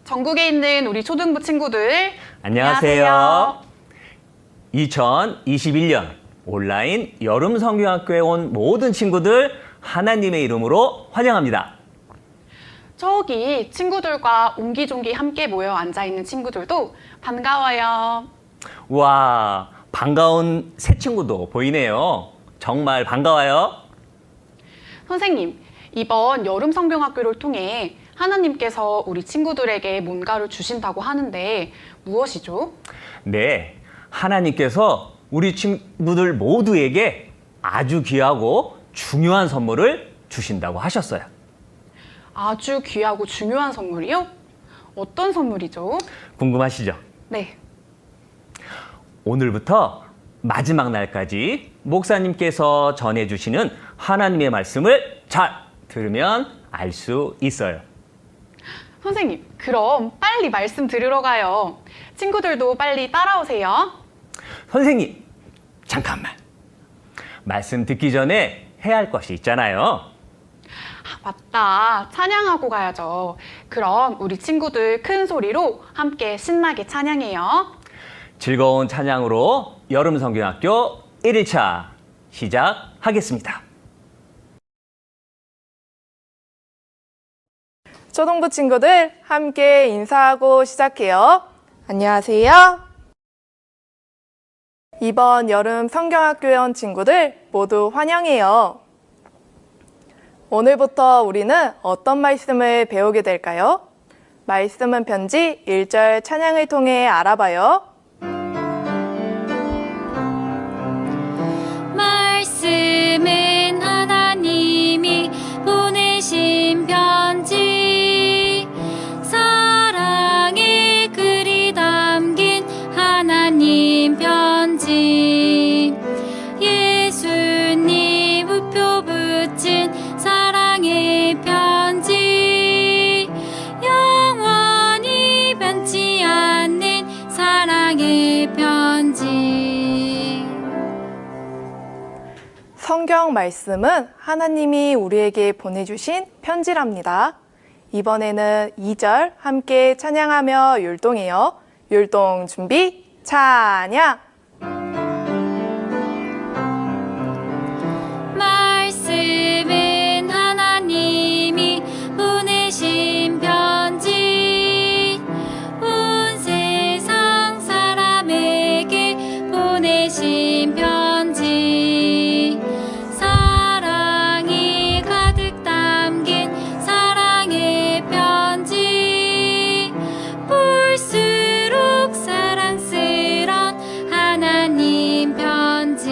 전국에 있는 우리 초등부 친구들 안녕하세요. 2021년 온라인 여름 성경학교에 온 모든 친구들 하나님의 이름으로 환영합니다. 저기 친구들과 옹기종기 함께 모여 앉아있는 친구들도 반가워요. 와, 반가운 새 친구도 보이네요. 정말 반가워요. 선생님, 이번 여름 성경학교를 통해 하나님께서 우리 친구들에게 뭔가를 주신다고 하는데 무엇이죠? 네, 하나님께서 우리 친구들 모두에게 아주 귀하고 중요한 선물을 주신다고 하셨어요. 아주 귀하고 중요한 선물이요? 어떤 선물이죠? 궁금하시죠? 네. 오늘부터 마지막 날까지 목사님께서 전해주시는 하나님의 말씀을 잘 들으면 알 수 있어요. 선생님, 그럼 빨리 말씀 들으러 가요. 친구들도 빨리 따라오세요. 선생님, 잠깐만. 말씀 듣기 전에 해야 할 것이 있잖아요. 맞다. 찬양하고 가야죠. 그럼 우리 친구들 큰 소리로 함께 신나게 찬양해요. 즐거운 찬양으로 여름 성경학교 1일차 시작하겠습니다. 초등부 친구들 함께 인사하고 시작해요. 안녕하세요. 이번 여름 성경학교에 온 친구들 모두 환영해요. 오늘부터 우리는 어떤 말씀을 배우게 될까요? 말씀은 편지 1절 찬양을 통해 알아봐요. 말씀은 하나님이 보내신 편지, 사랑의 글이 담긴 하나님 편지, 예수님 우표 붙인 사랑의 편지, 영원히 변치 않는 사랑의 편지. 성경 말씀은 하나님이 우리에게 보내주신 편지랍니다. 이번에는 2절 함께 찬양하며 율동해요. 율동 준비, 찬양! 말씀은 하나님이 보내신 편지, 온 세상 사람에게 보내신 편지, 사랑이 가득 담긴 사랑의 편지, 볼수록 사랑스런 하나님 편지.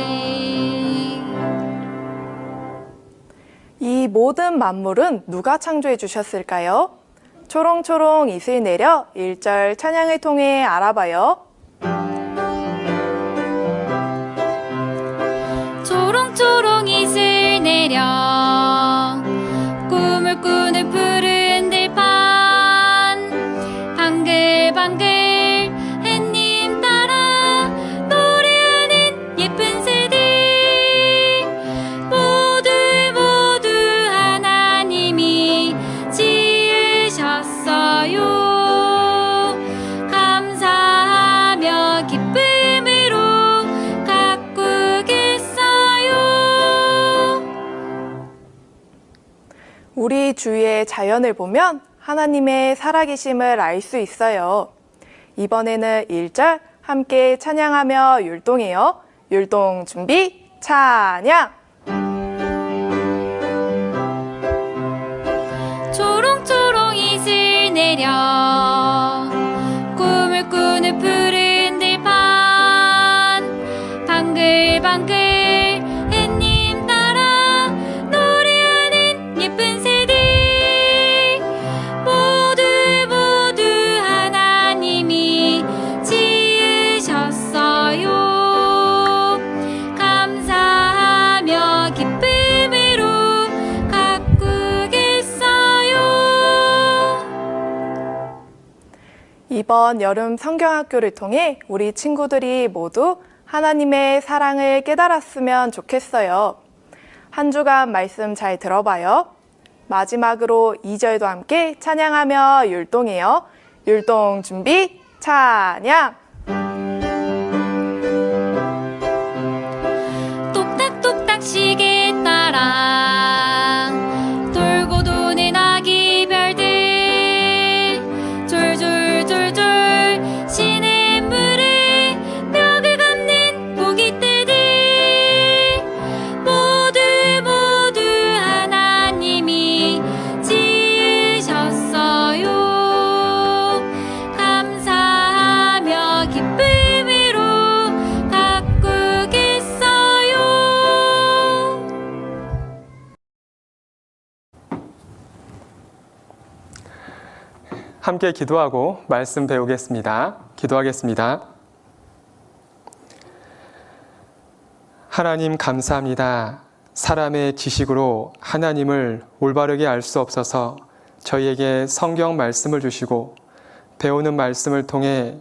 이 모든 만물은 누가 창조해 주셨을까요? 초롱초롱 이슬 내려 1절 찬양을 통해 알아봐요. 초롱초롱 이슬 내려 꿈을 꾸는 푸른 들판, 방글방글 햇님 따라 노래하는 예쁜 새들, 모두 모두 하나님이 지으셨어요. 감사하며 기쁨으로 가꾸겠어요. 우리 주위의 자연을 보면 하나님의 살아계심을 알 수 있어요. 이번에는 1절 함께 찬양하며 율동해요. 율동 준비, 찬양! 초롱초롱 이슬 내려 꿈을 꾸는 푸른 들판, 방글방글 햇님 따라 노래하는 예쁜 새들, 모두 모두 하나님이 지으셨어요. 감사하며 기쁨으로 가꾸겠어요. 이번 여름 성경학교를 통해 우리 친구들이 모두 하나님의 사랑을 깨달았으면 좋겠어요. 한 주간 말씀 잘 들어봐요. 마지막으로 2절도 함께 찬양하며 율동해요. 율동 준비 찬양. 똑딱똑딱 시계 따라 돌고 도는 아기 별들 졸졸졸졸 시냇 물에 벽을 감는 고깃대들 모두 모두 하나님이 지으셨어요. 감사하며 기쁨으로 바꾸겠어요. 함께 기도하고 말씀 배우겠습니다. 기도하겠습니다. 하나님 감사합니다. 사람의 지식으로 하나님을 올바르게 알 수 없어서 저희에게 성경 말씀을 주시고 배우는 말씀을 통해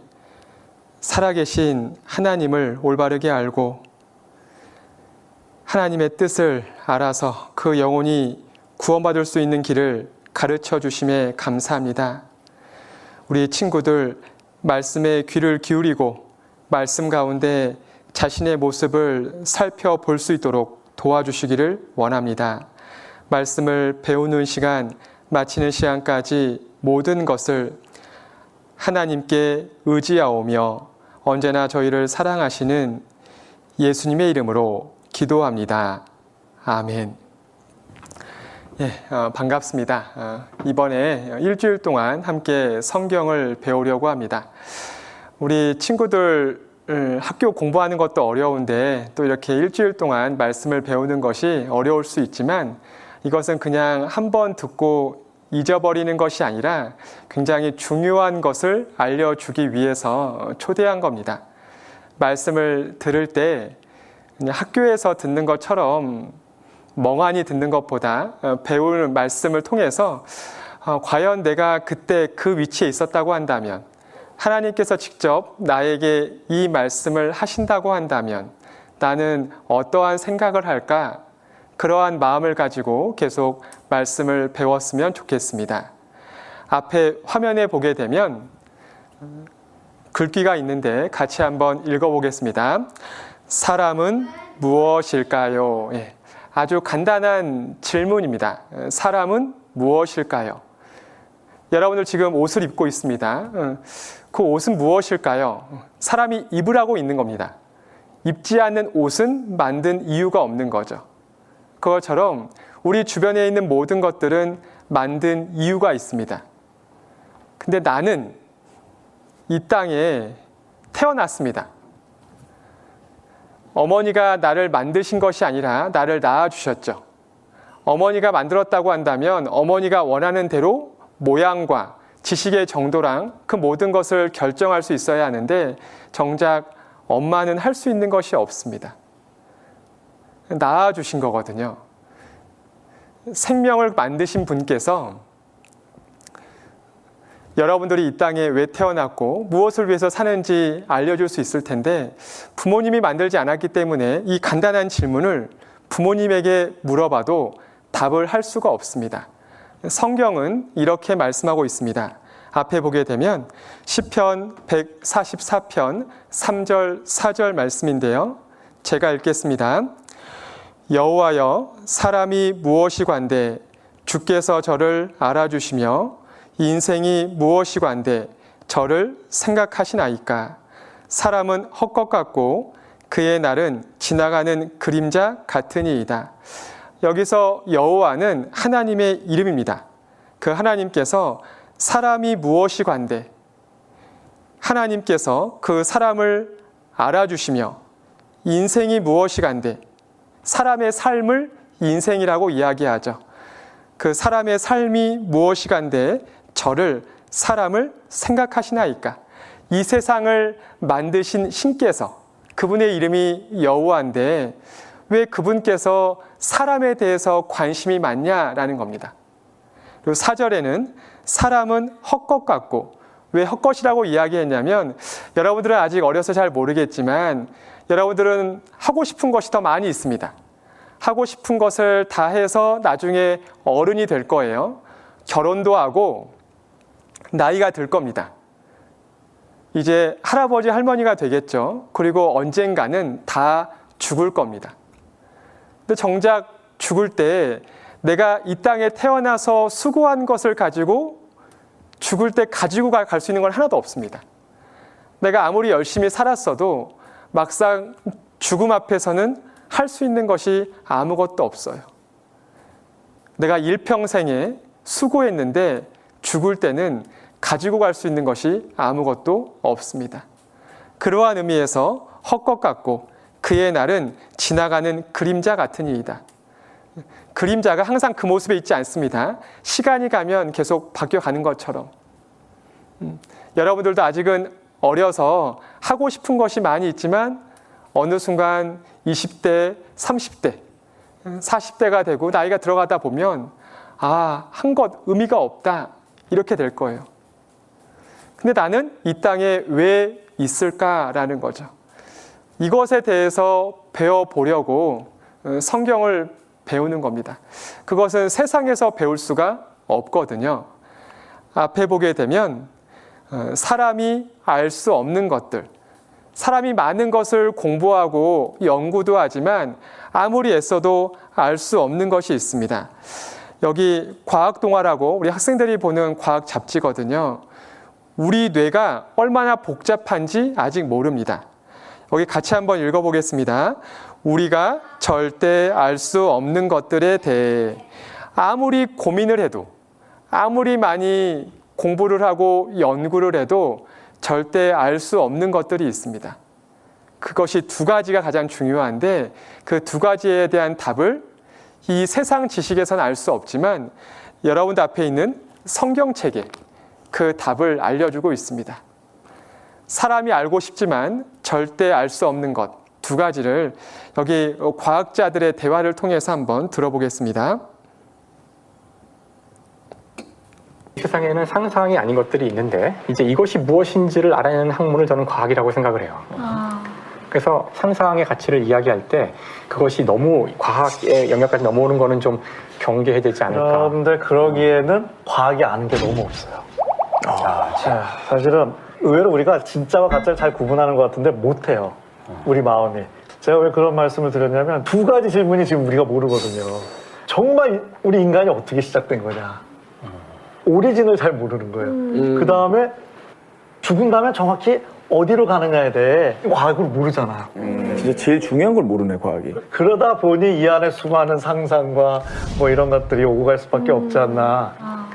살아계신 하나님을 올바르게 알고 하나님의 뜻을 알아서 그 영혼이 구원받을 수 있는 길을 가르쳐 주심에 감사합니다. 우리 친구들 말씀에 귀를 기울이고 말씀 가운데 자신의 모습을 살펴볼 수 있도록 도와주시기를 원합니다. 말씀을 배우는 시간, 마치는 시간까지 모든 것을 하나님께 의지하오며 언제나 저희를 사랑하시는 예수님의 이름으로 기도합니다. 아멘. 반갑습니다. 이번에 일주일 동안 함께 성경을 배우려고 합니다. 우리 친구들 학교 공부하는 것도 어려운데 또 이렇게 일주일 동안 말씀을 배우는 것이 어려울 수 있지만 이것은 그냥 한 번 듣고 잊어버리는 것이 아니라 굉장히 중요한 것을 알려주기 위해서 초대한 겁니다. 말씀을 들을 때 그냥 학교에서 듣는 것처럼 멍하니 듣는 것보다 배우는 말씀을 통해서 과연 내가 그때 그 위치에 있었다고 한다면 하나님께서 직접 나에게 이 말씀을 하신다고 한다면 나는 어떠한 생각을 할까? 그러한 마음을 가지고 계속 말씀을 배웠으면 좋겠습니다. 앞에 화면에 보게 되면 글귀가 있는데 같이 한번 읽어보겠습니다. 사람은 무엇일까요? 아주 간단한 질문입니다. 사람은 무엇일까요? 여러분들 지금 옷을 입고 있습니다. 그 옷은 무엇일까요? 사람이 입으라고 있는 겁니다. 입지 않는 옷은 만든 이유가 없는 거죠. 그것처럼 우리 주변에 있는 모든 것들은 만든 이유가 있습니다. 근데 나는 이 땅에 태어났습니다. 어머니가 나를 만드신 것이 아니라 나를 낳아주셨죠. 어머니가 만들었다고 한다면 어머니가 원하는 대로 모양과 지식의 정도랑 그 모든 것을 결정할 수 있어야 하는데 정작 엄마는 할 수 있는 것이 없습니다. 낳아주신 거거든요. 생명을 만드신 분께서 여러분들이 이 땅에 왜 태어났고 무엇을 위해서 사는지 알려줄 수 있을 텐데 부모님이 만들지 않았기 때문에 이 간단한 질문을 부모님에게 물어봐도 답을 할 수가 없습니다. 성경은 이렇게 말씀하고 있습니다. 앞에 보게 되면 시편 144편 3절 4절 말씀인데요. 제가 읽겠습니다. 여호와여 사람이 무엇이관대 주께서 저를 알아주시며 인생이 무엇이관대 저를 생각하시나이까. 사람은 헛것 같고 그의 날은 지나가는 그림자 같으니이다. 여기서 여호와는 하나님의 이름입니다. 그 하나님께서 사람이 무엇이관대 하나님께서 그 사람을 알아주시며 인생이 무엇이간데 사람의 삶을 인생이라고 이야기하죠. 그 사람의 삶이 무엇이간데 저를 사람을 생각하시나이까. 이 세상을 만드신 신께서 그분의 이름이 여호와인데 왜 그분께서 사람에 대해서 관심이 많냐라는 겁니다. 그리고 4절에는 사람은 헛것 같고 왜 헛것이라고 이야기했냐면 여러분들은 아직 어려서 잘 모르겠지만 여러분들은 하고 싶은 것이 더 많이 있습니다. 하고 싶은 것을 다 해서 나중에 어른이 될 거예요. 결혼도 하고 나이가 들 겁니다. 이제 할아버지 할머니가 되겠죠. 그리고 언젠가는 다 죽을 겁니다. 근데 정작 죽을 때 내가 이 땅에 태어나서 수고한 것을 가지고 죽을 때 가지고 갈 수 있는 건 하나도 없습니다. 내가 아무리 열심히 살았어도 막상 죽음 앞에서는 할 수 있는 것이 아무것도 없어요. 내가 일평생에 수고했는데 죽을 때는 가지고 갈 수 있는 것이 아무것도 없습니다. 그러한 의미에서 헛것 같고 그의 날은 지나가는 그림자 같은 이이다. 그림자가 항상 그 모습에 있지 않습니다. 시간이 가면 계속 바뀌어가는 것처럼. 여러분들도 아직은 어려서 하고 싶은 것이 많이 있지만 어느 순간 20대, 30대, 40대가 되고 나이가 들어가다 보면 한 것 의미가 없다 이렇게 될 거예요. 근데 나는 이 땅에 왜 있을까라는 거죠. 이것에 대해서 배워보려고 성경을 배우는 겁니다. 그것은 세상에서 배울 수가 없거든요. 앞에 보게 되면 사람이 알 수 없는 것들, 사람이 많은 것을 공부하고 연구도 하지만 아무리 애써도 알 수 없는 것이 있습니다. 여기 과학동화라고 우리 학생들이 보는 과학 잡지거든요. 우리 뇌가 얼마나 복잡한지 아직 모릅니다. 여기 같이 한번 읽어보겠습니다. 우리가 절대 알 수 없는 것들에 대해 아무리 고민을 해도 아무리 많이 공부를 하고 연구를 해도 절대 알 수 없는 것들이 있습니다. 그것이 두 가지가 가장 중요한데 그 두 가지에 대한 답을 이 세상 지식에서는 알 수 없지만 여러분들 앞에 있는 성경책에 그 답을 알려주고 있습니다. 사람이 알고 싶지만 절대 알 수 없는 것 두 가지를 여기 과학자들의 대화를 통해서 한번 들어보겠습니다. 세상에는 상상이 아닌 것들이 있는데 이제 이것이 무엇인지를 알아내는 학문을 저는 과학이라고 생각을 해요. 그래서 상상의 가치를 이야기할 때 그것이 너무 과학의 영역까지 넘어오는 거는 좀 경계해야 되지 않을까. 여러분들 그러기에는 과학이 아는 게 너무 없어요. 사실은 의외로 우리가 진짜와 가짜를 잘 구분하는 것 같은데 못해요. 우리 마음이. 제가 왜 그런 말씀을 드렸냐면 두 가지 질문이 지금 우리가 모르거든요. 정말 우리 인간이 어떻게 시작된 거냐. 오리진을 잘 모르는 거예요. 그 다음에 죽은 다음에 정확히 어디로 가느냐에 대해 과학을 모르잖아요. 진짜 제일 중요한 걸 모르네, 과학이. 그러다 보니 이 안에 수많은 상상과 뭐 이런 것들이 오고 갈 수밖에 없지 않나.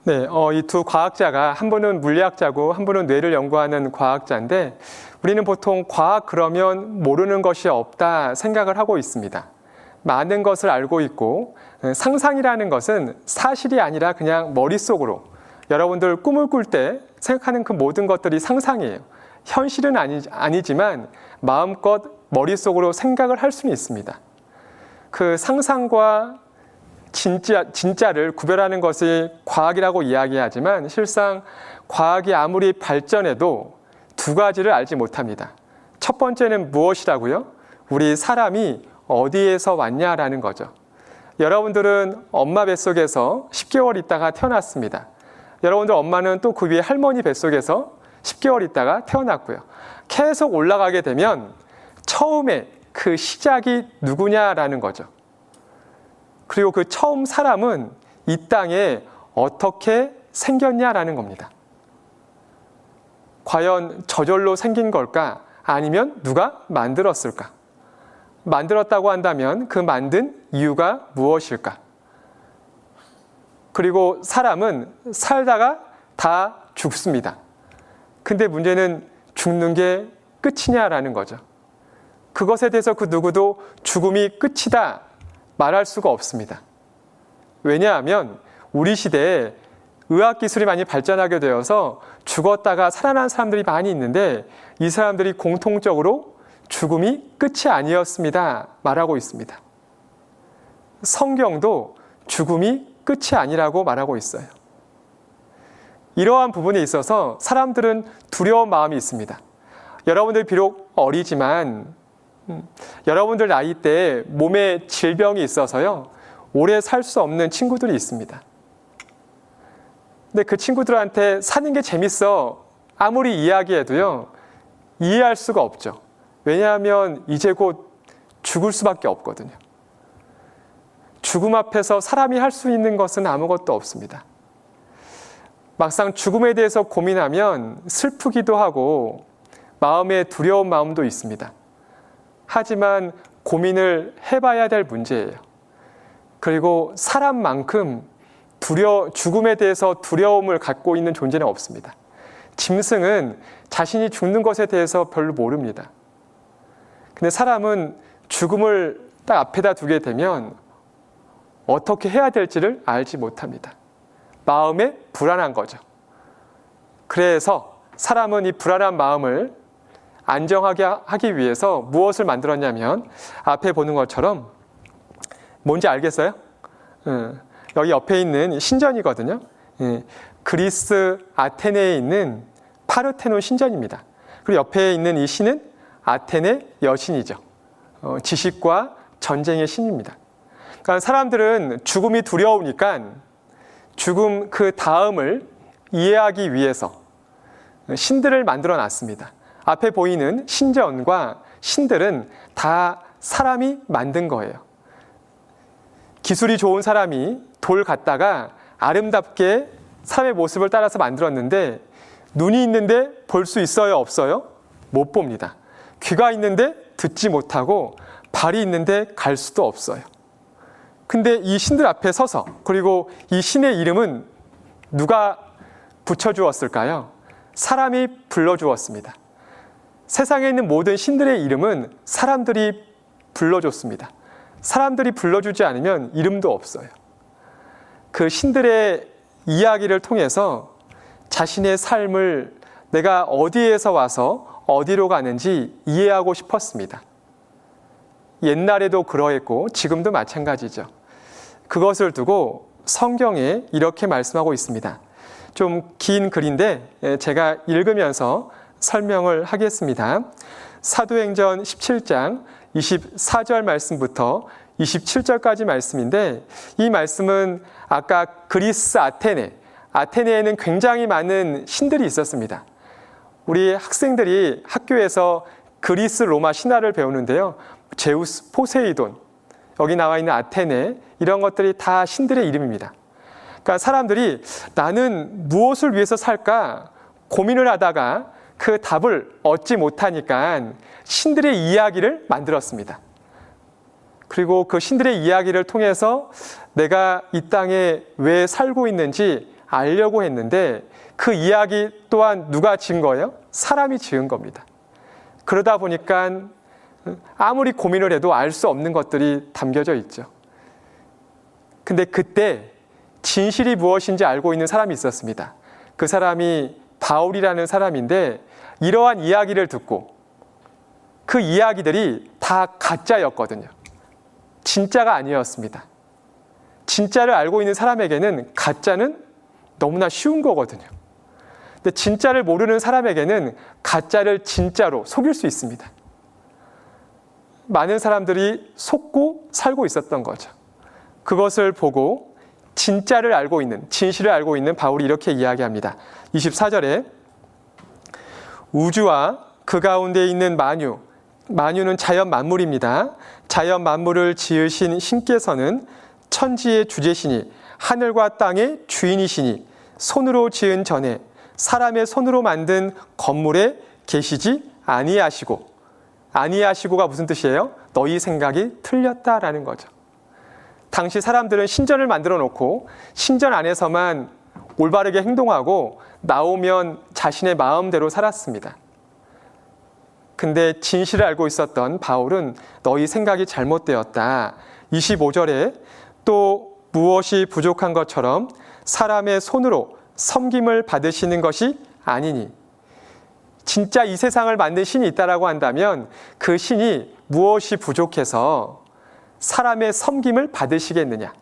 네, 이 두 과학자가 한 분은 물리학자고 한 분은 뇌를 연구하는 과학자인데 우리는 보통 과학 그러면 모르는 것이 없다 생각을 하고 있습니다. 많은 것을 알고 있고 상상이라는 것은 사실이 아니라 그냥 머릿속으로 여러분들 꿈을 꿀 때 생각하는 그 모든 것들이 상상이에요. 현실은 아니지만 마음껏 머릿속으로 생각을 할 수는 있습니다. 그 상상과 진짜를 구별하는 것이 과학이라고 이야기하지만 실상 과학이 아무리 발전해도 두 가지를 알지 못합니다. 첫 번째는 무엇이라고요? 우리 사람이 어디에서 왔냐라는 거죠. 여러분들은 엄마 뱃속에서 10개월 있다가 태어났습니다. 여러분들 엄마는 또 그 위에 할머니 뱃속에서 10개월 있다가 태어났고요. 계속 올라가게 되면 처음에 그 시작이 누구냐라는 거죠. 그리고 그 처음 사람은 이 땅에 어떻게 생겼냐라는 겁니다. 과연 저절로 생긴 걸까? 아니면 누가 만들었을까? 만들었다고 한다면 그 만든 이유가 무엇일까? 그리고 사람은 살다가 다 죽습니다. 근데 문제는 죽는 게 끝이냐라는 거죠. 그것에 대해서 그 누구도 죽음이 끝이다 말할 수가 없습니다. 왜냐하면 우리 시대에 의학기술이 많이 발전하게 되어서 죽었다가 살아난 사람들이 많이 있는데 이 사람들이 공통적으로 죽음이 끝이 아니었습니다 말하고 있습니다. 성경도 죽음이 끝이 아니라고 말하고 있어요. 이러한 부분에 있어서 사람들은 두려운 마음이 있습니다. 여러분들 비록 어리지만 여러분들 나이 때 몸에 질병이 있어서요 오래 살 수 없는 친구들이 있습니다. 근데 그 친구들한테 사는 게 재밌어 아무리 이야기해도요, 이해할 수가 없죠. 왜냐하면 이제 곧 죽을 수밖에 없거든요. 죽음 앞에서 사람이 할 수 있는 것은 아무것도 없습니다. 막상 죽음에 대해서 고민하면 슬프기도 하고 마음에 두려운 마음도 있습니다. 하지만 고민을 해봐야 될 문제예요. 그리고 사람만큼 죽음에 대해서 두려움을 갖고 있는 존재는 없습니다. 짐승은 자신이 죽는 것에 대해서 별로 모릅니다. 근데 사람은 죽음을 딱 앞에다 두게 되면 어떻게 해야 될지를 알지 못합니다. 마음에 불안한 거죠. 그래서 사람은 이 불안한 마음을 안정하게 하기 위해서 무엇을 만들었냐면 앞에 보는 것처럼 뭔지 알겠어요? 여기 옆에 있는 신전이거든요. 그리스 아테네에 있는 파르테논 신전입니다. 그리고 옆에 있는 이 신은 아테네 여신이죠. 지식과 전쟁의 신입니다. 그러니까 사람들은 죽음이 두려우니까 죽음 그 다음을 이해하기 위해서 신들을 만들어 놨습니다. 앞에 보이는 신전과 신들은 다 사람이 만든 거예요. 기술이 좋은 사람이 돌 갖다가 아름답게 사람의 모습을 따라서 만들었는데 눈이 있는데 볼 수 있어요? 없어요? 못 봅니다. 귀가 있는데 듣지 못하고 발이 있는데 갈 수도 없어요. 근데 이 신들 앞에 서서 그리고 이 신의 이름은 누가 붙여주었을까요? 사람이 불러주었습니다. 세상에 있는 모든 신들의 이름은 사람들이 불러줬습니다. 사람들이 불러주지 않으면 이름도 없어요. 그 신들의 이야기를 통해서 자신의 삶을 내가 어디에서 와서 어디로 가는지 이해하고 싶었습니다. 옛날에도 그러했고 지금도 마찬가지죠. 그것을 두고 성경에 이렇게 말씀하고 있습니다. 좀 긴 글인데 제가 읽으면서 설명을 하겠습니다. 사도행전 17장 24절 말씀부터 27절까지 말씀인데 이 말씀은 아까 그리스 아테네에는 굉장히 많은 신들이 있었습니다. 우리 학생들이 학교에서 그리스 로마 신화를 배우는데요. 제우스, 포세이돈, 여기 나와 있는 아테네 이런 것들이 다 신들의 이름입니다. 그러니까 사람들이 나는 무엇을 위해서 살까 고민을 하다가 그 답을 얻지 못하니까 신들의 이야기를 만들었습니다. 그리고 그 신들의 이야기를 통해서 내가 이 땅에 왜 살고 있는지 알려고 했는데 그 이야기 또한 누가 지은 거예요? 사람이 지은 겁니다. 그러다 보니까 아무리 고민을 해도 알 수 없는 것들이 담겨져 있죠. 근데 그때 진실이 무엇인지 알고 있는 사람이 있었습니다. 그 사람이 바울이라는 사람인데 이러한 이야기를 듣고 그 이야기들이 다 가짜였거든요. 진짜가 아니었습니다. 진짜를 알고 있는 사람에게는 가짜는 너무나 쉬운 거거든요. 근데 진짜를 모르는 사람에게는 가짜를 진짜로 속일 수 있습니다. 많은 사람들이 속고 살고 있었던 거죠. 그것을 보고 진짜를 알고 있는, 진실을 알고 있는 바울이 이렇게 이야기합니다. 24절에 우주와 그 가운데 있는 만유는 자연 만물입니다. 자연 만물을 지으신 신께서는 천지의 주제시니 하늘과 땅의 주인이시니 손으로 지은 전에 사람의 손으로 만든 건물에 계시지 아니하시고가 무슨 뜻이에요? 너희 생각이 틀렸다라는 거죠. 당시 사람들은 신전을 만들어 놓고 신전 안에서만 올바르게 행동하고 나오면 자신의 마음대로 살았습니다. 근데 진실을 알고 있었던 바울은 너희 생각이 잘못되었다. 25절에 또 무엇이 부족한 것처럼 사람의 손으로 섬김을 받으시는 것이 아니니. 진짜 이 세상을 만든 신이 있다라고 한다면 그 신이 무엇이 부족해서 사람의 섬김을 받으시겠느냐.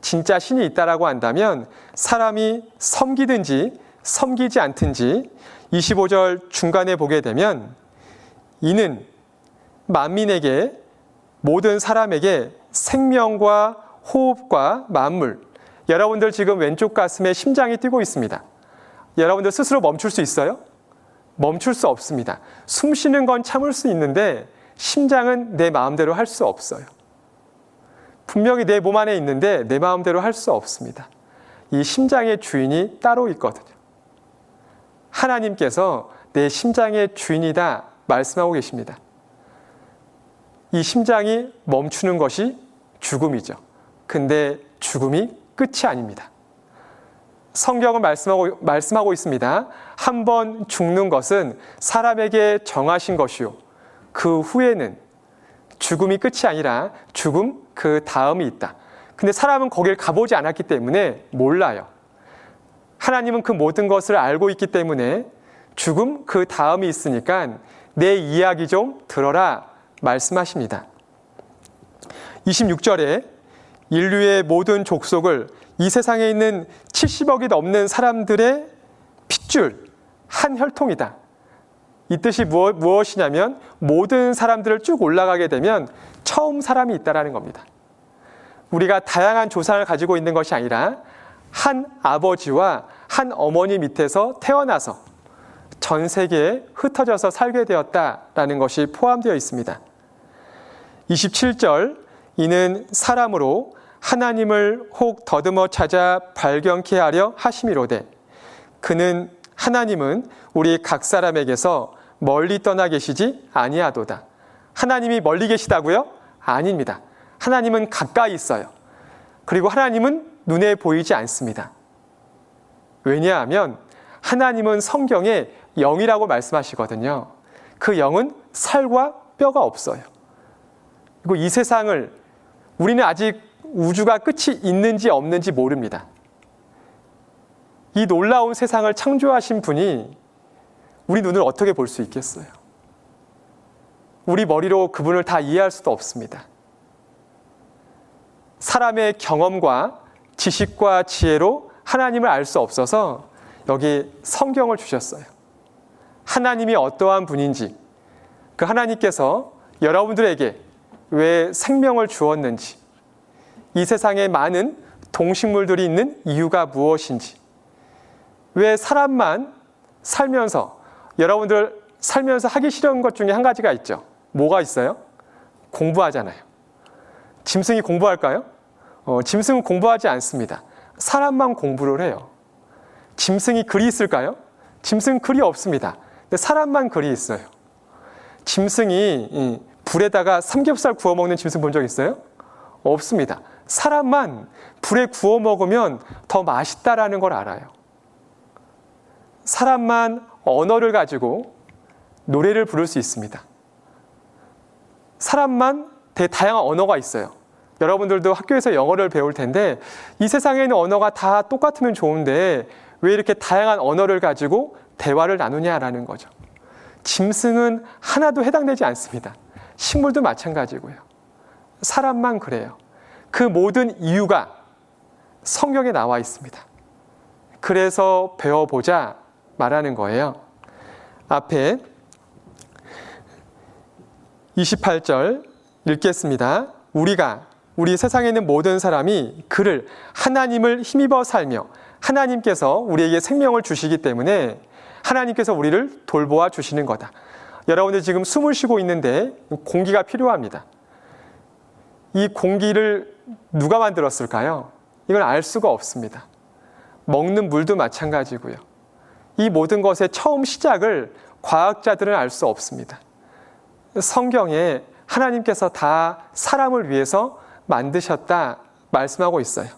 진짜 신이 있다라고 한다면 사람이 섬기든지 섬기지 않든지 25절 중간에 보게 되면 이는 만민에게 모든 사람에게 생명과 호흡과 만물. 여러분들 지금 왼쪽 가슴에 심장이 뛰고 있습니다. 여러분들 스스로 멈출 수 있어요? 멈출 수 없습니다. 숨 쉬는 건 참을 수 있는데 심장은 내 마음대로 할 수 없어요. 분명히 내 몸 안에 있는데 내 마음대로 할 수 없습니다. 이 심장의 주인이 따로 있거든요. 하나님께서 내 심장의 주인이다 말씀하고 계십니다. 이 심장이 멈추는 것이 죽음이죠. 근데 죽음이 끝이 아닙니다. 성경은 말씀하고 있습니다. 한 번 죽는 것은 사람에게 정하신 것이요. 그 후에는 죽음이 끝이 아니라 죽음 그 다음이 있다. 근데 사람은 거길 가보지 않았기 때문에 몰라요. 하나님은 그 모든 것을 알고 있기 때문에 죽음 그 다음이 있으니까 내 이야기 좀 들어라 말씀하십니다. 26절에 인류의 모든 족속을 이 세상에 있는 70억이 넘는 사람들의 핏줄 한 혈통이다. 이 뜻이 무엇이냐면 모든 사람들을 쭉 올라가게 되면 처음 사람이 있다라는 겁니다. 우리가 다양한 조상을 가지고 있는 것이 아니라 한 아버지와 한 어머니 밑에서 태어나서 전 세계에 흩어져서 살게 되었다라는 것이 포함되어 있습니다. 27절 이는 사람으로 하나님을 혹 더듬어 찾아 발견케 하려 하심이로되 그는 하나님은 우리 각 사람에게서 멀리 떠나 계시지 아니하도다. 하나님이 멀리 계시다고요? 아닙니다. 하나님은 가까이 있어요. 그리고 하나님은 눈에 보이지 않습니다. 왜냐하면 하나님은 성경에 영이라고 말씀하시거든요. 그 영은 살과 뼈가 없어요. 그리고 이 세상을 우리는 아직 우주가 끝이 있는지 없는지 모릅니다. 이 놀라운 세상을 창조하신 분이 우리 눈을 어떻게 볼 수 있겠어요? 우리 머리로 그분을 다 이해할 수도 없습니다. 사람의 경험과 지식과 지혜로 하나님을 알 수 없어서 여기 성경을 주셨어요. 하나님이 어떠한 분인지, 그 하나님께서 여러분들에게 왜 생명을 주었는지, 이 세상에 많은 동식물들이 있는 이유가 무엇인지, 왜 사람만 살면서 여러분들 살면서 하기 싫은 것 중에 한 가지가 있죠. 뭐가 있어요? 공부하잖아요. 짐승이 공부할까요? 짐승은 공부하지 않습니다. 사람만 공부를 해요. 짐승이 글이 있을까요? 짐승은 글이 없습니다. 근데 사람만 글이 있어요. 짐승이 불에다가 삼겹살 구워 먹는 짐승 본 적 있어요? 없습니다. 사람만 불에 구워 먹으면 더 맛있다라는 걸 알아요. 사람만 언어를 가지고 노래를 부를 수 있습니다. 사람만 다양한 언어가 있어요. 여러분들도 학교에서 영어를 배울 텐데 이 세상에 있는 언어가 다 똑같으면 좋은데 왜 이렇게 다양한 언어를 가지고 대화를 나누냐라는 거죠. 짐승은 하나도 해당되지 않습니다. 식물도 마찬가지고요. 사람만 그래요. 그 모든 이유가 성경에 나와 있습니다. 그래서 배워보자 말하는 거예요. 앞에 28절 읽겠습니다. 우리 세상에 있는 모든 사람이 그를 하나님을 힘입어 살며 하나님께서 우리에게 생명을 주시기 때문에 하나님께서 우리를 돌보아 주시는 거다. 여러분들 지금 숨을 쉬고 있는데 공기가 필요합니다. 이 공기를 누가 만들었을까요? 이걸 알 수가 없습니다. 먹는 물도 마찬가지고요. 이 모든 것의 처음 시작을 과학자들은 알 수 없습니다. 성경에 하나님께서 다 사람을 위해서 만드셨다 말씀하고 있어요.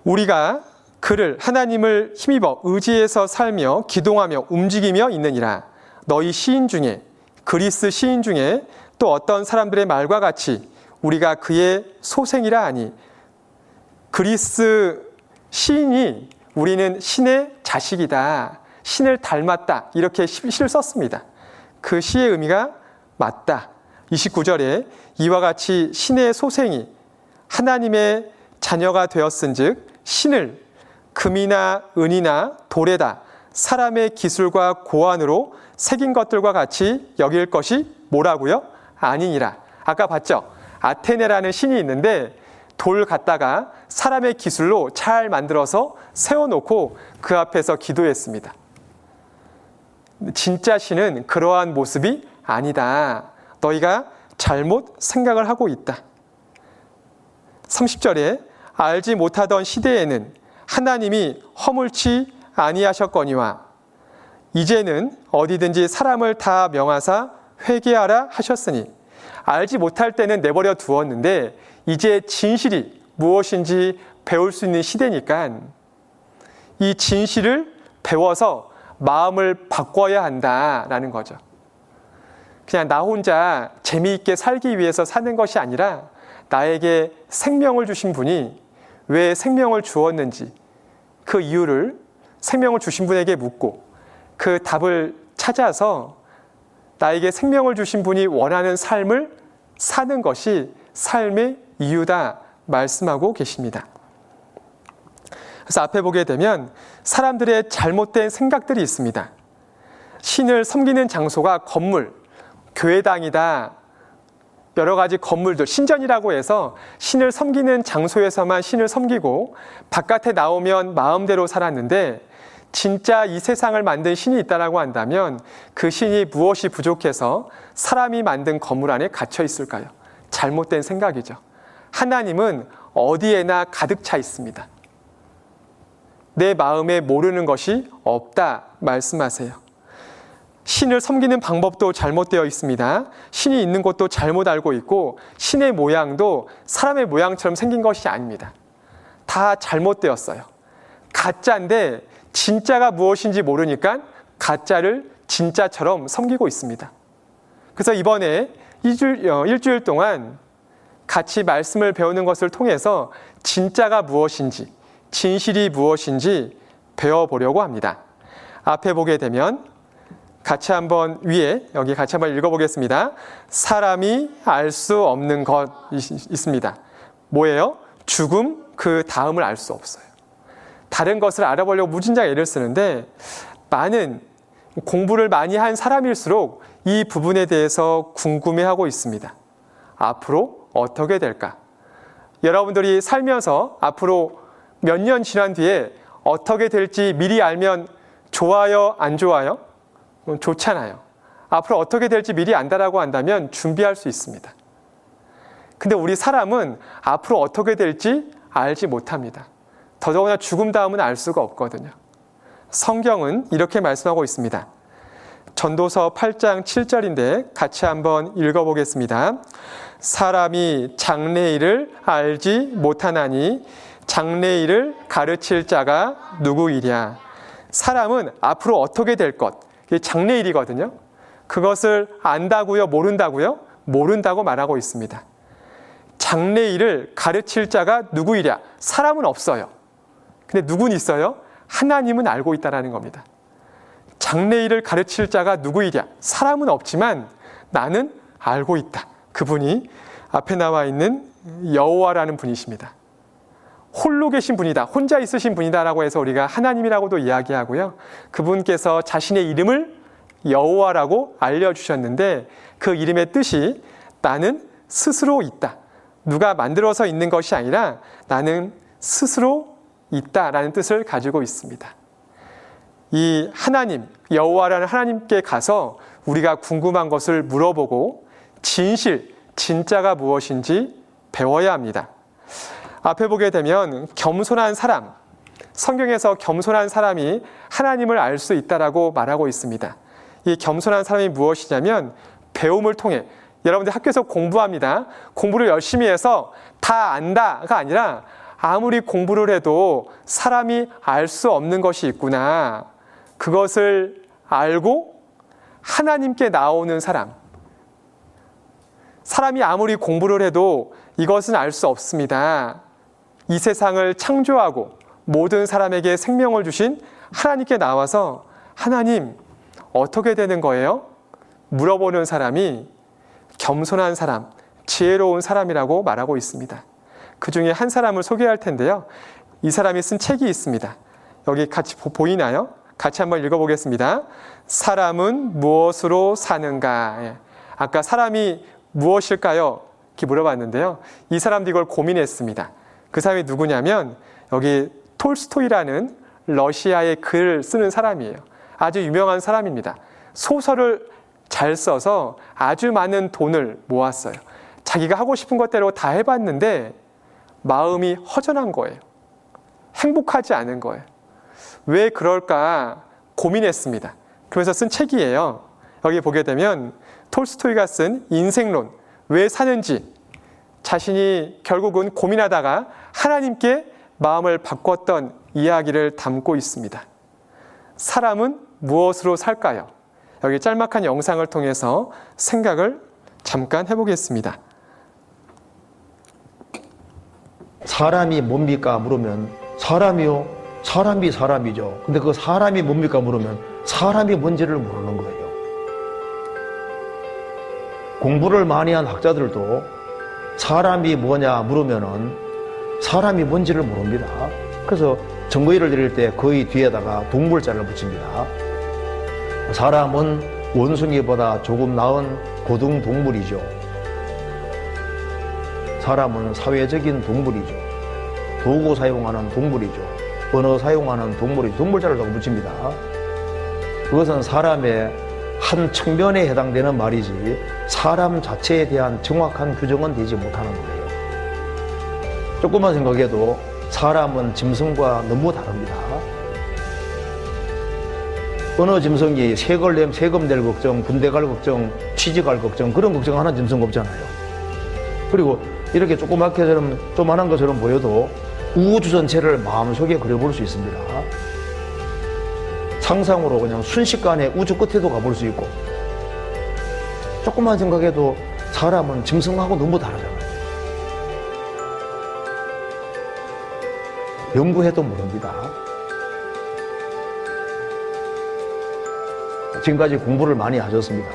우리가 그를 하나님을 힘입어 의지해서 살며 기동하며 움직이며 있느니라. 너희 시인 중에 그리스 시인 중에 또 어떤 사람들의 말과 같이 우리가 그의 소생이라 하니 그리스 시인이 우리는 신의 자식이다. 신을 닮았다. 이렇게 시를 썼습니다. 그 시의 의미가 맞다. 29절에 이와 같이 신의 소생이 하나님의 자녀가 되었은즉 신을 금이나 은이나 돌에다 사람의 기술과 고안으로 새긴 것들과 같이 여길 것이 뭐라고요? 아니니라. 아까 봤죠? 아테네라는 신이 있는데 돌 갖다가 사람의 기술로 잘 만들어서 세워놓고 그 앞에서 기도했습니다. 진짜 신은 그러한 모습이 아니다. 너희가 잘못 생각을 하고 있다. 30절에 알지 못하던 시대에는 하나님이 허물치 아니하셨거니와 이제는 어디든지 사람을 다 명하사 회개하라 하셨으니 알지 못할 때는 내버려 두었는데 이제 진실이 무엇인지 배울 수 있는 시대니까 이 진실을 배워서 마음을 바꿔야 한다라는 거죠. 그냥 나 혼자 재미있게 살기 위해서 사는 것이 아니라 나에게 생명을 주신 분이 왜 생명을 주었는지 그 이유를 생명을 주신 분에게 묻고 그 답을 찾아서 나에게 생명을 주신 분이 원하는 삶을 사는 것이 삶의 이유다 말씀하고 계십니다. 그래서 앞에 보게 되면 사람들의 잘못된 생각들이 있습니다. 신을 섬기는 장소가 건물, 교회당이다. 여러 가지 건물들, 신전이라고 해서 신을 섬기는 장소에서만 신을 섬기고 바깥에 나오면 마음대로 살았는데 진짜 이 세상을 만든 신이 있다라고 한다면 그 신이 무엇이 부족해서 사람이 만든 건물 안에 갇혀 있을까요? 잘못된 생각이죠. 하나님은 어디에나 가득 차 있습니다. 내 마음에 모르는 것이 없다 말씀하세요. 신을 섬기는 방법도 잘못되어 있습니다. 신이 있는 곳도 잘못 알고 있고 신의 모양도 사람의 모양처럼 생긴 것이 아닙니다. 다 잘못되었어요. 가짜인데 진짜가 무엇인지 모르니까 가짜를 진짜처럼 섬기고 있습니다. 그래서 이번에 일주일 동안 같이 말씀을 배우는 것을 통해서 진짜가 무엇인지, 진실이 무엇인지 배워보려고 합니다. 앞에 보게 되면 같이 한번 위에 여기 같이 한번 읽어보겠습니다. 사람이 알 수 없는 것 있습니다. 뭐예요? 죽음 그 다음을 알 수 없어요. 다른 것을 알아보려고 무진장 애를 쓰는데 많은 공부를 많이 한 사람일수록 이 부분에 대해서 궁금해하고 있습니다. 앞으로 어떻게 될까? 여러분들이 살면서 앞으로 몇 년 지난 뒤에 어떻게 될지 미리 알면 좋아요, 안 좋아요? 좋잖아요. 앞으로 어떻게 될지 미리 안다라고 한다면 준비할 수 있습니다. 근데 우리 사람은 앞으로 어떻게 될지 알지 못합니다. 더더구나 죽음 다음은 알 수가 없거든요. 성경은 이렇게 말씀하고 있습니다. 전도서 8장 7절인데 같이 한번 읽어보겠습니다. 사람이 장래일을 알지 못하나니 장래일을 가르칠 자가 누구이랴. 사람은 앞으로 어떻게 될 것, 이게 장래일이거든요. 그것을 안다고요? 모른다고요? 모른다고 말하고 있습니다. 장래일을 가르칠 자가 누구이랴. 사람은 없어요. 근데 누군 있어요? 하나님은 알고 있다는 겁니다. 장래일을 가르칠 자가 누구이랴. 사람은 없지만 나는 알고 있다. 그분이 앞에 나와 있는 여호와라는 분이십니다. 홀로 계신 분이다. 혼자 있으신 분이다라고 해서 우리가 하나님이라고도 이야기하고요. 그분께서 자신의 이름을 여호와라고 알려주셨는데 그 이름의 뜻이 나는 스스로 있다. 누가 만들어서 있는 것이 아니라 나는 스스로 있다라는 뜻을 가지고 있습니다. 이 하나님, 여호와라는 하나님께 가서 우리가 궁금한 것을 물어보고 진실, 진짜가 무엇인지 배워야 합니다. 앞에 보게 되면 겸손한 사람, 성경에서 겸손한 사람이 하나님을 알 수 있다라고 말하고 있습니다. 이 겸손한 사람이 무엇이냐면 배움을 통해 여러분들 학교에서 공부합니다. 공부를 열심히 해서 다 안다가 아니라 아무리 공부를 해도 사람이 알 수 없는 것이 있구나. 그것을 알고 하나님께 나오는 사람. 사람이 아무리 공부를 해도 이것은 알 수 없습니다. 이 세상을 창조하고 모든 사람에게 생명을 주신 하나님께 나와서 하나님 어떻게 되는 거예요? 물어보는 사람이 겸손한 사람, 지혜로운 사람이라고 말하고 있습니다. 그 중에 한 사람을 소개할 텐데요. 이 사람이 쓴 책이 있습니다. 여기 같이 보이나요? 같이 한번 읽어보겠습니다. 사람은 무엇으로 사는가? 예. 아까 사람이 무엇일까요? 이렇게 물어봤는데요. 이 사람도 이걸 고민했습니다. 그 사람이 누구냐면 여기 톨스토이라는 러시아의 글을 쓰는 사람이에요. 아주 유명한 사람입니다. 소설을 잘 써서 아주 많은 돈을 모았어요. 자기가 하고 싶은 것대로 다 해봤는데 마음이 허전한 거예요. 행복하지 않은 거예요. 왜 그럴까 고민했습니다. 그러면서 쓴 책이에요. 여기 보게 되면 톨스토이가 쓴 인생론, 왜 사는지, 자신이 결국은 고민하다가 하나님께 마음을 바꿨던 이야기를 담고 있습니다. 사람은 무엇으로 살까요? 여기 짤막한 영상을 통해서 생각을 잠깐 해보겠습니다. 사람이 뭡니까 물으면 사람이요? 사람이 사람이죠. 근데 그 사람이 뭡니까 물으면 사람이 뭔지를 모르는 거예요. 공부를 많이 한 학자들도 사람이 뭐냐 물으면은 사람이 뭔지를 모릅니다. 그래서 정의를 드릴 때 거의 뒤에다가 동물자를 붙입니다. 사람은 원숭이보다 조금 나은 고등 동물이죠. 사람은 사회적인 동물이죠. 도구 사용하는 동물이죠. 언어 사용하는 동물이죠. 동물자를 더 붙입니다. 그것은 사람의 한 측면에 해당되는 말이지 사람 자체에 대한 정확한 규정은 되지 못하는 거예요. 조금만 생각해도 사람은 짐승과 너무 다릅니다. 어느 짐승이 세금 낼 걱정, 군대 갈 걱정, 취직 갈 걱정, 그런 걱정하는 짐승 없잖아요. 그리고 이렇게 조그만한 것처럼 보여도 우주 전체를 마음속에 그려볼 수 있습니다. 상상으로 그냥 순식간에 우주 끝에도 가볼 수 있고, 조금만 생각해도 사람은 짐승하고 너무 다르잖아요. 연구해도 모릅니다. 지금까지 공부를 많이 하셨습니다.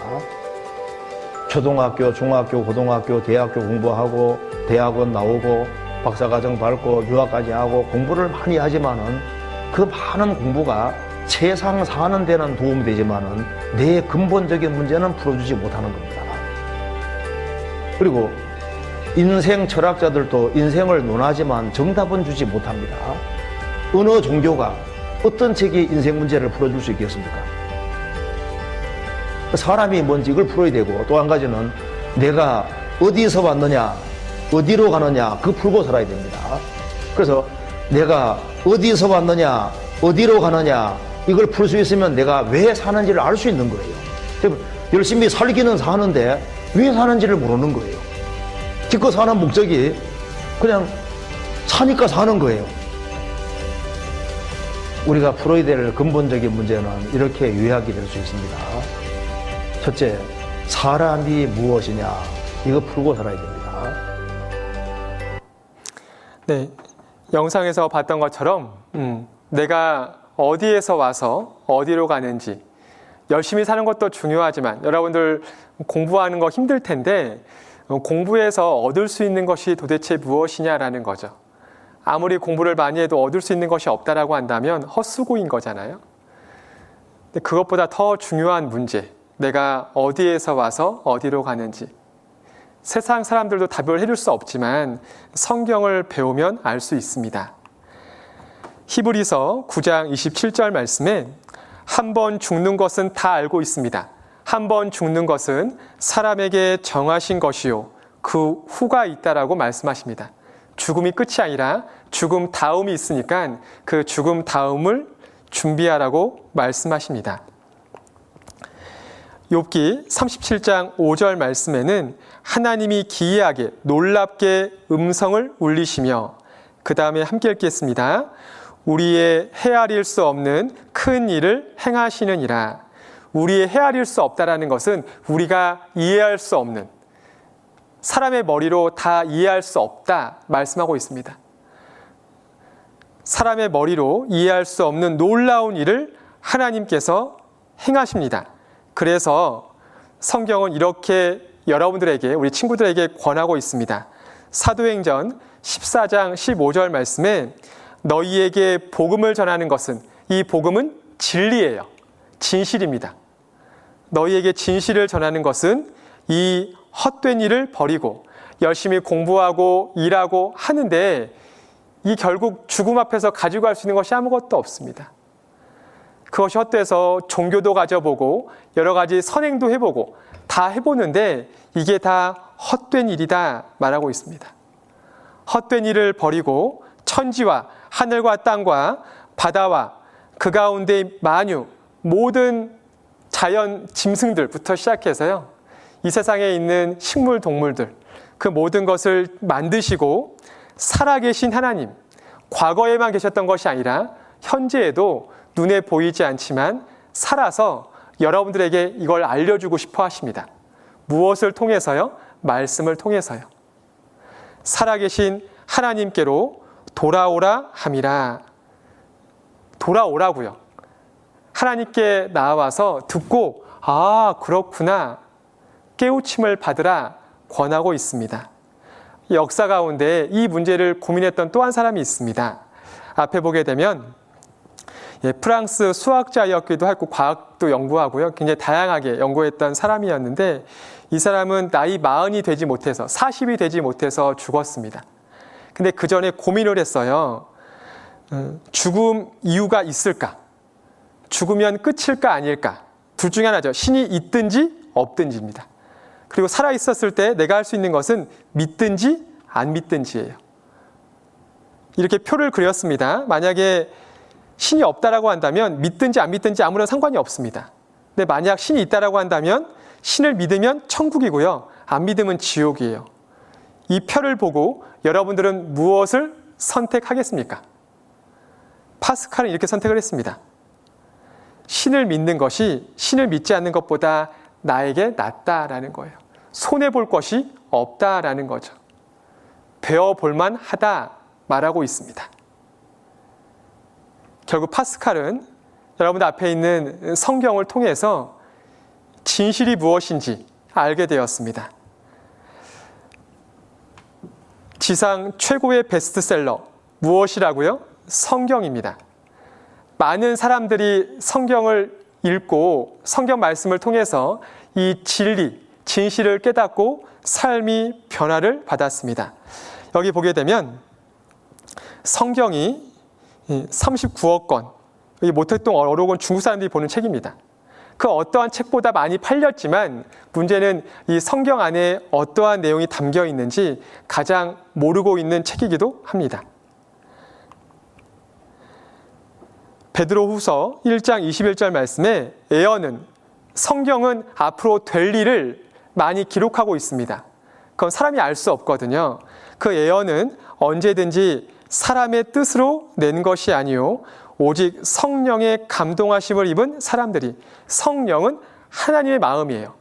초등학교, 중학교, 고등학교, 대학교 공부하고 대학원 나오고 박사과정 밟고 유학까지 하고 공부를 많이 하지만은 그 많은 공부가 세상 사는 데는 도움이 되지만은 내 근본적인 문제는 풀어주지 못하는 겁니다. 그리고 인생 철학자들도 인생을 논하지만 정답은 주지 못합니다. 어느 종교가 어떤 책이 인생 문제를 풀어줄 수 있겠습니까? 사람이 뭔지 이걸 풀어야 되고, 또 한 가지는 내가 어디서 왔느냐, 어디로 가느냐, 그거 풀고 살아야 됩니다. 그래서 내가 어디서 왔느냐, 어디로 가느냐, 이걸 풀 수 있으면 내가 왜 사는지를 알 수 있는 거예요. 열심히 살기는 사는데 왜 사는지를 모르는 거예요. 기껏 사는 목적이 그냥 사니까 사는 거예요. 우리가 풀어야 될 근본적인 문제는 이렇게 요약이 될 수 있습니다. 첫째, 사람이 무엇이냐, 이거 풀고 살아야 됩니다. 네, 영상에서 봤던 것처럼 내가 어디에서 와서 어디로 가는지, 열심히 사는 것도 중요하지만 여러분들 공부하는 거 힘들 텐데 공부해서 얻을 수 있는 것이 도대체 무엇이냐라는 거죠. 아무리 공부를 많이 해도 얻을 수 있는 것이 없다라고 한다면 헛수고인 거잖아요. 근데 그것보다 더 중요한 문제, 내가 어디에서 와서 어디로 가는지, 세상 사람들도 답을 해줄 수 없지만 성경을 배우면 알 수 있습니다. 히브리서 9장 27절 말씀에 한 번 죽는 것은 다 알고 있습니다. 한 번 죽는 것은 사람에게 정하신 것이요 그 후가 있다라고 말씀하십니다. 죽음이 끝이 아니라 죽음 다음이 있으니까 그 죽음 다음을 준비하라고 말씀하십니다. 욥기 37장 5절 말씀에는 하나님이 기이하게 놀랍게 음성을 울리시며, 그 다음에 함께 읽겠습니다. 우리의 헤아릴 수 없는 큰 일을 행하시느니라. 우리의 헤아릴 수 없다라는 것은 우리가 이해할 수 없는, 사람의 머리로 다 이해할 수 없다 말씀하고 있습니다. 사람의 머리로 이해할 수 없는 놀라운 일을 하나님께서 행하십니다. 그래서 성경은 이렇게 여러분들에게, 우리 친구들에게 권하고 있습니다. 사도행전 14장 15절 말씀에 너희에게 복음을 전하는 것은, 이 복음은 진리예요. 진실입니다. 너희에게 진실을 전하는 것은 이 헛된 일을 버리고 열심히 공부하고 일하고 하는데 이 결국 죽음 앞에서 가지고 갈 수 있는 것이 아무것도 없습니다. 그것이 헛돼서 종교도 가져보고 여러 가지 선행도 해보고 다 해보는데 이게 다 헛된 일이다 말하고 있습니다. 헛된 일을 버리고 천지와 하늘과 땅과 바다와 그 가운데 만유 모든 자연 짐승들부터 시작해서요. 이 세상에 있는 식물, 동물들 그 모든 것을 만드시고 살아계신 하나님, 과거에만 계셨던 것이 아니라 현재에도 눈에 보이지 않지만 살아서 여러분들에게 이걸 알려주고 싶어 하십니다. 무엇을 통해서요? 말씀을 통해서요. 살아계신 하나님께로 돌아오라 함이라. 돌아오라고요. 하나님께 나와서 듣고 아 그렇구나 깨우침을 받으라 권하고 있습니다. 역사 가운데 이 문제를 고민했던 또 한 사람이 있습니다. 앞에 보게 되면 프랑스 수학자였기도 하고 과학도 연구하고요. 굉장히 다양하게 연구했던 사람이었는데 이 사람은 나이 40이 되지 못해서 40이 되지 못해서 죽었습니다. 근데 그 전에 고민을 했어요. 죽음 이유가 있을까? 죽으면 끝일까 아닐까? 둘 중에 하나죠. 신이 있든지 없든지입니다. 그리고 살아있었을 때 내가 할 수 있는 것은 믿든지 안 믿든지예요. 이렇게 표를 그렸습니다. 만약에 신이 없다라고 한다면 믿든지 안 믿든지 아무런 상관이 없습니다. 근데 만약 신이 있다라고 한다면 신을 믿으면 천국이고요. 안 믿으면 지옥이에요. 이 표를 보고 여러분들은 무엇을 선택하겠습니까? 파스칼은 이렇게 선택을 했습니다. 신을 믿는 것이 신을 믿지 않는 것보다 나에게 낫다라는 거예요. 손해볼 것이 없다라는 거죠. 배워볼만 하다 말하고 있습니다. 결국 파스칼은 여러분 앞에 있는 성경을 통해서 진실이 무엇인지 알게 되었습니다. 지상 최고의 베스트셀러 무엇이라고요? 성경입니다. 많은 사람들이 성경을 읽고 성경 말씀을 통해서 이 진리, 진실을 깨닫고 삶이 변화를 받았습니다. 여기 보게 되면 성경이 39억 권, 이 모택동 어록은 중국 사람들이 보는 책입니다. 그 어떠한 책보다 많이 팔렸지만 문제는 이 성경 안에 어떠한 내용이 담겨 있는지 가장 모르고 있는 책이기도 합니다. 베드로후서 1장 21절 말씀에 예언은 성경은 앞으로 될 일을 많이 기록하고 있습니다. 그건 사람이 알 수 없거든요. 그 예언은 언제든지 사람의 뜻으로 낸 것이 아니요 오직 성령의 감동하심을 입은 사람들이, 성령은 하나님의 마음이에요.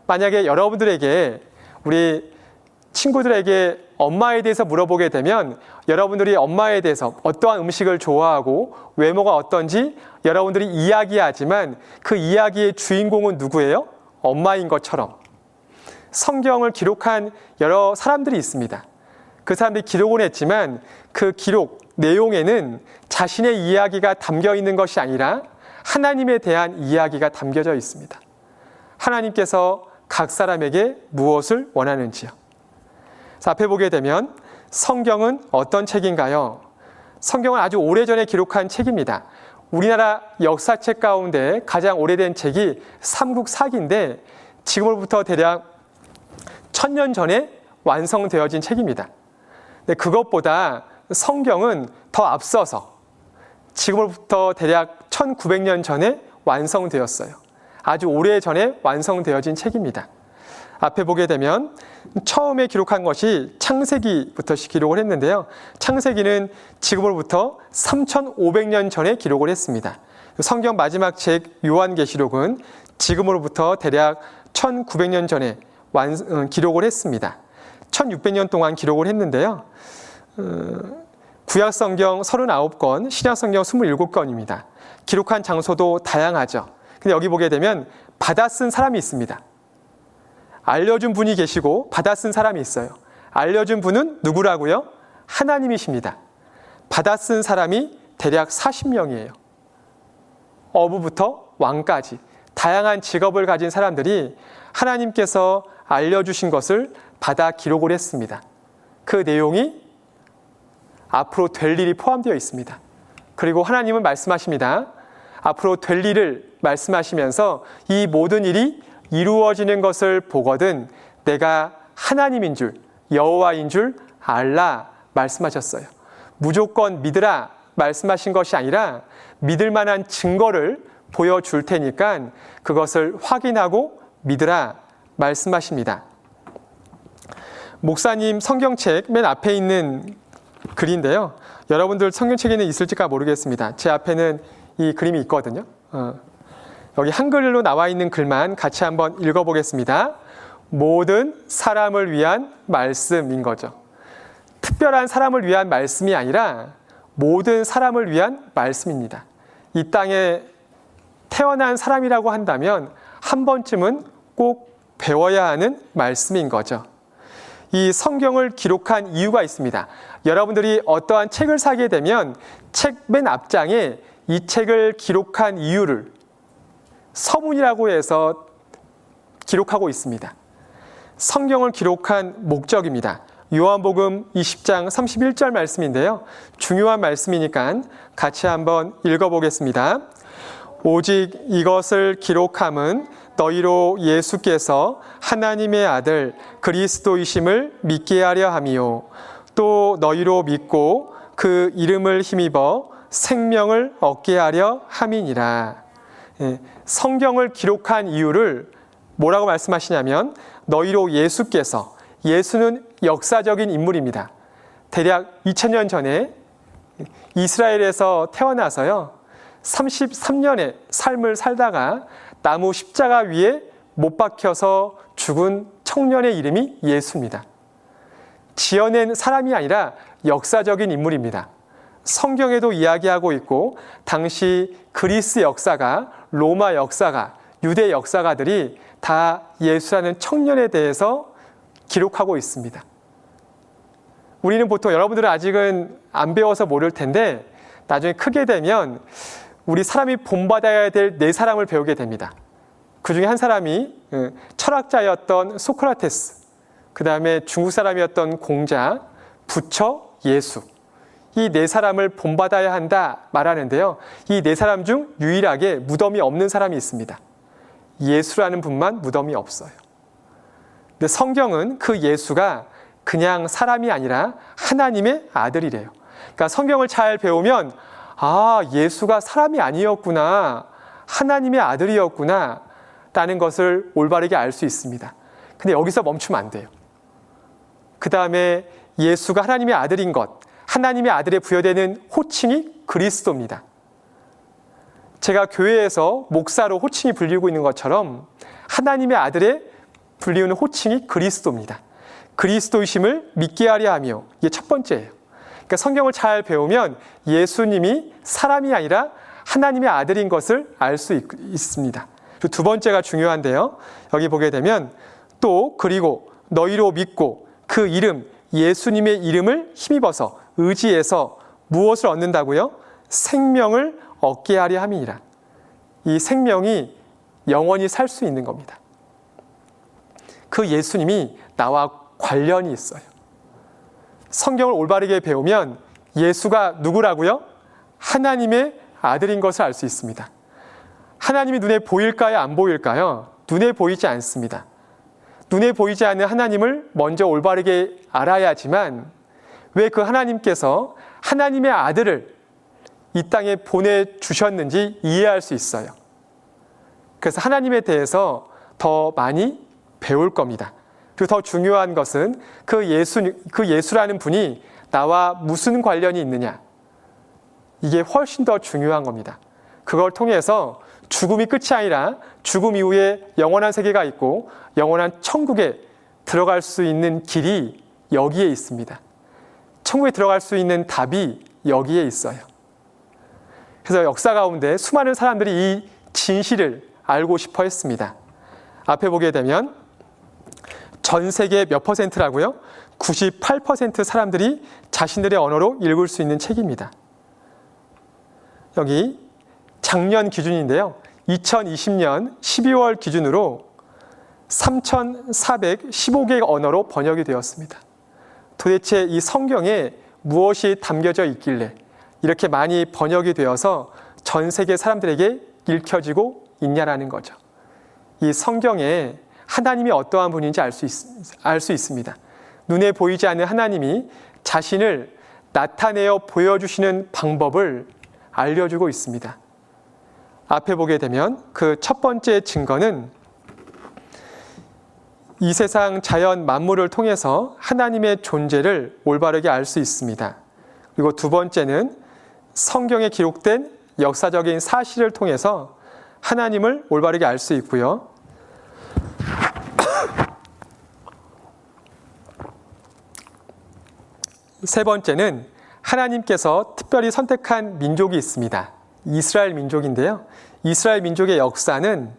만약에 여러분들에게, 우리 친구들에게 엄마에 대해서 물어보게 되면 여러분들이 엄마에 대해서 어떠한 음식을 좋아하고 외모가 어떤지 여러분들이 이야기하지만 그 이야기의 주인공은 누구예요? 엄마인 것처럼 성경을 기록한 여러 사람들이 있습니다. 그 사람들이 기록은 했지만 그 기록 내용에는 자신의 이야기가 담겨 있는 것이 아니라 하나님에 대한 이야기가 담겨져 있습니다. 하나님께서 각 사람에게 무엇을 원하는지요. 앞에 보게 되면 성경은 어떤 책인가요? 성경은 아주 오래전에 기록한 책입니다. 우리나라 역사책 가운데 가장 오래된 책이 삼국사기인데 지금으로부터 대략 1000년 전에 완성되어진 책입니다. 근데 그것보다 성경은 더 앞서서 지금으로부터 대략 1900년 전에 완성되었어요. 아주 오래전에 완성되어진 책입니다. 앞에 보게 되면 처음에 기록한 것이 창세기부터 기록을 했는데요. 창세기는 지금으로부터 3500년 전에 기록을 했습니다. 성경 마지막 책 요한계시록은 지금으로부터 대략 1900년 전에 기록을 했습니다. 1600년 동안 기록을 했는데요. 구약성경 39권, 신약성경 27권입니다. 기록한 장소도 다양하죠. 근데 여기 보게 되면 받아 쓴 사람이 있습니다. 알려준 분이 계시고 받아 쓴 사람이 있어요. 알려준 분은 누구라고요? 하나님이십니다. 받아 쓴 사람이 대략 40명이에요. 어부부터 왕까지 다양한 직업을 가진 사람들이 하나님께서 알려주신 것을 받아 기록을 했습니다. 그 내용이 앞으로 될 일이 포함되어 있습니다. 그리고 하나님은 말씀하십니다. 앞으로 될 일을 말씀하시면서 이 모든 일이 이루어지는 것을 보거든 내가 하나님인 줄, 여호와인 줄 알라 말씀하셨어요. 무조건 믿으라 말씀하신 것이 아니라 믿을 만한 증거를 보여줄 테니까 그것을 확인하고 믿으라 말씀하십니다. 목사님 성경책 맨 앞에 있는 글인데요. 여러분들 성경책에는 있을지가 모르겠습니다. 제 앞에는 이 그림이 있거든요. 여기 한글로 나와 있는 글만 같이 한번 읽어보겠습니다. 모든 사람을 위한 말씀인 거죠. 특별한 사람을 위한 말씀이 아니라 모든 사람을 위한 말씀입니다. 이 땅에 태어난 사람이라고 한다면 한 번쯤은 꼭 배워야 하는 말씀인 거죠. 이 성경을 기록한 이유가 있습니다. 여러분들이 어떠한 책을 사게 되면 책 맨 앞장에 이 책을 기록한 이유를 서문이라고 해서 기록하고 있습니다. 성경을 기록한 목적입니다. 요한복음 20장 31절 말씀인데요. 중요한 말씀이니까 같이 한번 읽어보겠습니다. 오직 이것을 기록함은 너희로 예수께서 하나님의 아들 그리스도이심을 믿게 하려 함이요 또 너희로 믿고 그 이름을 힘입어 생명을 얻게 하려 함이니라. 성경을 기록한 이유를 뭐라고 말씀하시냐면 너희로 예수께서, 예수는 역사적인 인물입니다. 대략 2000년 전에 이스라엘에서 태어나서요 33년의 삶을 살다가 나무 십자가 위에 못 박혀서 죽은 청년의 이름이 예수입니다. 지어낸 사람이 아니라 역사적인 인물입니다. 성경에도 이야기하고 있고 당시 그리스 역사가, 로마 역사가, 유대 역사가들이 다 예수라는 청년에 대해서 기록하고 있습니다. 우리는 보통, 여러분들은 아직은 안 배워서 모를 텐데 나중에 크게 되면 우리 사람이 본받아야 될 네 사람을 배우게 됩니다. 그 중에 한 사람이 철학자였던 소크라테스, 그 다음에 중국 사람이었던 공자, 부처, 예수. 이 네 사람을 본받아야 한다 말하는데요. 이 네 사람 중 유일하게 무덤이 없는 사람이 있습니다. 예수라는 분만 무덤이 없어요. 근데 성경은 그 예수가 그냥 사람이 아니라 하나님의 아들이래요. 그러니까 성경을 잘 배우면 아, 예수가 사람이 아니었구나, 하나님의 아들이었구나 라는 것을 올바르게 알 수 있습니다. 근데 여기서 멈추면 안 돼요. 그 다음에 예수가 하나님의 아들인 것, 하나님의 아들에 부여되는 호칭이 그리스도입니다. 제가 교회에서 목사로 호칭이 불리고 있는 것처럼 하나님의 아들에 불리우는 호칭이 그리스도입니다. 그리스도이심을 믿게 하려 하며, 이게 첫 번째예요. 그러니까 성경을 잘 배우면 예수님이 사람이 아니라 하나님의 아들인 것을 알 수 있습니다. 그리고 두 번째가 중요한데요. 여기 보게 되면 또 그리고 너희로 믿고 그 이름, 예수님의 이름을 힘입어서 의지해서 무엇을 얻는다고요? 생명을 얻게 하려 함이니라. 이 생명이 영원히 살 수 있는 겁니다. 그 예수님이 나와 관련이 있어요. 성경을 올바르게 배우면 예수가 누구라고요? 하나님의 아들인 것을 알 수 있습니다. 하나님이 눈에 보일까요? 안 보일까요? 눈에 보이지 않습니다. 눈에 보이지 않는 하나님을 먼저 올바르게 알아야지만 왜 그 하나님께서 하나님의 아들을 이 땅에 보내주셨는지 이해할 수 있어요. 그래서 하나님에 대해서 더 많이 배울 겁니다. 그리고 더 중요한 것은 그 예수라는 분이 나와 무슨 관련이 있느냐. 이게 훨씬 더 중요한 겁니다. 그걸 통해서 죽음이 끝이 아니라 죽음 이후에 영원한 세계가 있고 영원한 천국에 들어갈 수 있는 길이 여기에 있습니다. 천국에 들어갈 수 있는 답이 여기에 있어요. 그래서 역사 가운데 수많은 사람들이 이 진실을 알고 싶어 했습니다. 앞에 보게 되면 전 세계 몇 %라고요? 98% 사람들이 자신들의 언어로 읽을 수 있는 책입니다. 여기 작년 기준인데요. 2020년 12월 기준으로 3,415개 언어로 번역이 되었습니다. 도대체 이 성경에 무엇이 담겨져 있길래 이렇게 많이 번역이 되어서 전 세계 사람들에게 읽혀지고 있냐라는 거죠. 이 성경에 하나님이 어떠한 분인지 알 수 있습니다. 눈에 보이지 않는 하나님이 자신을 나타내어 보여주시는 방법을 알려주고 있습니다. 앞에 보게 되면 그 첫 번째 증거는 이 세상 자연 만물을 통해서 하나님의 존재를 올바르게 알 수 있습니다. 그리고 두 번째는 성경에 기록된 역사적인 사실을 통해서 하나님을 올바르게 알 수 있고요. 세 번째는 하나님께서 특별히 선택한 민족이 있습니다. 이스라엘 민족인데요. 이스라엘 민족의 역사는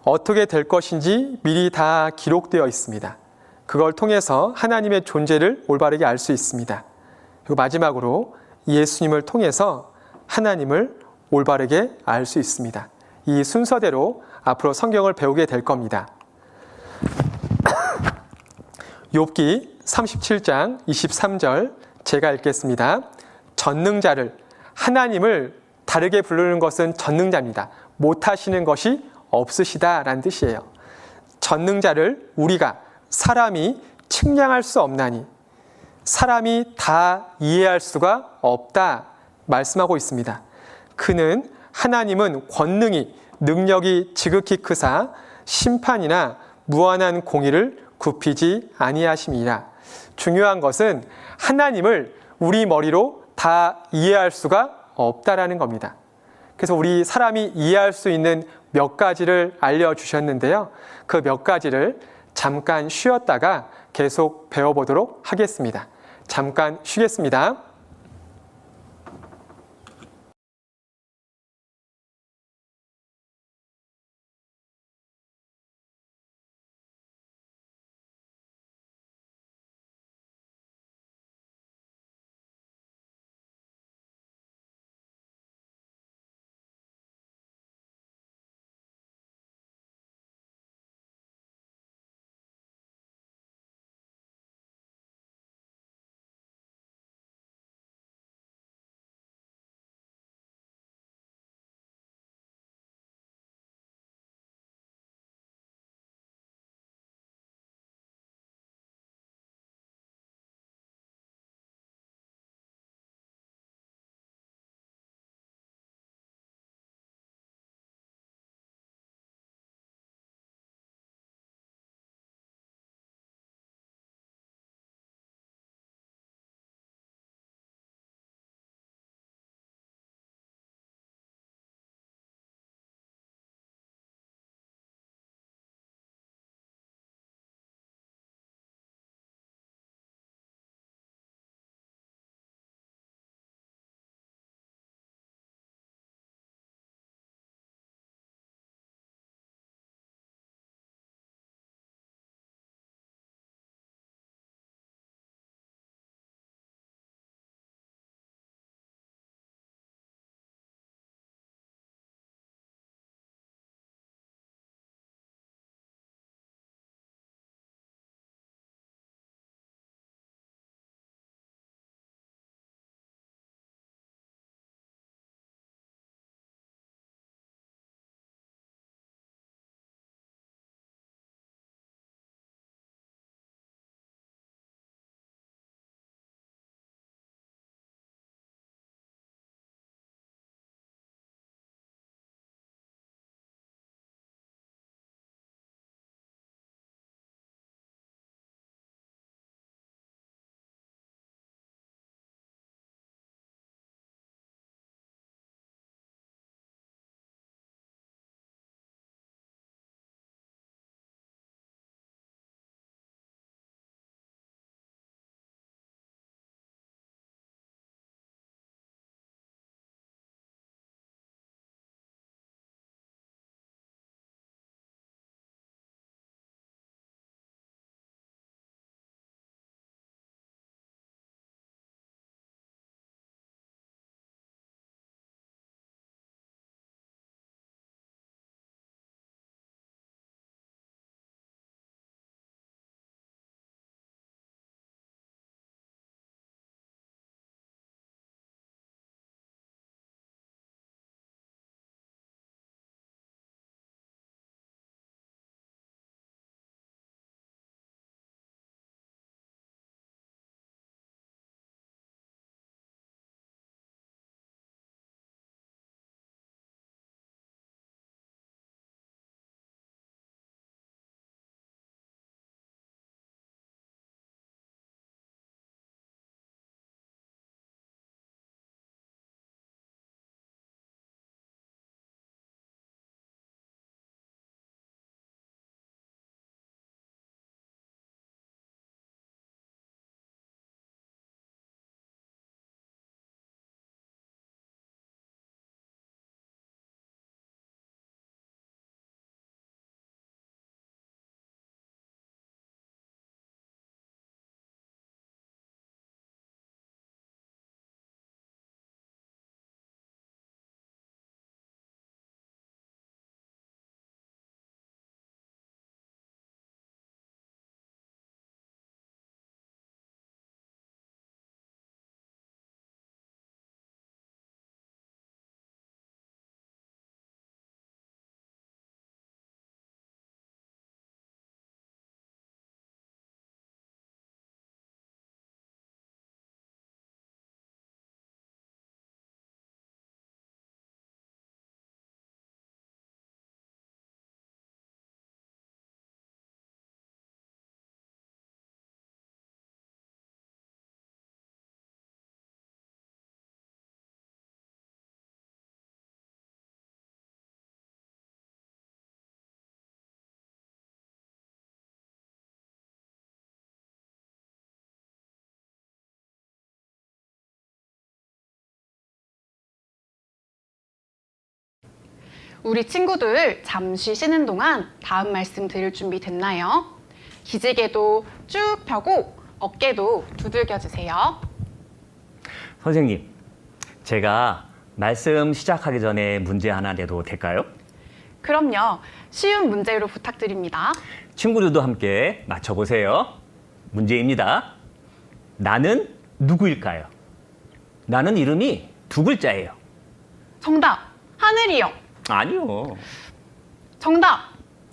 어떻게 될 것인지 미리 다 기록되어 있습니다. 그걸 통해서 하나님의 존재를 올바르게 알 수 있습니다. 그리고 마지막으로 예수님을 통해서 하나님을 올바르게 알 수 있습니다. 이 순서대로 앞으로 성경을 배우게 될 겁니다. 욥기 37장 23절 제가 읽겠습니다. 전능자를, 하나님을 다르게 부르는 것은 전능자입니다. 못하시는 것이 없으시다라는 뜻이에요. 전능자를 우리가 사람이 측량할 수 없나니 사람이 다 이해할 수가 없다 말씀하고 있습니다. 그는 하나님은 권능이 능력이 지극히 크사 심판이나 무한한 공의를 굽히지 아니하심이라. 중요한 것은 하나님을 우리 머리로 다 이해할 수가 없다라는 겁니다. 그래서 우리 사람이 이해할 수 있는 몇 가지를 알려주셨는데요. 그 몇 가지를 잠깐 쉬었다가 계속 배워보도록 하겠습니다. 잠깐 쉬겠습니다. 우리 친구들 잠시 쉬는 동안 다음 말씀 들을 준비 됐나요? 기지개도 쭉 펴고 어깨도 두들겨 주세요. 선생님, 제가 말씀 시작하기 전에 문제 하나 내도 될까요? 그럼요. 쉬운 문제로 부탁드립니다. 친구들도 함께 맞춰보세요. 문제입니다. 나는 누구일까요? 나는 이름이 두 글자예요. 정답, 하늘이요. 아니요. 정답,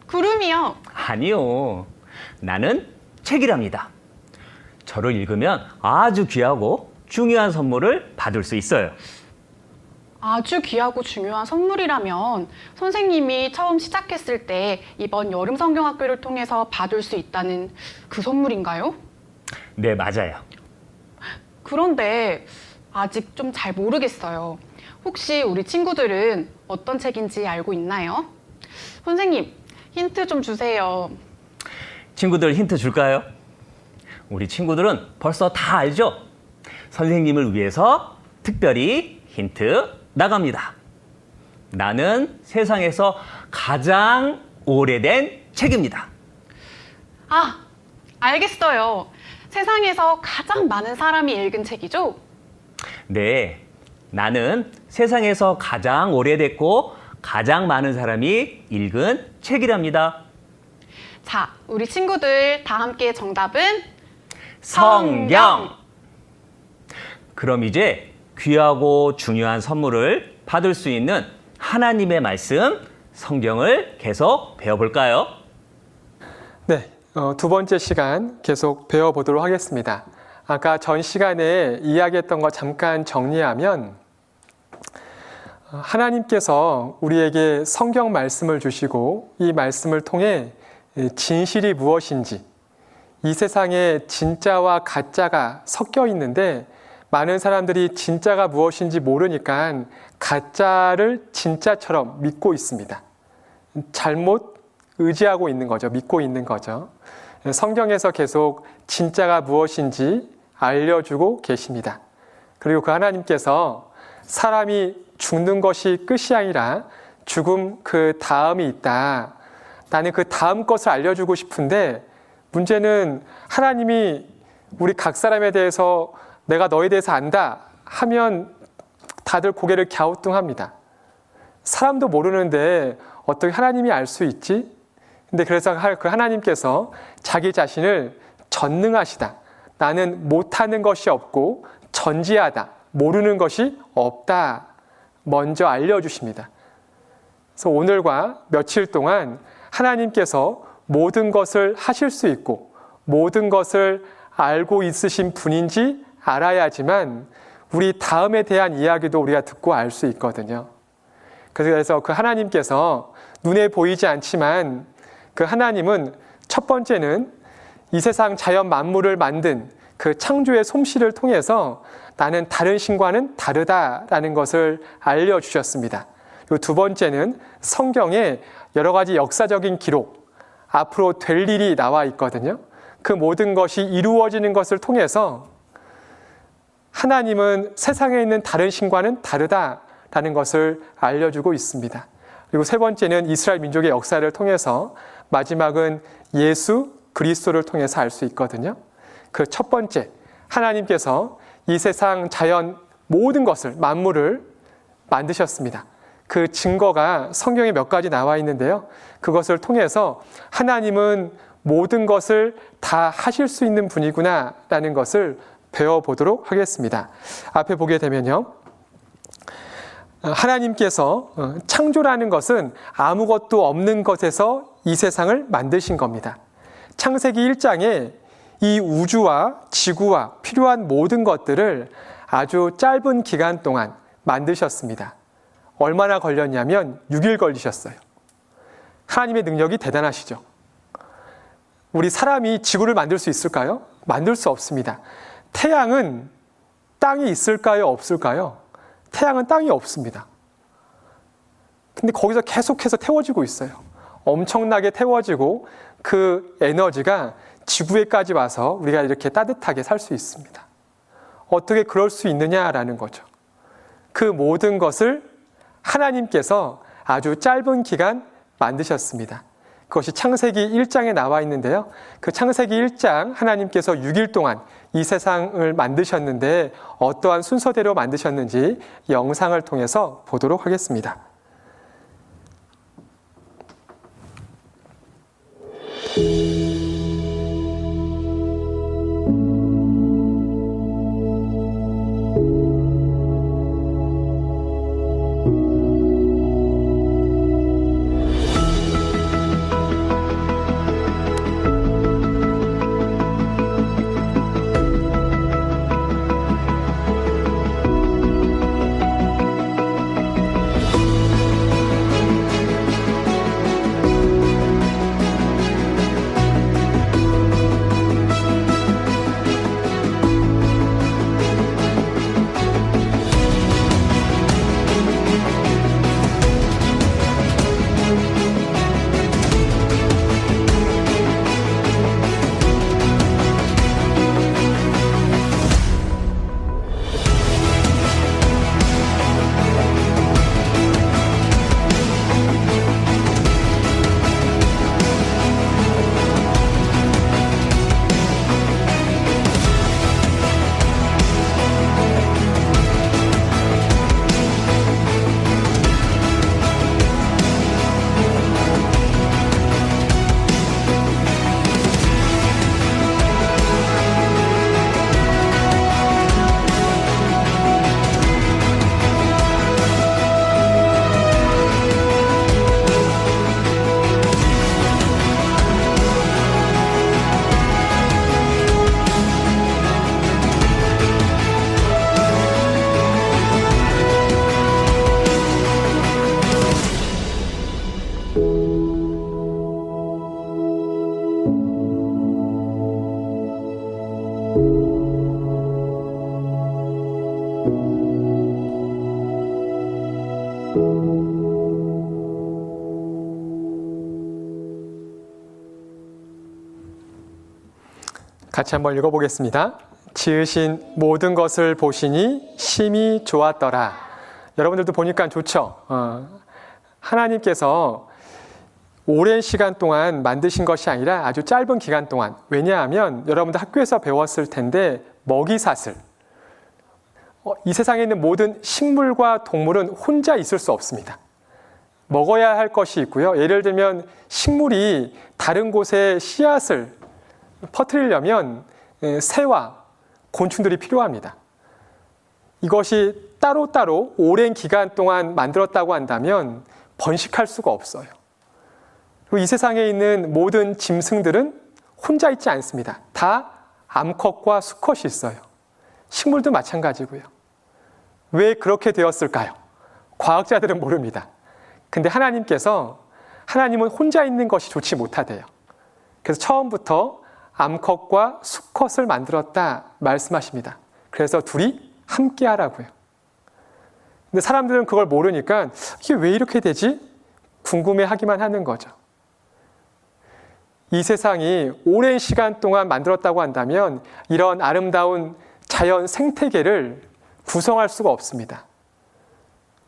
구름이요. 아니요. 나는 책이랍니다. 저를 읽으면 아주 귀하고 중요한 선물을 받을 수 있어요. 아주 귀하고 중요한 선물이라면 선생님이 처음 시작했을 때 이번 여름 성경학교를 통해서 받을 수 있다는 그 선물인가요? 네, 맞아요. 그런데 아직 좀 잘 모르겠어요. 혹시 우리 친구들은 어떤 책인지 알고 있나요? 선생님, 힌트 좀 주세요. 친구들 힌트 줄까요? 우리 친구들은 벌써 다 알죠? 선생님을 위해서 특별히 힌트 나갑니다. 나는 세상에서 가장 오래된 책입니다. 아, 알겠어요. 세상에서 가장 많은 사람이 읽은 책이죠? 네, 나는 세상에서 가장 오래됐고 가장 많은 사람이 읽은 책이랍니다. 자, 우리 친구들 다 함께 정답은 성경! 그럼 이제 귀하고 중요한 선물을 받을 수 있는 하나님의 말씀, 성경을 계속 배워볼까요? 네, 두 번째 시간 계속 배워보도록 하겠습니다. 아까 전 시간에 이야기했던 거 잠깐 정리하면 하나님께서 우리에게 성경 말씀을 주시고 이 말씀을 통해 진실이 무엇인지, 이 세상에 진짜와 가짜가 섞여 있는데 많은 사람들이 진짜가 무엇인지 모르니까 가짜를 진짜처럼 믿고 있습니다. 잘못 의지하고 있는 거죠. 믿고 있는 거죠. 성경에서 계속 진짜가 무엇인지 알려주고 계십니다. 그리고 그 하나님께서 사람이 죽는 것이 끝이 아니라 죽음 그 다음이 있다. 나는 그 다음 것을 알려주고 싶은데 문제는 하나님이 우리 각 사람에 대해서 내가 너에 대해서 안다 하면 다들 고개를 갸우뚱합니다. 사람도 모르는데 어떻게 하나님이 알 수 있지? 근데 그래서 그 하나님께서 자기 자신을 전능하시다. 나는 못하는 것이 없고 전지하다. 모르는 것이 없다. 먼저 알려주십니다. 그래서 오늘과 며칠 동안 하나님께서 모든 것을 하실 수 있고 모든 것을 알고 있으신 분인지 알아야지만 우리 다음에 대한 이야기도 우리가 듣고 알 수 있거든요. 그래서 그 하나님께서 눈에 보이지 않지만 그 하나님은 첫 번째는 이 세상 자연 만물을 만든 그 창조의 솜씨를 통해서 나는 다른 신과는 다르다라는 것을 알려주셨습니다. 그리고 두 번째는 성경에 여러 가지 역사적인 기록, 앞으로 될 일이 나와 있거든요. 그 모든 것이 이루어지는 것을 통해서 하나님은 세상에 있는 다른 신과는 다르다라는 것을 알려주고 있습니다. 그리고 세 번째는 이스라엘 민족의 역사를 통해서 마지막은 예수 그리스도를 통해서 알 수 있거든요. 그 첫 번째, 하나님께서 이 세상 자연 모든 것을 만물을 만드셨습니다. 그 증거가 성경에 몇 가지 나와 있는데요. 그것을 통해서 하나님은 모든 것을 다 하실 수 있는 분이구나라는 것을 배워보도록 하겠습니다. 앞에 보게 되면요. 하나님께서 창조라는 것은 아무것도 없는 것에서 이 세상을 만드신 겁니다. 창세기 1장에 이 우주와 지구와 필요한 모든 것들을 아주 짧은 기간 동안 만드셨습니다. 얼마나 걸렸냐면 6일 걸리셨어요. 하나님의 능력이 대단하시죠. 우리 사람이 지구를 만들 수 있을까요? 만들 수 없습니다. 태양은 땅이 있을까요? 없을까요? 태양은 땅이 없습니다. 근데 거기서 계속해서 태워지고 있어요. 엄청나게 태워지고 그 에너지가 지구에까지 와서 우리가 이렇게 따뜻하게 살 수 있습니다. 어떻게 그럴 수 있느냐라는 거죠. 그 모든 것을 하나님께서 아주 짧은 기간 만드셨습니다. 그것이 창세기 1장에 나와 있는데요. 그 창세기 1장 하나님께서 6일 동안 이 세상을 만드셨는데 어떠한 순서대로 만드셨는지 영상을 통해서 보도록 하겠습니다. 같이 한번 읽어보겠습니다. 지으신 모든 것을 보시니 심히 좋았더라. 여러분들도 보니까 좋죠? 하나님께서 오랜 시간 동안 만드신 것이 아니라 아주 짧은 기간 동안, 왜냐하면 여러분들 학교에서 배웠을 텐데 먹이사슬, 이 세상에 있는 모든 식물과 동물은 혼자 있을 수 없습니다. 먹어야 할 것이 있고요. 예를 들면 식물이 다른 곳에 씨앗을 퍼뜨리려면 새와 곤충들이 필요합니다. 이것이 따로따로 오랜 기간 동안 만들었다고 한다면 번식할 수가 없어요. 그리고 이 세상에 있는 모든 짐승들은 혼자 있지 않습니다. 다 암컷과 수컷이 있어요. 식물도 마찬가지고요. 왜 그렇게 되었을까요? 과학자들은 모릅니다. 근데 하나님은 혼자 있는 것이 좋지 못하대요. 그래서 처음부터 암컷과 수컷을 만들었다 말씀하십니다. 그래서 둘이 함께 하라고요. 근데 사람들은 그걸 모르니까 이게 왜 이렇게 되지? 궁금해하기만 하는 거죠. 이 세상이 오랜 시간 동안 만들었다고 한다면 이런 아름다운 자연 생태계를 구성할 수가 없습니다.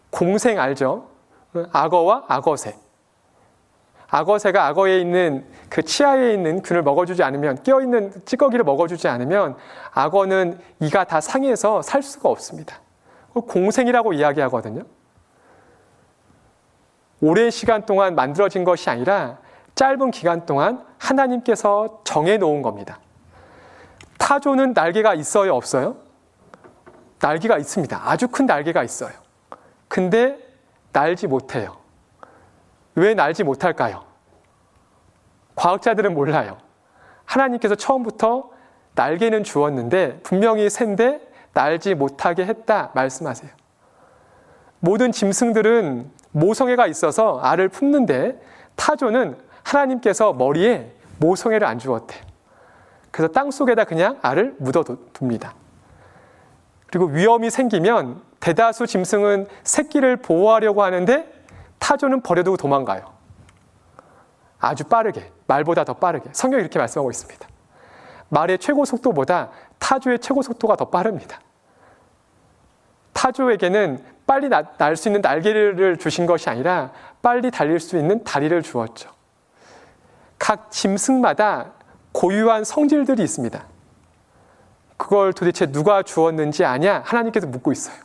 공생 알죠? 악어와 악어새. 악어새가 악어에 있는 그 치아에 있는 균을 먹어주지 않으면, 끼어있는 찌꺼기를 먹어주지 않으면 악어는 이가 다 상해서 살 수가 없습니다. 공생이라고 이야기하거든요. 오랜 시간 동안 만들어진 것이 아니라 짧은 기간 동안 하나님께서 정해놓은 겁니다. 타조는 날개가 있어요, 없어요? 날개가 있습니다. 아주 큰 날개가 있어요. 근데 날지 못해요. 왜 날지 못할까요? 과학자들은 몰라요. 하나님께서 처음부터 날개는 주었는데 분명히 샌데 날지 못하게 했다 말씀하세요. 모든 짐승들은 모성애가 있어서 알을 품는데 타조는 하나님께서 머리에 모성애를 안 주었대요. 그래서 땅속에다 그냥 알을 묻어둡니다. 그리고 위험이 생기면 대다수 짐승은 새끼를 보호하려고 하는데 타조는 버려두고 도망가요. 아주 빠르게, 말보다 더 빠르게. 성경이 이렇게 말씀하고 있습니다. 말의 최고 속도보다 타조의 최고 속도가 더 빠릅니다. 타조에게는 빨리 날 수 있는 날개를 주신 것이 아니라 빨리 달릴 수 있는 다리를 주었죠. 각 짐승마다 고유한 성질들이 있습니다. 그걸 도대체 누가 주었는지 아냐? 하나님께서 묻고 있어요.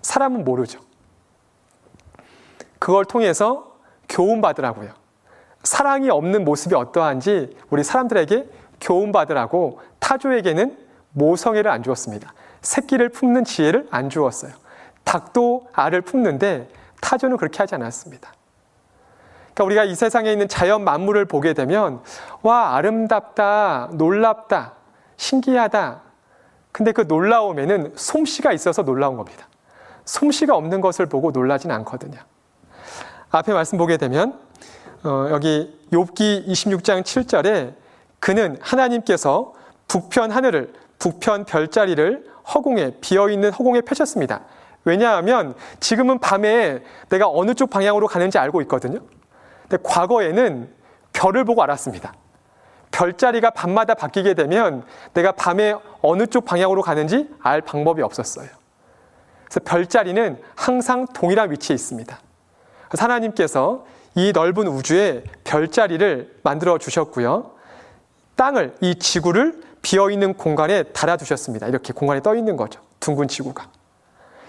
사람은 모르죠. 그걸 통해서 교훈받으라고요. 사랑이 없는 모습이 어떠한지 우리 사람들에게 교훈받으라고 타조에게는 모성애를 안 주었습니다. 새끼를 품는 지혜를 안 주었어요. 닭도 알을 품는데 타조는 그렇게 하지 않았습니다. 그러니까 우리가 이 세상에 있는 자연 만물을 보게 되면 와, 아름답다, 놀랍다, 신기하다. 근데 그 놀라움에는 솜씨가 있어서 놀라운 겁니다. 솜씨가 없는 것을 보고 놀라진 않거든요. 앞에 말씀 보게 되면 여기 욥기 26장 7절에 그는 하나님께서 북편 하늘을, 북편 별자리를 허공에, 비어있는 허공에 펼쳤습니다. 왜냐하면 지금은 밤에 내가 어느 쪽 방향으로 가는지 알고 있거든요. 근데 과거에는 별을 보고 알았습니다. 별자리가 밤마다 바뀌게 되면 내가 밤에 어느 쪽 방향으로 가는지 알 방법이 없었어요. 그래서 별자리는 항상 동일한 위치에 있습니다. 그래서 하나님께서 이 넓은 우주에 별자리를 만들어 주셨고요. 땅을, 이 지구를 비어있는 공간에 달아두셨습니다. 이렇게 공간에 떠 있는 거죠. 둥근 지구가.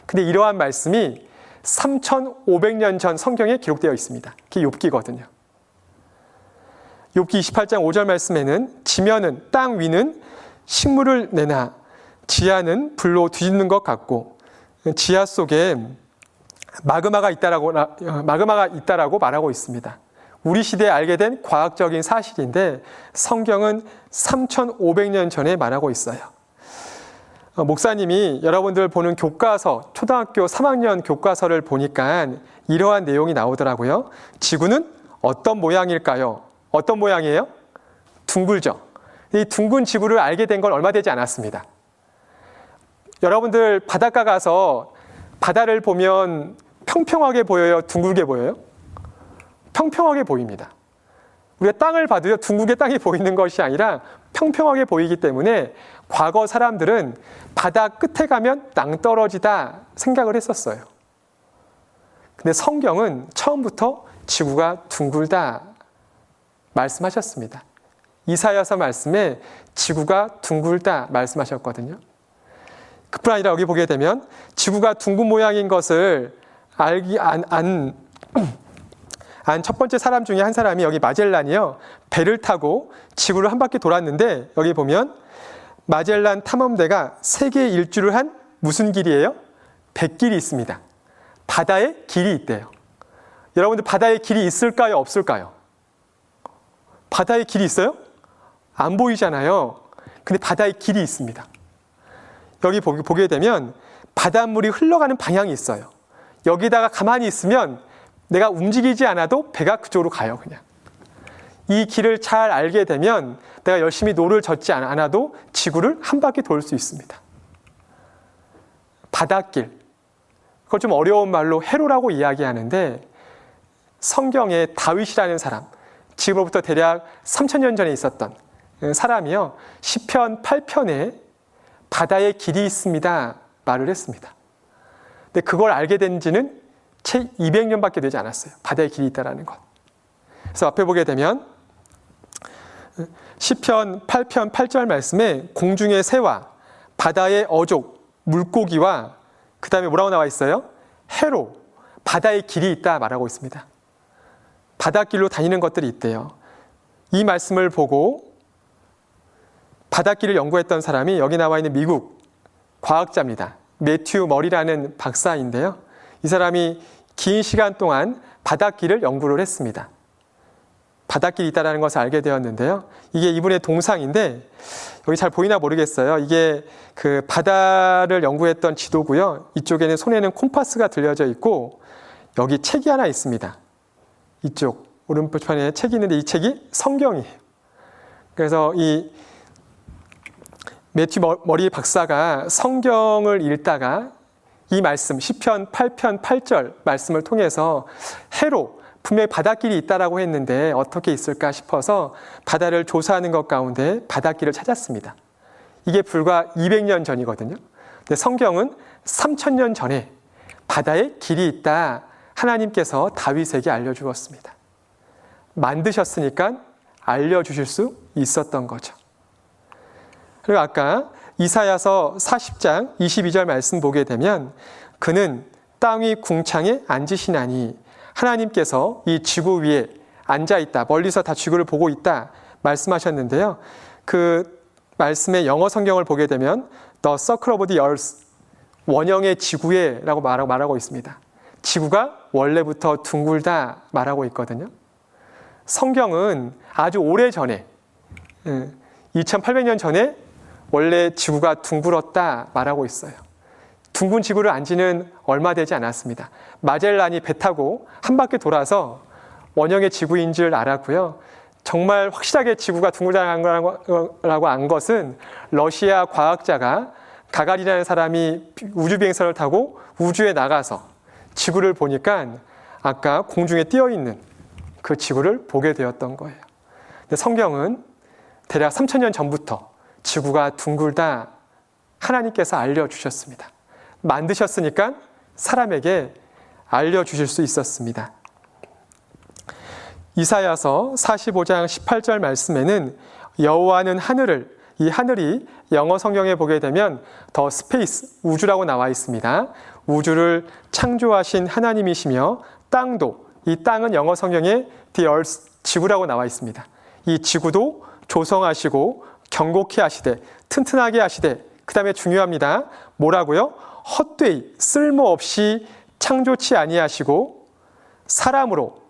근데 이러한 말씀이 3,500년 전 성경에 기록되어 있습니다. 그게 욥기거든요. 욥기 28장 5절 말씀에는 지면은, 땅 위는 식물을 내나 지하는 불로 뒤집는 것 같고 지하 속에 마그마가 있다라고 말하고 있습니다. 우리 시대에 알게 된 과학적인 사실인데 성경은 3,500년 전에 말하고 있어요. 목사님이 여러분들 보는 교과서, 초등학교 3학년 교과서를 보니까 이러한 내용이 나오더라고요. 지구는 어떤 모양일까요? 어떤 모양이에요? 둥글죠. 이 둥근 지구를 알게 된 건 얼마 되지 않았습니다. 여러분들 바닷가 가서 바다를 보면 평평하게 보여요? 둥글게 보여요? 평평하게 보입니다. 우리가 땅을 봐도요, 둥글게 땅이 보이는 것이 아니라 평평하게 보이기 때문에 과거 사람들은 바다 끝에 가면 낭떠러지다 생각을 했었어요. 근데 성경은 처음부터 지구가 둥글다 말씀하셨습니다. 이사야서 말씀에 지구가 둥글다 말씀하셨거든요. 그뿐 아니라 여기 보게 되면 지구가 둥근 모양인 것을 안 첫 번째 사람 중에 한 사람이 여기 마젤란이요. 배를 타고 지구를 한 바퀴 돌았는데 여기 보면 마젤란 탐험대가 세계 일주를 한 무슨 길이에요? 백길이 있습니다. 바다에 길이 있대요. 여러분들 바다에 길이 있을까요? 없을까요? 바다에 길이 있어요? 안 보이잖아요. 근데 바다에 길이 있습니다. 여기 보게 되면 바닷물이 흘러가는 방향이 있어요. 여기다가 가만히 있으면 내가 움직이지 않아도 배가 그쪽으로 가요, 그냥. 이 길을 잘 알게 되면 내가 열심히 노를 젓지 않아도 지구를 한 바퀴 돌 수 있습니다. 바닷길. 그걸 좀 어려운 말로 해로라고 이야기하는데 성경에 다윗이라는 사람, 지금으로부터 대략 3,000년 전에 있었던 사람이요. 시편 8편에 바다에 길이 있습니다 말을 했습니다. 근데 그걸 알게 된 지는 채 200년밖에 되지 않았어요. 바다에 길이 있다는 것. 그래서 앞에 보게 되면 시편 8편 8절 말씀에 공중의 새와 바다의 어족, 물고기와 그 다음에 뭐라고 나와 있어요? 해로, 바다에 길이 있다 말하고 있습니다. 바닷길로 다니는 것들이 있대요. 이 말씀을 보고 바닷길을 연구했던 사람이 여기 나와 있는 미국 과학자입니다. 매튜 머리라는 박사인데요. 이 사람이 긴 시간 동안 바닷길을 연구를 했습니다. 바닷길이 있다는 것을 알게 되었는데요. 이게 이분의 동상인데 여기 잘 보이나 모르겠어요. 이게 그 바다를 연구했던 지도고요. 이쪽에는 손에는 콤파스가 들려져 있고 여기 책이 하나 있습니다. 이쪽 오른편에 책이 있는데 이 책이 성경이에요. 그래서 이 매튜 머리 박사가 성경을 읽다가 이 말씀 시편 8편 8절 말씀을 통해서 해로 분명히 바닷길이 있다라고 했는데 어떻게 있을까 싶어서 바다를 조사하는 것 가운데 바닷길을 찾았습니다. 이게 불과 200년 전이거든요. 근데 성경은 3,000년 전에 바다에 길이 있다. 하나님께서 다윗에게 알려주었습니다. 만드셨으니까 알려주실 수 있었던 거죠. 그리고 아까 이사야서 40장 22절 말씀 보게 되면 그는 땅 위 궁창에 앉으시나니 하나님께서 이 지구 위에 앉아있다. 멀리서 다 지구를 보고 있다. 말씀하셨는데요. 그 말씀의 영어 성경을 보게 되면 The circle of the earth, 원형의 지구에 라고 말하고 있습니다. 지구가 원래부터 둥글다 말하고 있거든요. 성경은 아주 오래전에 2800년 전에 원래 지구가 둥글었다 말하고 있어요. 둥근 지구를 안 지는 얼마 되지 않았습니다. 마젤란이 배 타고 한 바퀴 돌아서 원형의 지구인 줄 알았고요. 정말 확실하게 지구가 둥글다라고 안 것은 러시아 과학자가 가가린이라는 사람이 우주비행선을 타고 우주에 나가서 지구를 보니까 아까 공중에 띄어 있는 그 지구를 보게 되었던 거예요. 근데 성경은 대략 3000년 전부터 지구가 둥글다 하나님께서 알려주셨습니다. 만드셨으니까 사람에게 알려주실 수 있었습니다. 이사야서 45장 18절 말씀에는 여호와는 하늘을, 이 하늘이 영어 성경에 보게 되면 더 스페이스, 우주라고 나와 있습니다. 우주를 창조하신 하나님이시며 땅도, 이 땅은 영어 성경에 the earth, 지구라고 나와 있습니다. 이 지구도 조성하시고 견고케 하시되 튼튼하게 하시되, 그 다음에 중요합니다. 뭐라고요? 헛되이 쓸모없이 창조치 아니하시고 사람으로,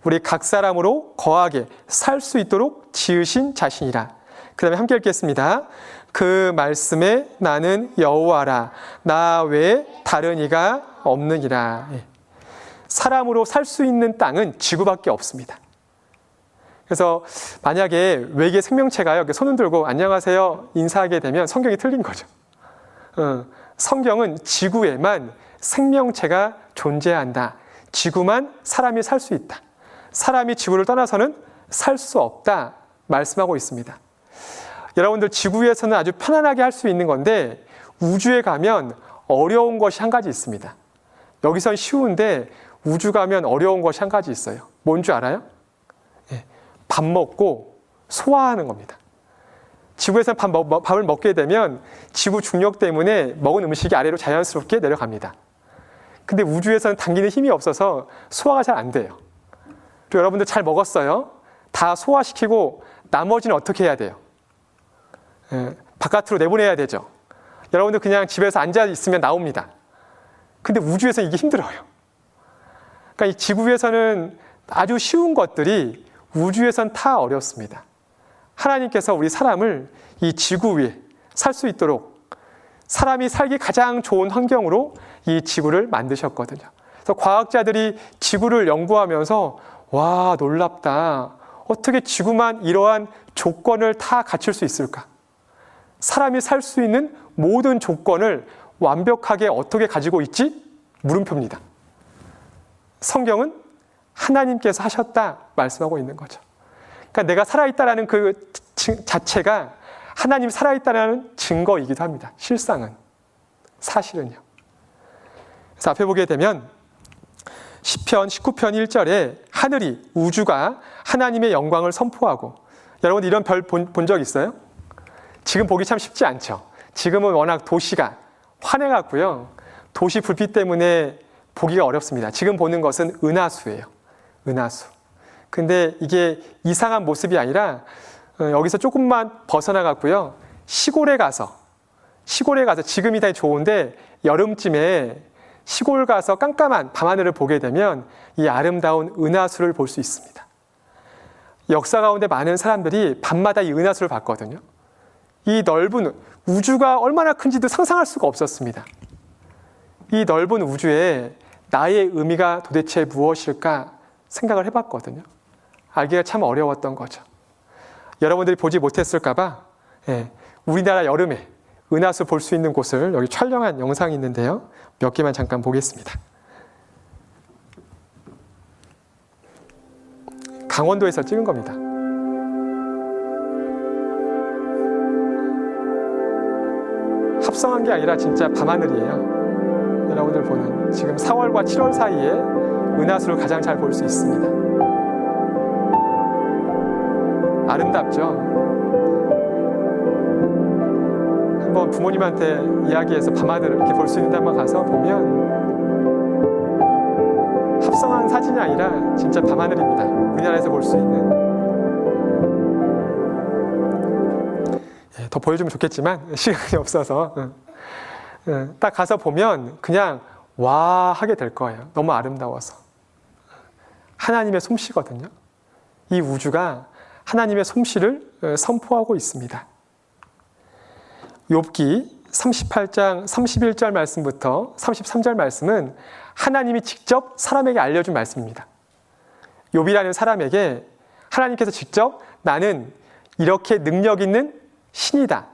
우리 각 사람으로 거하게 살 수 있도록 지으신 자신이라. 그 다음에 함께 읽겠습니다. 그 말씀에 나는 여호와라, 나 외에 다른 이가 없느니라. 사람으로 살 수 있는 땅은 지구밖에 없습니다. 그래서 만약에 외계 생명체가요, 이렇게 손을 들고 안녕하세요 인사하게 되면 성경이 틀린 거죠. 성경은 지구에만 생명체가 존재한다. 지구만 사람이 살 수 있다. 사람이 지구를 떠나서는 살 수 없다 말씀하고 있습니다. 여러분들 지구에서는 아주 편안하게 할 수 있는 건데 우주에 가면 어려운 것이 한 가지 있습니다. 여기선 쉬운데 우주 가면 어려운 것이 한 가지 있어요. 뭔 줄 알아요? 밥 먹고 소화하는 겁니다. 지구에서는 밥을 먹게 되면 지구 중력 때문에 먹은 음식이 아래로 자연스럽게 내려갑니다. 근데 우주에서는 당기는 힘이 없어서 소화가 잘 안 돼요. 그리고 여러분들 잘 먹었어요? 다 소화시키고 나머지는 어떻게 해야 돼요? 바깥으로 내보내야 되죠. 여러분들 그냥 집에서 앉아 있으면 나옵니다. 근데 우주에서는 이게 힘들어요. 그러니까 이 지구에서는 아주 쉬운 것들이 우주에선 다 어렵습니다. 하나님께서 우리 사람을 이 지구 위에 살 수 있도록 사람이 살기 가장 좋은 환경으로 이 지구를 만드셨거든요. 그래서 과학자들이 지구를 연구하면서 와, 놀랍다. 어떻게 지구만 이러한 조건을 다 갖출 수 있을까? 사람이 살 수 있는 모든 조건을 완벽하게 어떻게 가지고 있지? 물음표입니다. 성경은 하나님께서 하셨다 말씀하고 있는 거죠. 그러니까 내가 살아있다라는 그 자체가 하나님 살아있다는 증거이기도 합니다. 실상은, 사실은요. 그래서 앞에 보게 되면 시편 19편 1절에 하늘이, 우주가 하나님의 영광을 선포하고, 여러분 이런 별 본 적 있어요? 지금 보기 참 쉽지 않죠. 지금은 워낙 도시가 환해갖고요. 도시 불빛 때문에 보기가 어렵습니다. 지금 보는 것은 은하수예요. 은하수. 근데 이게 이상한 모습이 아니라 여기서 조금만 벗어나갔고요. 시골에 가서 지금이 다 좋은데 여름쯤에 시골 가서 깜깜한 밤하늘을 보게 되면 이 아름다운 은하수를 볼 수 있습니다. 역사 가운데 많은 사람들이 밤마다 이 은하수를 봤거든요. 이 넓은 우주가 얼마나 큰지도 상상할 수가 없었습니다. 이 넓은 우주에 나의 의미가 도대체 무엇일까 생각을 해봤거든요. 알기가 참 어려웠던 거죠. 여러분들이 보지 못했을까 봐 우리나라 여름에 은하수 볼 수 있는 곳을 여기 촬영한 영상이 있는데요. 몇 개만 잠깐 보겠습니다. 강원도에서 찍은 겁니다. 합성한 게 아니라 진짜 밤하늘이에요. 여러분들 보는 지금 4월과 7월 사이에 은하수를 가장 잘 볼 수 있습니다. 아름답죠? 한번 부모님한테 이야기해서 밤하늘을 이렇게 볼 수 있는 데 한번 가서 보면 합성한 사진이 아니라 진짜 밤하늘입니다. 우리나라에서 볼 수 있는. 더 보여주면 좋겠지만 시간이 없어서 딱 가서 보면 그냥 와 하게 될 거예요. 너무 아름다워서. 하나님의 솜씨거든요. 이 우주가 하나님의 솜씨를 선포하고 있습니다. 욥기 38장 31절 말씀부터 33절 말씀은 하나님이 직접 사람에게 알려준 말씀입니다. 욥이라는 사람에게 하나님께서 직접 나는 이렇게 능력 있는 신이다,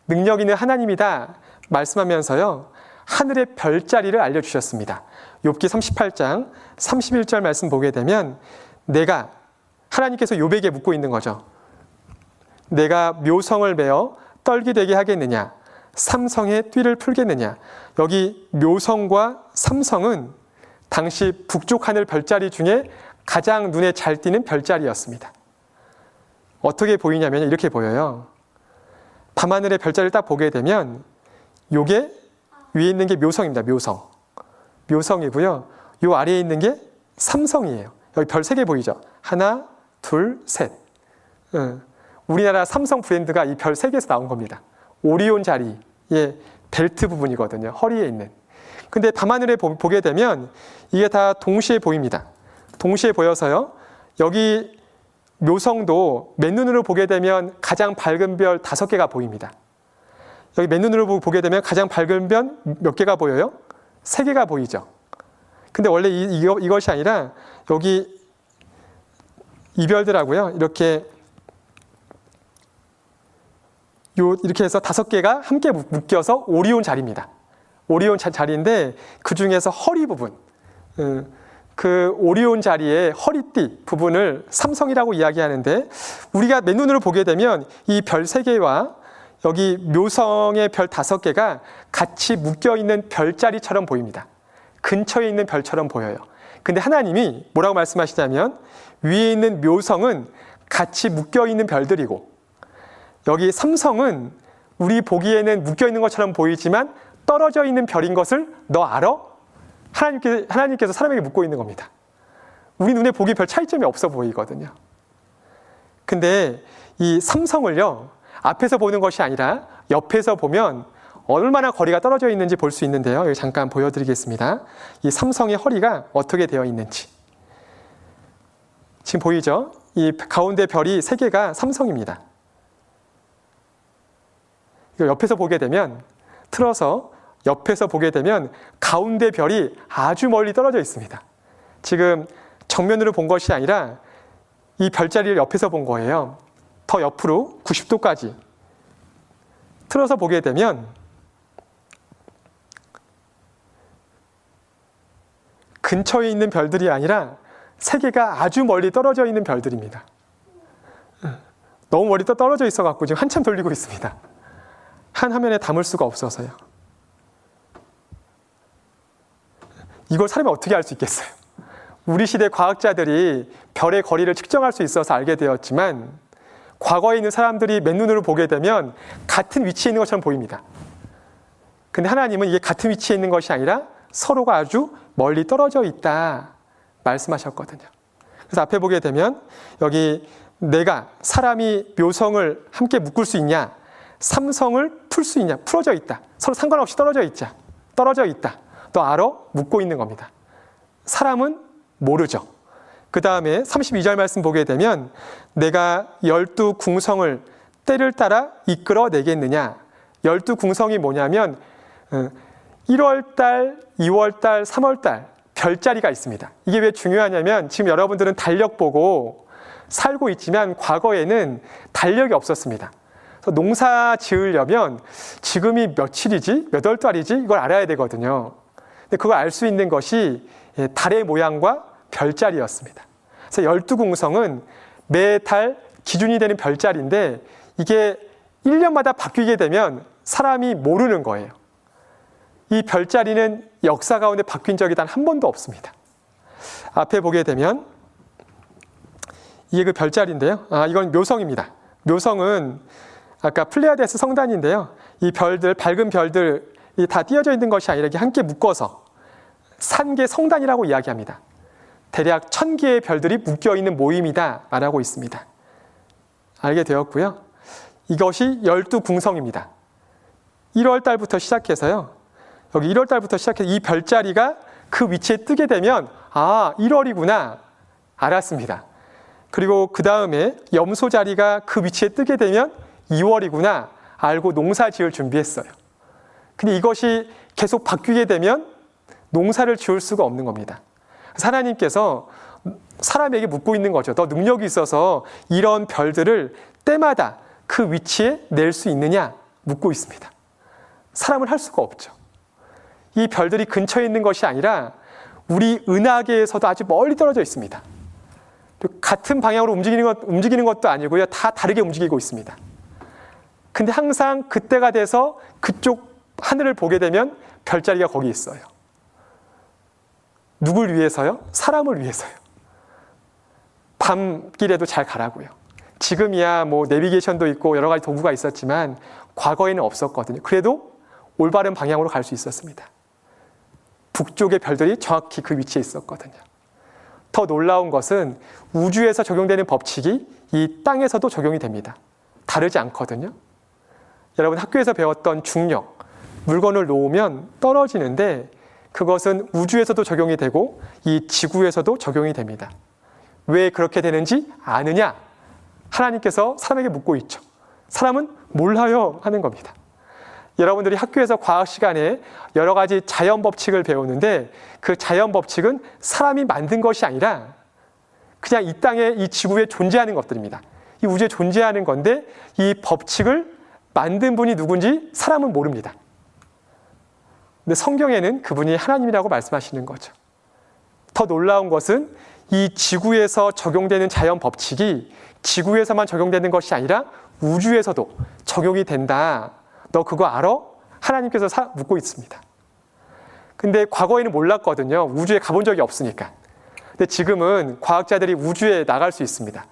능력 있는 하나님이다 말씀하면서요, 하늘의 별자리를 알려주셨습니다. 욥기 38장 31절 말씀 보게 되면 하나님께서 욥에게 묻고 있는 거죠. 내가 묘성을 베어 떨기 되게 하겠느냐, 삼성의 띠를 풀겠느냐. 여기 묘성과 삼성은 당시 북쪽 하늘 별자리 중에 가장 눈에 잘 띄는 별자리였습니다. 어떻게 보이냐면 이렇게 보여요. 밤하늘의 별자리를 딱 보게 되면 요게 위에 있는 게 묘성입니다. 묘성이고요. 요 아래에 있는 게 삼성이에요. 여기 별 3개 보이죠? 하나, 둘, 셋. 우리나라 삼성 브랜드가 이 별 3개에서 나온 겁니다. 오리온 자리의 벨트 부분이거든요. 허리에 있는. 근데 밤하늘에 보게 되면 이게 다 동시에 보입니다. 동시에 보여서요. 여기 묘성도 맨눈으로 보게 되면 가장 밝은 별 5개가 보입니다. 여기 맨눈으로 보게 되면 가장 밝은 별 몇 개가 보여요? 3개가 보이죠. 근데 원래 이것이 아니라 여기 이 별들하고요. 이렇게 해서 5개가 함께 묶여서 오리온 자리입니다. 오리온 자리인데 그 중에서 허리 부분, 그 오리온 자리의 허리띠 부분을 삼성이라고 이야기하는데, 우리가 맨눈으로 보게 되면 이 별 3개와 여기 묘성의 별 5개가 같이 묶여있는 별자리처럼 보입니다. 근처에 있는 별처럼 보여요. 근데 하나님이 뭐라고 말씀하시냐면 위에 있는 묘성은 같이 묶여있는 별들이고, 여기 삼성은 우리 보기에는 묶여있는 것처럼 보이지만 떨어져 있는 별인 것을 너 알아? 하나님께서 사람에게 묻고 있는 겁니다. 우리 눈에 보기 별 차이점이 없어 보이거든요. 근데 이 삼성을요, 앞에서 보는 것이 아니라 옆에서 보면 얼마나 거리가 떨어져 있는지 볼 수 있는데요. 여기 잠깐 보여드리겠습니다. 이 삼성의 허리가 어떻게 되어 있는지. 지금 보이죠? 이 가운데 별이 3개가 삼성입니다. 이거 옆에서 보게 되면, 틀어서 옆에서 보게 되면 가운데 별이 아주 멀리 떨어져 있습니다. 지금 정면으로 본 것이 아니라 이 별자리를 옆에서 본 거예요. 더 옆으로 90도까지 틀어서 보게 되면 근처에 있는 별들이 아니라 3개가 아주 멀리 떨어져 있는 별들입니다. 너무 멀리 떨어져 있어갖고 지금 한참 돌리고 있습니다. 한 화면에 담을 수가 없어서요. 이걸 사람이 어떻게 알 수 있겠어요? 우리 시대 과학자들이 별의 거리를 측정할 수 있어서 알게 되었지만, 과거에 있는 사람들이 맨눈으로 보게 되면 같은 위치에 있는 것처럼 보입니다. 근데 하나님은 이게 같은 위치에 있는 것이 아니라 서로가 아주 멀리 떨어져 있다 말씀하셨거든요. 그래서 앞에 보게 되면 여기 사람이 묘성을 함께 묶을 수 있냐, 삼성을 풀 수 있냐, 풀어져 있다. 서로 상관없이 떨어져 있다. 너 알아? 묻고 있는 겁니다. 사람은 모르죠. 그 다음에 32절 말씀 보게 되면 내가 12궁성을 때를 따라 이끌어 내겠느냐. 12궁성이 뭐냐면 1월달, 2월달, 3월달 별자리가 있습니다. 이게 왜 중요하냐면 지금 여러분들은 달력 보고 살고 있지만 과거에는 달력이 없었습니다. 그래서 농사 지으려면 지금이 며칠이지, 몇 월 달이지 이걸 알아야 되거든요. 근데 그걸 알 수 있는 것이 달의 모양과 별자리였습니다. 그래서 12궁성은 매달 기준이 되는 별자리인데 이게 1년마다 바뀌게 되면 사람이 모르는 거예요. 이 별자리는 역사 가운데 바뀐 적이 단 한 번도 없습니다. 앞에 보게 되면 이게 그 별자리인데요. 이건 묘성입니다. 묘성은 아까 플레이아데스 성단인데요. 이 별들, 밝은 별들이 다 띄어져 있는 것이 아니라 이렇게 함께 묶어서 산계 성단이라고 이야기합니다. 대략 1000개의 별들이 묶여있는 모임이다 말하고 있습니다. 알게 되었고요. 이것이 12궁성입니다. 1월 달부터 시작해서요. 여기 1월 달부터 시작해서 이 별자리가 그 위치에 뜨게 되면 1월이구나 알았습니다. 그리고 그 다음에 염소 자리가 그 위치에 뜨게 되면 2월이구나 알고 농사 지을 준비했어요. 근데 이것이 계속 바뀌게 되면 농사를 지을 수가 없는 겁니다. 하나님께서 사람에게 묻고 있는 거죠. 너 능력이 있어서 이런 별들을 때마다 그 위치에 낼 수 있느냐 묻고 있습니다. 사람은 할 수가 없죠. 이 별들이 근처에 있는 것이 아니라 우리 은하계에서도 아주 멀리 떨어져 있습니다. 같은 방향으로 움직이는 것도 아니고요. 다 다르게 움직이고 있습니다. 근데 항상 그때가 돼서 그쪽 하늘을 보게 되면 별자리가 거기 있어요. 누굴 위해서요? 사람을 위해서요. 밤길에도 잘 가라고요. 지금이야 뭐 내비게이션도 있고 여러 가지 도구가 있었지만 과거에는 없었거든요. 그래도 올바른 방향으로 갈 수 있었습니다. 북쪽의 별들이 정확히 그 위치에 있었거든요. 더 놀라운 것은 우주에서 적용되는 법칙이 이 땅에서도 적용이 됩니다. 다르지 않거든요. 여러분 학교에서 배웠던 중력, 물건을 놓으면 떨어지는데 그것은 우주에서도 적용이 되고 이 지구에서도 적용이 됩니다. 왜 그렇게 되는지 아느냐? 하나님께서 사람에게 묻고 있죠. 사람은 몰라요 하는 겁니다. 여러분들이 학교에서 과학 시간에 여러 가지 자연 법칙을 배우는데 그 자연 법칙은 사람이 만든 것이 아니라 그냥 이 땅에 이 지구에 존재하는 것들입니다. 이 우주에 존재하는 건데 이 법칙을 만든 분이 누군지 사람은 모릅니다. 근데 성경에는 그분이 하나님이라고 말씀하시는 거죠. 더 놀라운 것은 이 지구에서 적용되는 자연 법칙이 지구에서만 적용되는 것이 아니라 우주에서도 적용이 된다. 너 그거 알아? 하나님께서 묻고 있습니다. 근데 과거에는 몰랐거든요. 우주에 가본 적이 없으니까. 근데 지금은 과학자들이 우주에 나갈 수 있습니다.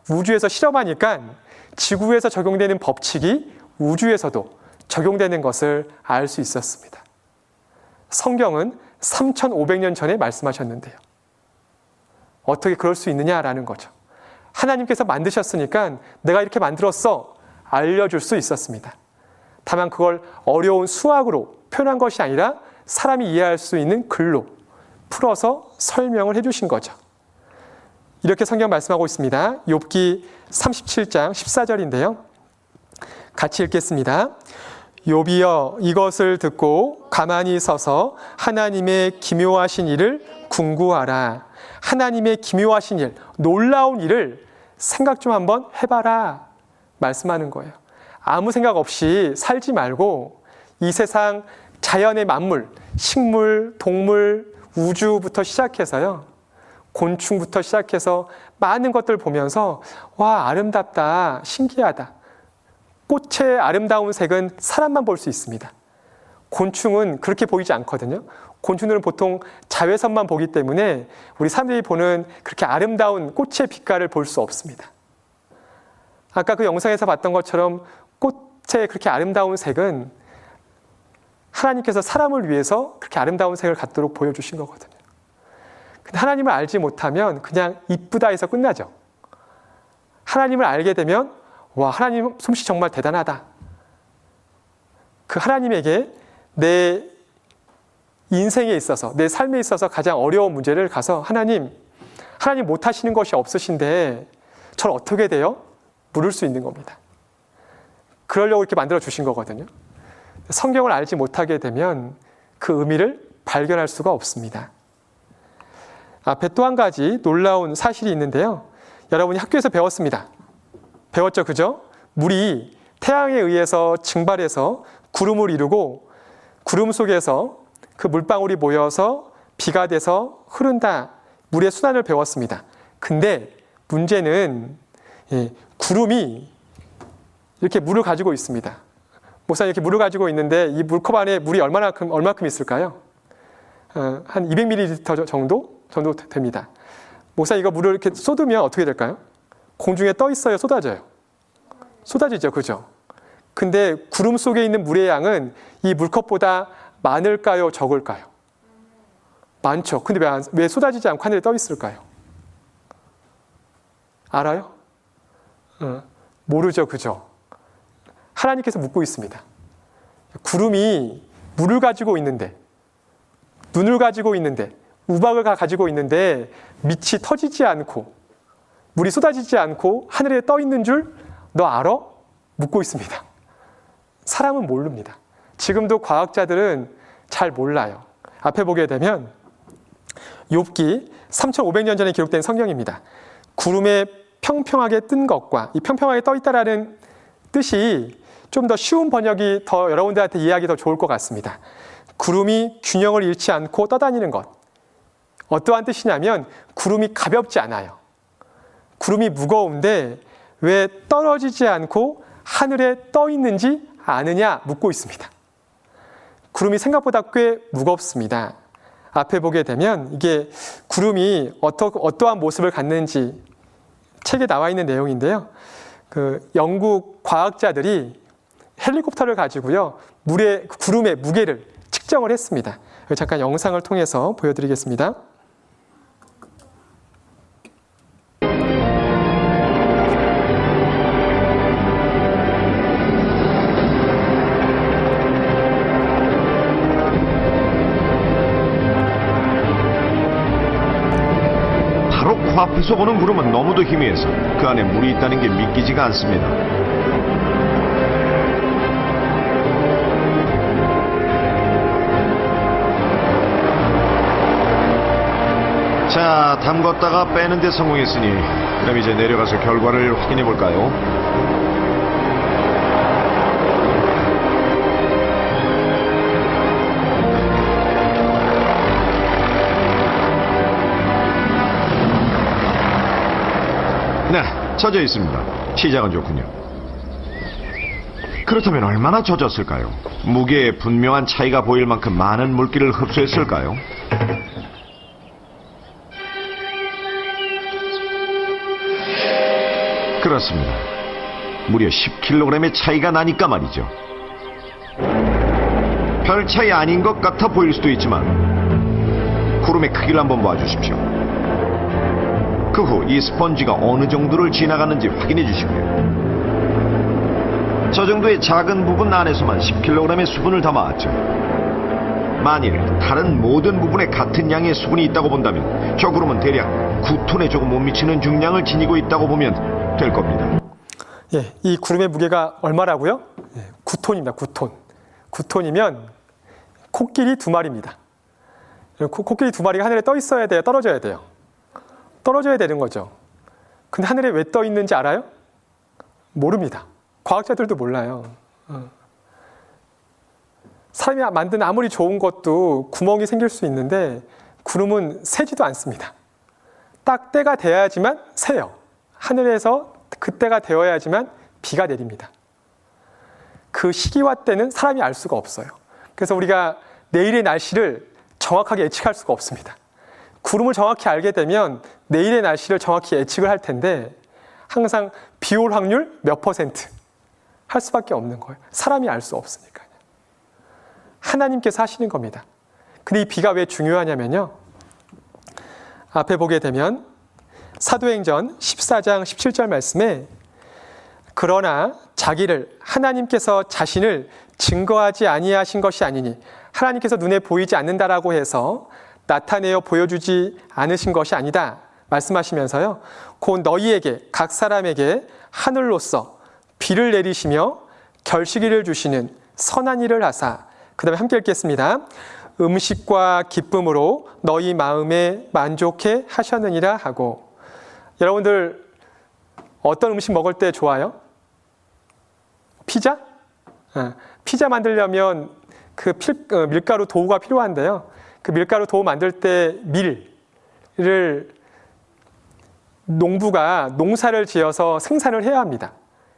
우주에서 실험하니까 지구에서 적용되는 법칙이 우주에서도 적용되는 것을 알 수 있었습니다. 성경은 3,500년 전에 말씀하셨는데요. 어떻게 그럴 수 있느냐라는 거죠. 하나님께서 만드셨으니까 내가 이렇게 만들었어 알려줄 수 있었습니다. 다만 그걸 어려운 수학으로 표현한 것이 아니라 사람이 이해할 수 있는 글로 풀어서 설명을 해주신 거죠. 이렇게 성경 말씀하고 있습니다. 욥기 37장 14절인데요. 같이 읽겠습니다. 욥이여 이것을 듣고 가만히 서서 하나님의 기묘하신 일을 궁구하라. 하나님의 기묘하신 일, 놀라운 일을 생각 좀 한번 해봐라 말씀하는 거예요. 아무 생각 없이 살지 말고 이 세상 자연의 만물, 식물, 동물, 우주부터 시작해서요. 곤충부터 시작해서 많은 것들 보면서 와 아름답다, 신기하다. 꽃의 아름다운 색은 사람만 볼 수 있습니다. 곤충은 그렇게 보이지 않거든요. 곤충들은 보통 자외선만 보기 때문에 우리 사람들이 보는 그렇게 아름다운 꽃의 빛깔을 볼 수 없습니다. 아까 그 영상에서 봤던 것처럼 꽃의 그렇게 아름다운 색은 하나님께서 사람을 위해서 그렇게 아름다운 색을 갖도록 보여주신 거거든요. 근데 하나님을 알지 못하면 그냥 이쁘다 해서 끝나죠. 하나님을 알게 되면 와 하나님 솜씨 정말 대단하다. 그 하나님에게 내 인생에 있어서 내 삶에 있어서 가장 어려운 문제를 가서 하나님 못하시는 것이 없으신데 저를 어떻게 돼요? 물을 수 있는 겁니다. 그러려고 이렇게 만들어 주신 거거든요. 성경을 알지 못하게 되면 그 의미를 발견할 수가 없습니다. 앞에 또 한 가지 놀라운 사실이 있는데요. 여러분이 학교에서 배웠습니다. 배웠죠, 그죠? 물이 태양에 의해서 증발해서 구름을 이루고 구름 속에서 그 물방울이 모여서 비가 돼서 흐른다. 물의 순환을 배웠습니다. 근데 문제는 구름이 이렇게 물을 가지고 있습니다. 목사님 이렇게 물을 가지고 있는데 이 물컵 안에 물이 얼마큼 있을까요? 한 200ml 정도 됩니다. 목사님 이거 물을 이렇게 쏟으면 어떻게 될까요? 공중에 떠 있어요, 쏟아져요? 쏟아지죠, 그죠? 근데 구름 속에 있는 물의 양은 이 물컵보다 많을까요, 적을까요? 많죠. 근데 왜 쏟아지지 않고 하늘에 떠 있을까요? 알아요? 모르죠, 그죠? 하나님께서 묻고 있습니다. 구름이 물을 가지고 있는데, 눈을 가지고 있는데, 우박을 가지고 있는데 밑이 터지지 않고 물이 쏟아지지 않고 하늘에 떠 있는 줄 너 알아? 묻고 있습니다. 사람은 모릅니다. 지금도 과학자들은 잘 몰라요. 앞에 보게 되면 욥기 3,500년 전에 기록된 성경입니다. 구름에 평평하게 뜬 것과 이 평평하게 떠 있다라는 뜻이 좀 더 쉬운 번역이 더 여러분들한테 이해하기 더 좋을 것 같습니다. 구름이 균형을 잃지 않고 떠다니는 것. 어떠한 뜻이냐면 구름이 가볍지 않아요. 구름이 무거운데 왜 떨어지지 않고 하늘에 떠 있는지 아느냐 묻고 있습니다. 구름이 생각보다 꽤 무겁습니다. 앞에 보게 되면 이게 구름이 어떠한 모습을 갖는지 책에 나와 있는 내용인데요. 영국 과학자들이 헬리콥터를 가지고요, 구름의 무게를 측정을 했습니다. 잠깐 영상을 통해서 보여드리겠습니다. 바로 코앞에서 보는 구름은 너무도 희미해서 그 안에 물이 있다는 게 믿기지가 않습니다. 자, 담궜다가 빼는 데 성공했으니 그럼 이제 내려가서 결과를 확인해 볼까요? 네, 젖어 있습니다. 시작은 좋군요. 그렇다면 얼마나 젖었을까요? 무게에 분명한 차이가 보일 만큼 많은 물기를 흡수했을까요? 그렇습니다. 무려 10kg의 차이가 나니까 말이죠. 별 차이 아닌 것 같아 보일 수도 있지만 구름의 크기를 한번 봐주십시오. 그 후 이 스펀지가 어느 정도를 지나가는지 확인해 주시고요. 저 정도의 작은 부분 안에서만 10kg의 수분을 담아왔죠. 만일 다른 모든 부분에 같은 양의 수분이 있다고 본다면 저 구름은 대략 9톤에 조금 못 미치는 중량을 지니고 있다고 보면 될 겁니다. 예, 이 구름의 무게가 얼마라고요? 9톤입니다. 9톤. 9톤이면 코끼리 2마리입니다. 코끼리 2마리가 하늘에 떠 있어야 돼요? 떨어져야 돼요? 떨어져야 되는 거죠. 근데 하늘에 왜 떠 있는지 알아요? 모릅니다. 과학자들도 몰라요. 사람이 만든 아무리 좋은 것도 구멍이 생길 수 있는데 구름은 새지도 않습니다. 딱 때가 돼야지만 새요. 하늘에서 그때가 되어야지만 비가 내립니다. 그 시기와 때는 사람이 알 수가 없어요. 그래서 우리가 내일의 날씨를 정확하게 예측할 수가 없습니다. 구름을 정확히 알게 되면 내일의 날씨를 정확히 예측을 할 텐데 항상 비 올 확률 몇 %? 할 수밖에 없는 거예요. 사람이 알 수 없으니까요. 하나님께서 하시는 겁니다. 근데 이 비가 왜 중요하냐면요. 앞에 보게 되면 사도행전 14장 17절 말씀에 그러나 자기를 하나님께서 자신을 증거하지 아니하신 것이 아니니 하나님께서 눈에 보이지 않는다라고 해서 나타내어 보여주지 않으신 것이 아니다 말씀하시면서요. 곧 너희에게 각 사람에게 하늘로서 비를 내리시며 결실을 주시는 선한 일을 하사 그 다음에 함께 읽겠습니다. 음식과 기쁨으로 너희 마음에 만족해 하셨느니라 하고 여러분들 어떤 음식 먹을 때 좋아요? 피자? 피자 만들려면 밀가루 도우가 필요한데요. 그 밀가루 도우 만들 때 밀을 농부가 농사를 지어서 생산을 해야 합니다.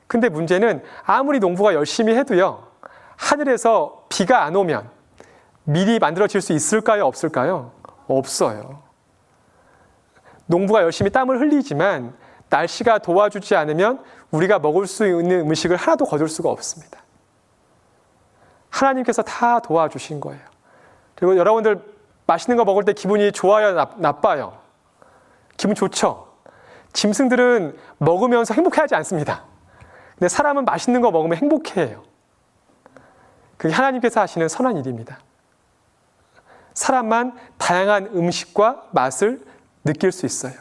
근데 문제는 아무리 농부가 열심히 해도요. 하늘에서 비가 안 오면 미리 만들어질 수 있을까요? 없을까요? 없어요. 농부가 열심히 땀을 흘리지만 날씨가 도와주지 않으면 우리가 먹을 수 있는 음식을 하나도 거둘 수가 없습니다. 하나님께서 다 도와주신 거예요. 그리고 여러분들 맛있는 거 먹을 때 기분이 좋아요? 나빠요? 기분 좋죠? 짐승들은 먹으면서 행복해하지 않습니다. 근데 사람은 맛있는 거 먹으면 행복해해요. 그게 하나님께서 하시는 선한 일입니다. 사람만 다양한 음식과 맛을 느낄 수 있어요.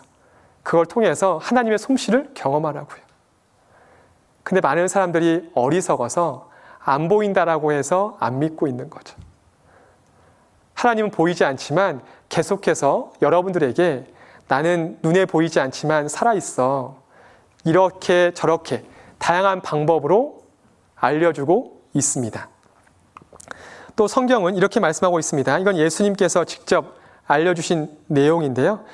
그걸 통해서 하나님의 솜씨를 경험하라고요. 근데 많은 사람들이 어리석어서 안 보인다라고 해서 안 믿고 있는 거죠. 하나님은 보이지 않지만 계속해서 여러분들에게 나는 눈에 보이지 않지만 살아있어. 이렇게 저렇게 다양한 방법으로 알려주고 있습니다. 또 성경은 이렇게 말씀하고 있습니다. 이건 예수님께서 직접 알려주신 내용인데요.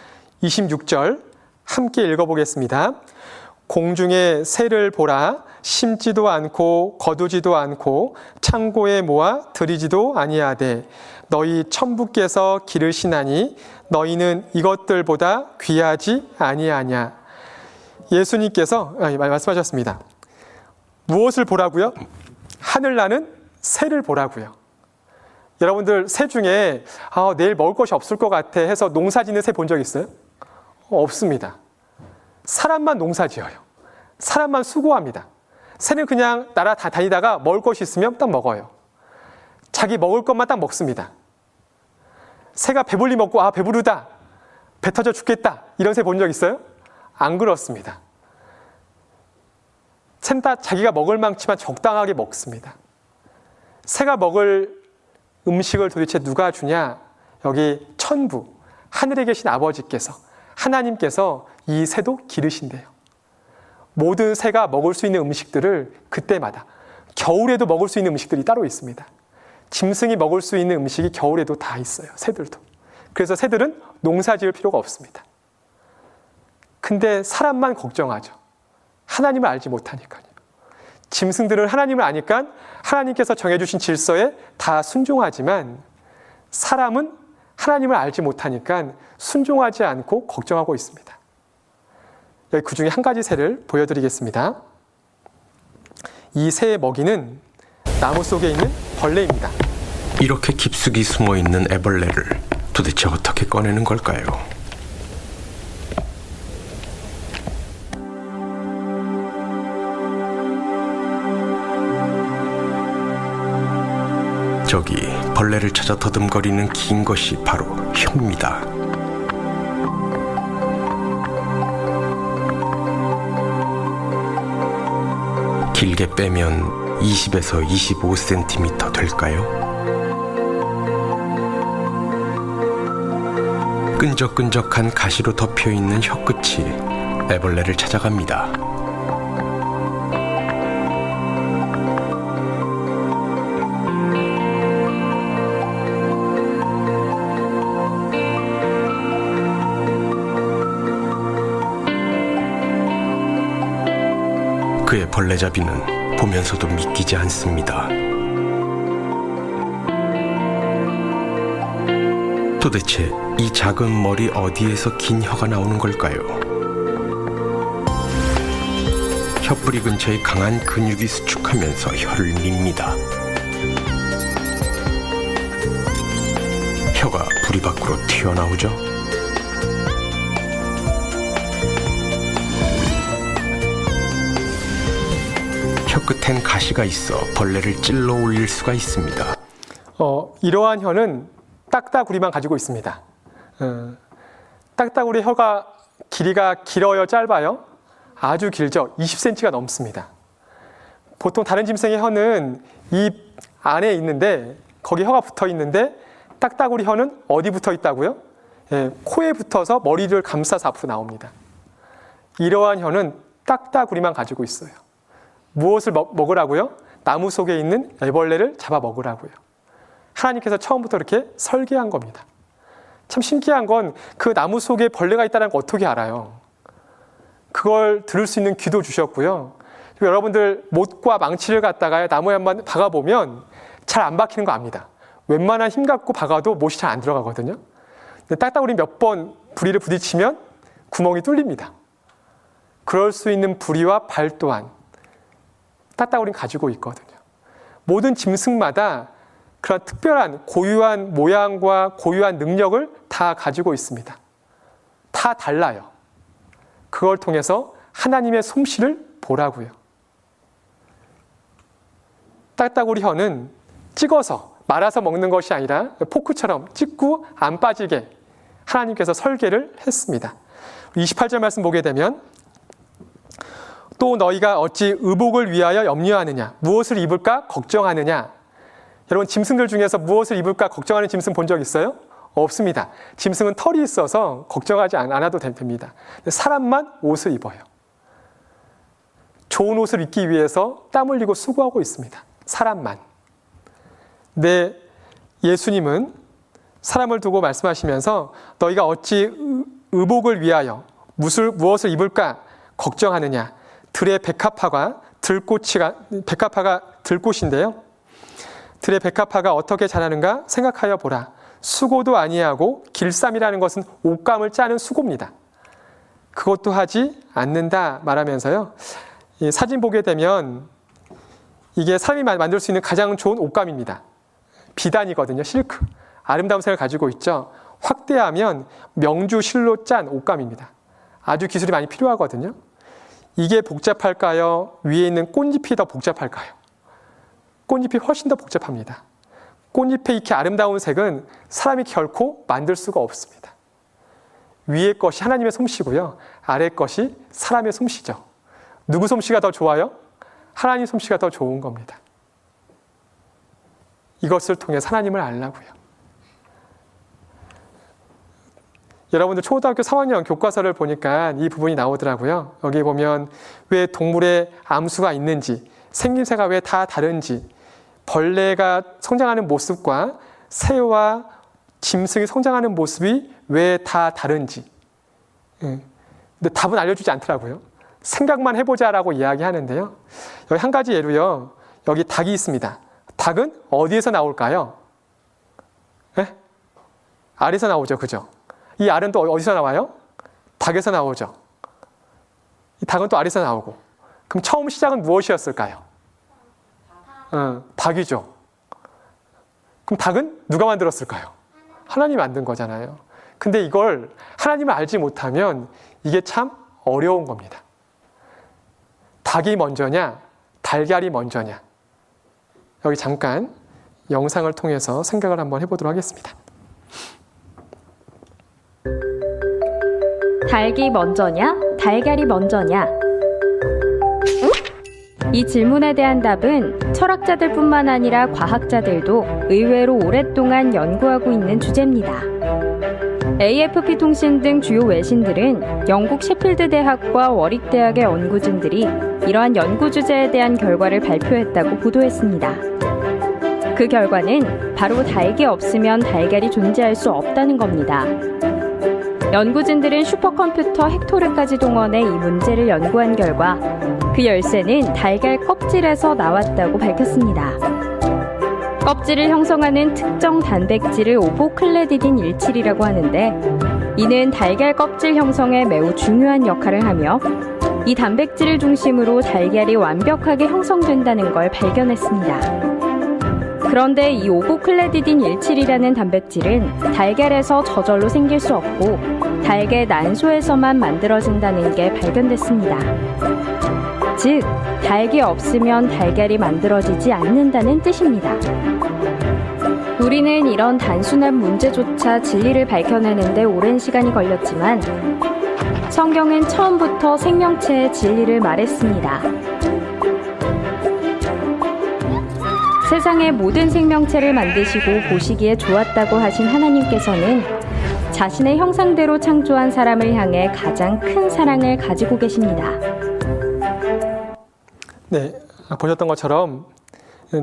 26절 함께 읽어보겠습니다. 공중의 새를 보라. 심지도 않고 거두지도 않고 창고에 모아 들이지도 아니하되 너희 천부께서 기르시나니 너희는 이것들보다 귀하지 아니하냐. 예수님께서 말씀하셨습니다. 무엇을 보라고요? 하늘나는 새를 보라고요. 여러분들 새 중에 내일 먹을 것이 없을 것 같아 해서 농사 짓는 새 본 적 있어요? 없습니다. 사람만 농사 지어요. 사람만 수고합니다. 새는 그냥 다니다가 먹을 것이 있으면 딱 먹어요. 자기 먹을 것만 딱 먹습니다. 새가 배불리 먹고 배부르다, 배 터져 죽겠다 이런 새 본 적 있어요? 안 그렇습니다. 새는 다 자기가 먹을 만치만 적당하게 먹습니다. 새가 먹을 음식을 도대체 누가 주냐? 여기 천부, 하늘에 계신 아버지께서, 하나님께서 이 새도 기르신대요. 모든 새가 먹을 수 있는 음식들을 그때마다, 겨울에도 먹을 수 있는 음식들이 따로 있습니다. 짐승이 먹을 수 있는 음식이 겨울에도 다 있어요. 새들도. 그래서 새들은 농사 지을 필요가 없습니다. 근데 사람만 걱정하죠. 하나님을 알지 못하니까요. 짐승들은 하나님을 아니까 하나님께서 정해주신 질서에 다 순종하지만 사람은 하나님을 알지 못하니까 순종하지 않고 걱정하고 있습니다. 여기 그 중에 한 가지 새를 보여드리겠습니다. 이 새의 먹이는 나무 속에 있는 벌레입니다. 이렇게 깊숙이 숨어있는 애벌레를 도대체 어떻게 꺼내는 걸까요? 저기 벌레를 찾아 더듬거리는 긴 것이 바로 혀입니다. 길게 빼면 20에서 25cm 될까요? 끈적끈적한 가시로 덮여있는 혀끝이 애벌레를 찾아갑니다. 그의 벌레잡이는 보면서도 믿기지 않습니다. 도대체 이 작은 머리 어디에서 긴 혀가 나오는 걸까요? 혀뿌리 근처에 강한 근육이 수축하면서 혀를 밉니다. 혀가 부리 밖으로 튀어나오죠. 혀끝엔 가시가 있어 벌레를 찔러 올릴 수가 있습니다. 이러한 혀는 딱따구리만 가지고 있습니다. 딱따구리 혀가 길이가 길어요, 짧아요? 아주 길죠. 20cm가 넘습니다. 보통 다른 짐승의 혀는 입 안에 있는데 거기 혀가 붙어 있는데 딱따구리 혀는 어디 붙어 있다고요? 코에 붙어서 머리를 감싸서 앞으로 나옵니다. 이러한 혀는 딱따구리만 가지고 있어요. 무엇을 먹으라고요? 나무 속에 있는 애벌레를 잡아 먹으라고요. 하나님께서 처음부터 이렇게 설계한 겁니다. 참 신기한 건 그 나무 속에 벌레가 있다는 걸 어떻게 알아요? 그걸 들을 수 있는 귀도 주셨고요. 그리고 여러분들 못과 망치를 갖다가 나무에 한번 박아보면 잘 안 박히는 거 압니다. 웬만한 힘 갖고 박아도 못이 잘 안 들어가거든요. 근데 딱따구리 몇 번 부리를 부딪히면 구멍이 뚫립니다. 그럴 수 있는 부리와 발 또한 딱따구리는 가지고 있거든요. 모든 짐승마다 그런 특별한 고유한 모양과 고유한 능력을 다 가지고 있습니다. 다 달라요. 그걸 통해서 하나님의 솜씨를 보라고요. 딱따구리 혀는 찍어서 말아서 먹는 것이 아니라 포크처럼 찍고 안 빠지게 하나님께서 설계를 했습니다. 28절 말씀 보게 되면 또 너희가 어찌 의복을 위하여 염려하느냐, 무엇을 입을까 걱정하느냐. 여러분, 짐승들 중에서 무엇을 입을까 걱정하는 짐승 본 적 있어요? 없습니다. 짐승은 털이 있어서 걱정하지 않아도 됩니다. 사람만 옷을 입어요. 좋은 옷을 입기 위해서 땀 흘리고 수고하고 있습니다. 사람만. 네, 예수님은 사람을 두고 말씀하시면서 너희가 어찌 의복을 위하여 무엇을 입을까 걱정하느냐. 들의 백합화가 들꽃인데요. 들의 백합화가 어떻게 자라는가 생각하여 보라. 수고도 아니하고 길쌈이라는 것은 옷감을 짜는 수고입니다. 그것도 하지 않는다 말하면서요. 이 사진 보게 되면 이게 사람이 만들 수 있는 가장 좋은 옷감입니다. 비단이거든요. 실크. 아름다운 색을 가지고 있죠. 확대하면 명주 실로 짠 옷감입니다. 아주 기술이 많이 필요하거든요. 이게 복잡할까요? 위에 있는 꽃잎이 더 복잡할까요? 꽃잎이 훨씬 더 복잡합니다. 꽃잎의 이렇게 아름다운 색은 사람이 결코 만들 수가 없습니다. 위의 것이 하나님의 솜씨고요. 아래 것이 사람의 솜씨죠. 누구 솜씨가 더 좋아요? 하나님 솜씨가 더 좋은 겁니다. 이것을 통해 하나님을 알라고요. 여러분들 초등학교 3학년 교과서를 보니까 이 부분이 나오더라고요. 여기 보면 왜 동물의 암수가 있는지, 생김새가 왜 다 다른지, 벌레가 성장하는 모습과 새와 짐승이 성장하는 모습이 왜 다 다른지. 근데 답은 알려주지 않더라고요. 생각만 해보자라고 이야기하는데요. 여기 한 가지 예로요. 여기 닭이 있습니다. 닭은 어디에서 나올까요? 네? 알에서 나오죠. 그죠? 이 알은 또 어디서 나와요? 닭에서 나오죠. 이 닭은 또 알에서 나오고. 그럼 처음 시작은 무엇이었을까요? 닭이죠. 그럼 닭은 누가 만들었을까요? 하나님이 만든 거잖아요. 근데 이걸 하나님을 알지 못하면 이게 참 어려운 겁니다. 닭이 먼저냐, 달걀이 먼저냐. 여기 잠깐 영상을 통해서 생각을 한번 해보도록 하겠습니다. 닭이 먼저냐, 달걀이 먼저냐? 이 질문에 대한 답은 철학자들뿐만 아니라 과학자들도 의외로 오랫동안 연구하고 있는 주제입니다. AFP 통신 등 주요 외신들은 영국 셰필드 대학과 워릭 대학의 연구진들이 이러한 연구 주제에 대한 결과를 발표했다고 보도했습니다. 그 결과는 바로 닭이 없으면 달걀이 존재할 수 없다는 겁니다. 연구진들은 슈퍼컴퓨터 헥토르까지 동원해 이 문제를 연구한 결과 그 열쇠는 달걀 껍질에서 나왔다고 밝혔습니다. 껍질을 형성하는 특정 단백질을 오보클레디딘 17이라고 하는데 이는 달걀 껍질 형성에 매우 중요한 역할을 하며 이 단백질을 중심으로 달걀이 완벽하게 형성된다는 걸 발견했습니다. 그런데 이 오보클레디딘 17이라는 단백질은 달걀에서 저절로 생길 수 없고 달걀 난소에서만 만들어진다는 게 발견됐습니다. 즉, 닭이 없으면 달걀이 만들어지지 않는다는 뜻입니다. 우리는 이런 단순한 문제조차 진리를 밝혀내는데 오랜 시간이 걸렸지만 성경은 처음부터 생명체의 진리를 말했습니다. 세상의 모든 생명체를 만드시고 보시기에 좋았다고 하신 하나님께서는 자신의 형상대로 창조한 사람을 향해 가장 큰 사랑을 가지고 계십니다. 네, 보셨던 것처럼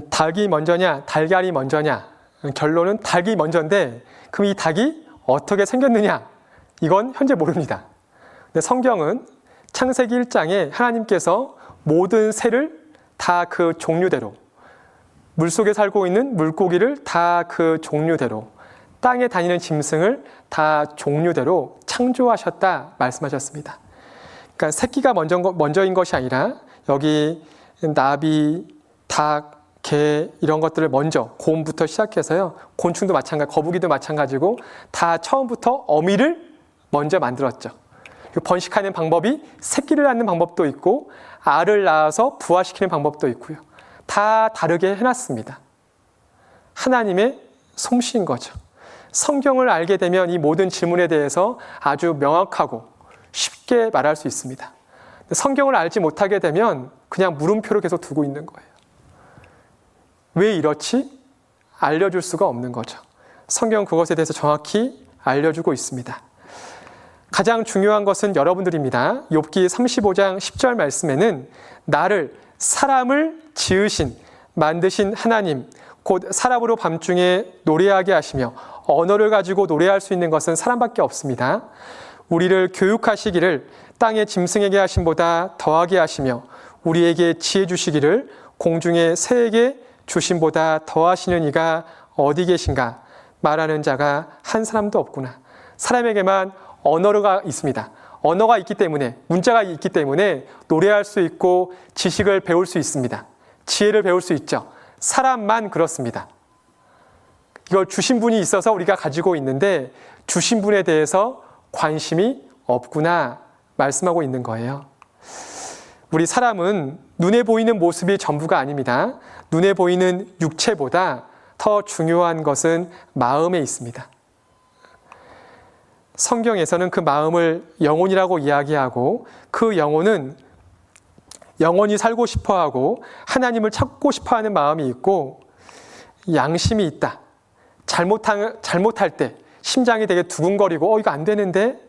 닭이 먼저냐, 달걀이 먼저냐, 결론은 닭이 먼저인데 그럼 이 닭이 어떻게 생겼느냐? 이건 현재 모릅니다. 근데 성경은 창세기 1장에 하나님께서 모든 새를 다 그 종류대로 물속에 살고 있는 물고기를 다 그 종류대로, 땅에 다니는 짐승을 다 종류대로 창조하셨다 말씀하셨습니다. 그러니까 새끼가 먼저인 것이 아니라 여기 나비, 닭, 개 이런 것들을 먼저 곰부터 시작해서요. 곤충도 마찬가지, 거북이도 마찬가지고 다 처음부터 어미를 먼저 만들었죠. 번식하는 방법이 새끼를 낳는 방법도 있고 알을 낳아서 부화시키는 방법도 있고요. 다 다르게 해놨습니다. 하나님의 솜씨인 거죠. 성경을 알게 되면 이 모든 질문에 대해서 아주 명확하고 쉽게 말할 수 있습니다. 성경을 알지 못하게 되면 그냥 물음표를 계속 두고 있는 거예요. 왜 이렇지? 알려줄 수가 없는 거죠. 성경은 그것에 대해서 정확히 알려주고 있습니다. 가장 중요한 것은 여러분들입니다. 욥기 35장 10절 말씀에는 나를 사람을 지으신 만드신 하나님 곧 사람으로 밤중에 노래하게 하시며 언어를 가지고 노래할 수 있는 것은 사람밖에 없습니다. 우리를 교육하시기를 땅의 짐승에게 하심보다 더하게 하시며 우리에게 지혜 주시기를 공중의 새에게 주심보다 더하시는 이가 어디 계신가? 말하는 자가 한 사람도 없구나. 사람에게만 언어가 있습니다. 언어가 있기 때문에, 문자가 있기 때문에 노래할 수 있고 지식을 배울 수 있습니다. 지혜를 배울 수 있죠. 사람만 그렇습니다. 이걸 주신 분이 있어서 우리가 가지고 있는데 주신 분에 대해서 관심이 없구나 말씀하고 있는 거예요. 우리 사람은 눈에 보이는 모습이 전부가 아닙니다. 눈에 보이는 육체보다 더 중요한 것은 마음에 있습니다. 성경에서는 그 마음을 영혼이라고 이야기하고 그 영혼은 영원히 살고 싶어하고 하나님을 찾고 싶어하는 마음이 있고 양심이 있다. 잘못할 때 심장이 되게 두근거리고 이거 안 되는데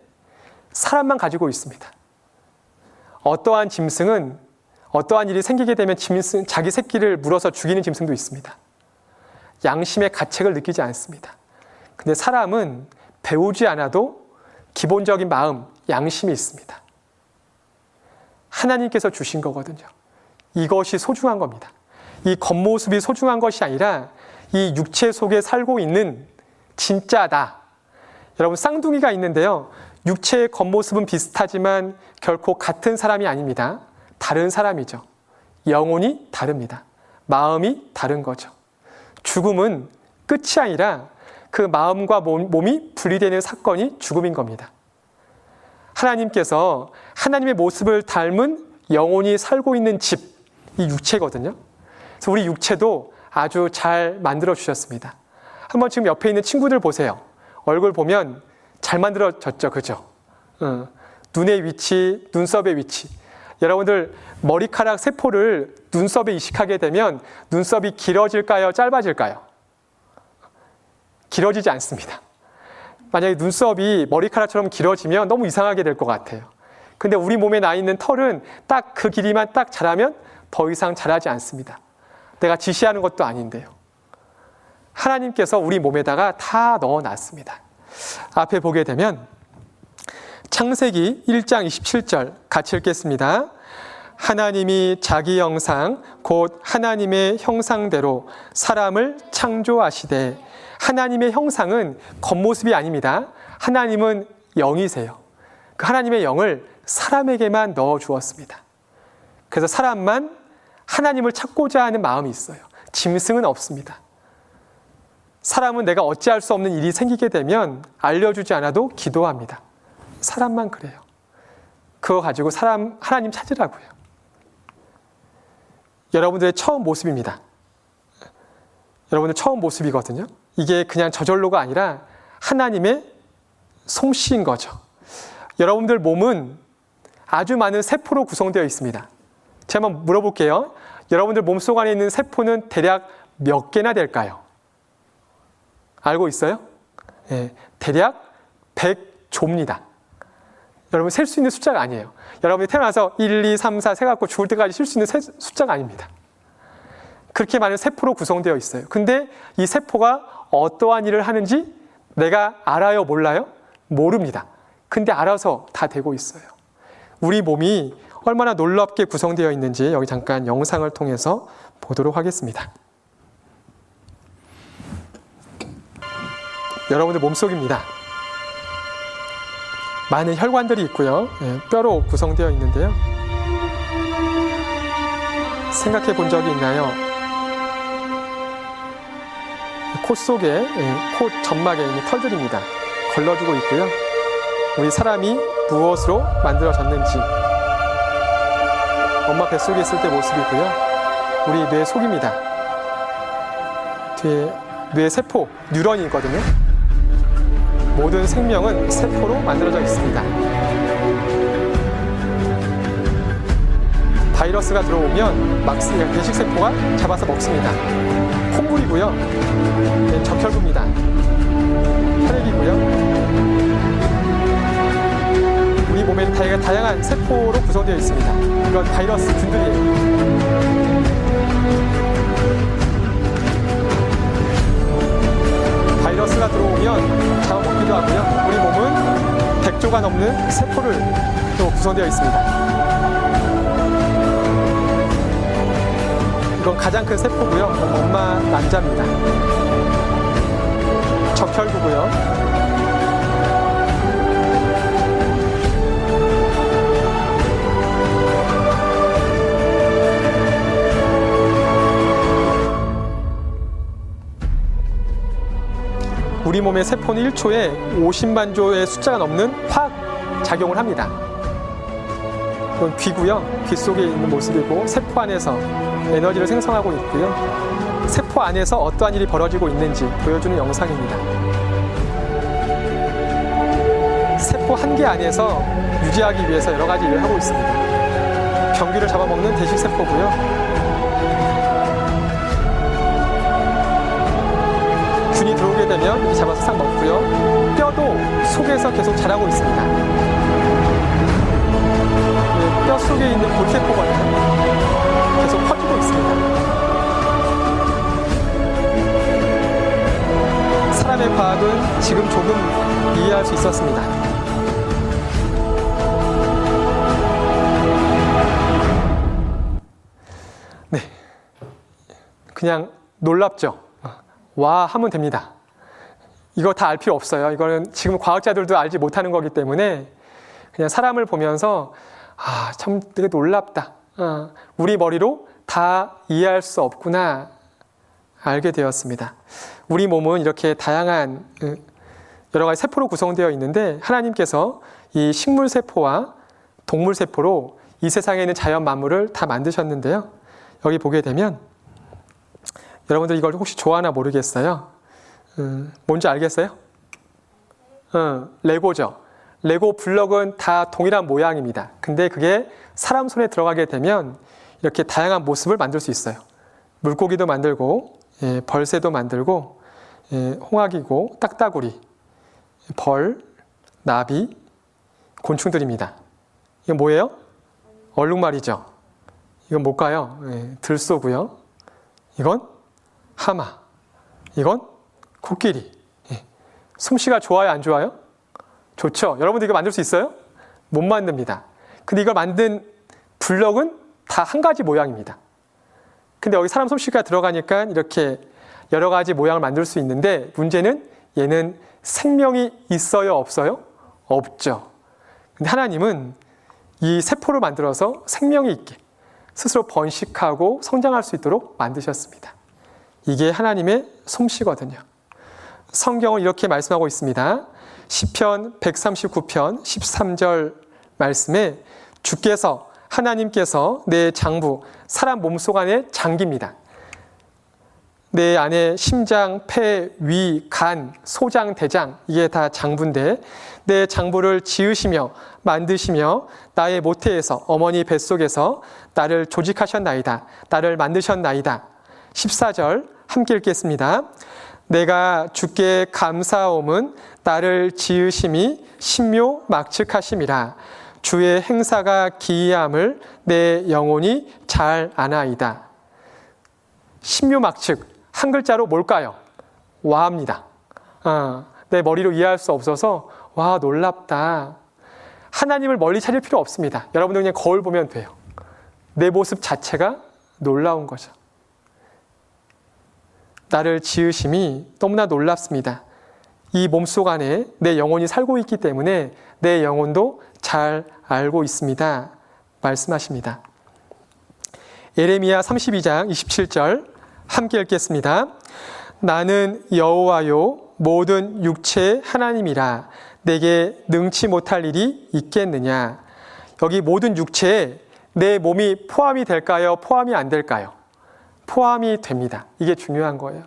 사람만 가지고 있습니다. 어떠한 짐승은 어떠한 일이 생기게 되면 자기 새끼를 물어서 죽이는 짐승도 있습니다. 양심의 가책을 느끼지 않습니다. 근데 사람은 배우지 않아도 기본적인 마음, 양심이 있습니다. 하나님께서 주신 거거든요. 이것이 소중한 겁니다. 이 겉모습이 소중한 것이 아니라 이 육체 속에 살고 있는 진짜 나. 여러분 쌍둥이가 있는데요. 육체의 겉모습은 비슷하지만 결코 같은 사람이 아닙니다. 다른 사람이죠. 영혼이 다릅니다. 마음이 다른 거죠. 죽음은 끝이 아니라 그 마음과 몸이 분리되는 사건이 죽음인 겁니다. 하나님께서 하나님의 모습을 닮은 영혼이 살고 있는 집, 이 육체거든요. 그래서 우리 육체도 아주 잘 만들어 주셨습니다. 한번 지금 옆에 있는 친구들 보세요. 얼굴 보면 잘 만들어졌죠, 그죠? 눈의 위치, 눈썹의 위치. 여러분들 머리카락 세포를 눈썹에 이식하게 되면 눈썹이 길어질까요, 짧아질까요? 길어지지 않습니다. 만약에 눈썹이 머리카락처럼 길어지면 너무 이상하게 될 것 같아요. 근데 우리 몸에 나 있는 털은 딱 그 길이만 딱 자라면 더 이상 자라지 않습니다. 내가 지시하는 것도 아닌데요. 하나님께서 우리 몸에다가 다 넣어놨습니다. 앞에 보게 되면 창세기 1장 27절 같이 읽겠습니다. 하나님이 자기 형상 곧 하나님의 형상대로 사람을 창조하시되 하나님의 형상은 겉모습이 아닙니다. 하나님은 영이세요. 그 하나님의 영을 사람에게만 넣어 주었습니다. 그래서 사람만 하나님을 찾고자 하는 마음이 있어요. 짐승은 없습니다. 사람은 내가 어찌할 수 없는 일이 생기게 되면 알려주지 않아도 기도합니다. 사람만 그래요. 그거 가지고 하나님 찾으라고요. 여러분들의 처음 모습입니다. 여러분들 처음 모습이거든요. 이게 그냥 저절로가 아니라 하나님의 솜씨인 거죠. 여러분들 몸은 아주 많은 세포로 구성되어 있습니다. 제가 한번 물어볼게요. 여러분들 몸속 안에 있는 세포는 대략 몇 개나 될까요? 알고 있어요? 네, 대략 100조입니다. 여러분 셀 수 있는 숫자가 아니에요. 여러분이 태어나서 1, 2, 3, 4 세갖고 죽을 때까지 셀 수 있는 숫자가 아닙니다. 그렇게 많은 세포로 구성되어 있어요. 근데 이 세포가 어떠한 일을 하는지 내가 알아요, 몰라요? 모릅니다. 근데 알아서 다 되고 있어요. 우리 몸이 얼마나 놀랍게 구성되어 있는지 여기 잠깐 영상을 통해서 보도록 하겠습니다. 여러분들 몸속입니다. 많은 혈관들이 있고요. 뼈로 구성되어 있는데요. 생각해 본 적이 있나요? 코 속에, 코 점막에 있는 털들입니다. 걸러주고 있고요. 우리 사람이 무엇으로 만들어졌는지, 엄마 뱃속에 있을 때 모습이고요. 우리 뇌 속입니다. 뒤에 뇌 세포, 뉴런이 있거든요. 모든 생명은 세포로 만들어져 있습니다. 바이러스가 들어오면 배식세포가 잡아서 먹습니다. 콧물이고요. 적혈구입니다. 혈액이고요. 우리 몸에는 다양한 세포로 구성되어 있습니다. 이건 바이러스 균들이에요. 바이러스가 들어오면 잡아먹기도 하고요. 우리 몸은 100조가 넘는 세포를 또 구성되어 있습니다. 이건 가장 큰 세포고요. 엄마 난자입니다. 적혈구고요. 우리 몸의 세포는 1초에 50만 조의 숫자가 넘는 화학 작용을 합니다. 이건 귀고요. 귀 속에 있는 모습이고 세포 안에서 에너지를 생성하고 있고요. 세포 안에서 어떠한 일이 벌어지고 있는지 보여주는 영상입니다. 세포 한 개 안에서 유지하기 위해서 여러 가지 일을 하고 있습니다. 병균을 잡아먹는 대식세포고요. 균이 들어오게 되면 잡아서 싹 먹고요. 뼈도 속에서 계속 자라고 있습니다. 뼈 속에 있는 골세포가 계속 퍼지고 있습니다. 사람의 과학은 지금 조금 이해할 수 있었습니다. 네, 그냥 놀랍죠? 와 하면 됩니다. 이거 다 알 필요 없어요. 이거는 지금 과학자들도 알지 못하는 거기 때문에 그냥 사람을 보면서 참 되게 놀랍다. 우리 머리로 다 이해할 수 없구나 알게 되었습니다. 우리 몸은 이렇게 다양한 여러 가지 세포로 구성되어 있는데 하나님께서 이 식물세포와 동물세포로 이 세상에 있는 자연 만물을 다 만드셨는데요. 여기 보게 되면 여러분들 이걸 혹시 좋아하나 모르겠어요. 뭔지 알겠어요? 레고죠. 레고 블럭은 다 동일한 모양입니다. 근데 그게 사람 손에 들어가게 되면 이렇게 다양한 모습을 만들 수 있어요. 물고기도 만들고, 벌새도 만들고, 홍학이고, 딱따구리, 벌, 나비, 곤충들입니다. 이건 뭐예요? 얼룩말이죠. 이건 뭘까요? 들소고요. 이건 하마. 이건 코끼리. 솜씨가 좋아요, 안 좋아요? 좋죠. 여러분들 이거 만들 수 있어요? 못 만듭니다. 근데 이걸 만든 블럭은 다 한 가지 모양입니다. 근데 여기 사람 솜씨가 들어가니까 이렇게 여러 가지 모양을 만들 수 있는데 문제는 얘는 생명이 있어요, 없어요? 없죠. 근데 하나님은 이 세포를 만들어서 생명이 있게 스스로 번식하고 성장할 수 있도록 만드셨습니다. 이게 하나님의 솜씨거든요. 성경은 이렇게 말씀하고 있습니다. 시편 139편 13절 말씀에 주께서 하나님께서 내 장부 사람 몸속 안에 장기입니다. 내 안에 심장, 폐, 위, 간, 소장, 대장 이게 다 장부인데 내 장부를 지으시며 만드시며 나의 모태에서 어머니 뱃속에서 나를 조직하셨나이다. 나를 만드셨나이다. 14절 함께 읽겠습니다. 내가 주께 감사함은 나를 지으심이 신묘막측하심이라. 주의 행사가 기이함을 내 영혼이 잘 아나이다. 신묘막측 한 글자로 뭘까요? 와입니다. 내 머리로 이해할 수 없어서 와 놀랍다. 하나님을 멀리 찾을 필요 없습니다. 여러분들 그냥 거울 보면 돼요. 내 모습 자체가 놀라운 거죠. 나를 지으심이 너무나 놀랍습니다. 이 몸속 안에 내 영혼이 살고 있기 때문에 내 영혼도 잘 알고 있습니다. 말씀하십니다. 예레미야 32장 27절 함께 읽겠습니다. 나는 여호와요 모든 육체의 하나님이라 내게 능치 못할 일이 있겠느냐. 여기 모든 육체에 내 몸이 포함이 될까요? 포함이 안 될까요? 포함이 됩니다. 이게 중요한 거예요.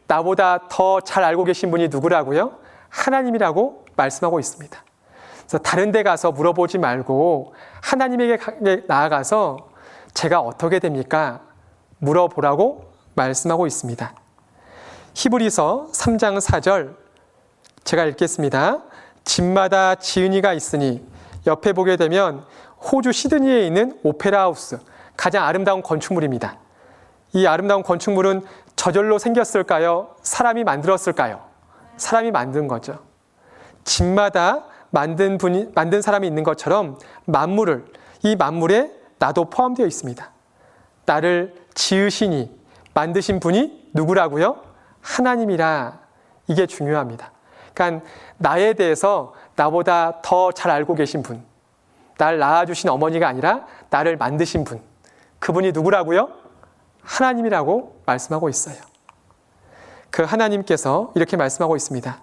나보다 더 잘 알고 계신 분이 누구라고요? 하나님이라고 말씀하고 있습니다. 그래서 다른 데 가서 물어보지 말고 하나님에게 나아가서 제가 어떻게 됩니까? 물어보라고 말씀하고 있습니다. 히브리서 3장 4절 제가 읽겠습니다. 집마다 지은이가 있으니 옆에 보게 되면 호주 시드니에 있는 오페라 하우스, 가장 아름다운 건축물입니다. 이 아름다운 건축물은 저절로 생겼을까요? 사람이 만들었을까요? 사람이 만든 거죠. 집마다 만든 사람이 있는 것처럼 이 만물에 나도 포함되어 있습니다. 나를 지으시니 만드신 분이 누구라고요? 하나님이라. 이게 중요합니다. 그러니까 나에 대해서 나보다 더 잘 알고 계신 분, 날 낳아주신 어머니가 아니라 나를 만드신 분, 그분이 누구라고요? 하나님이라고 말씀하고 있어요. 그 하나님께서 이렇게 말씀하고 있습니다.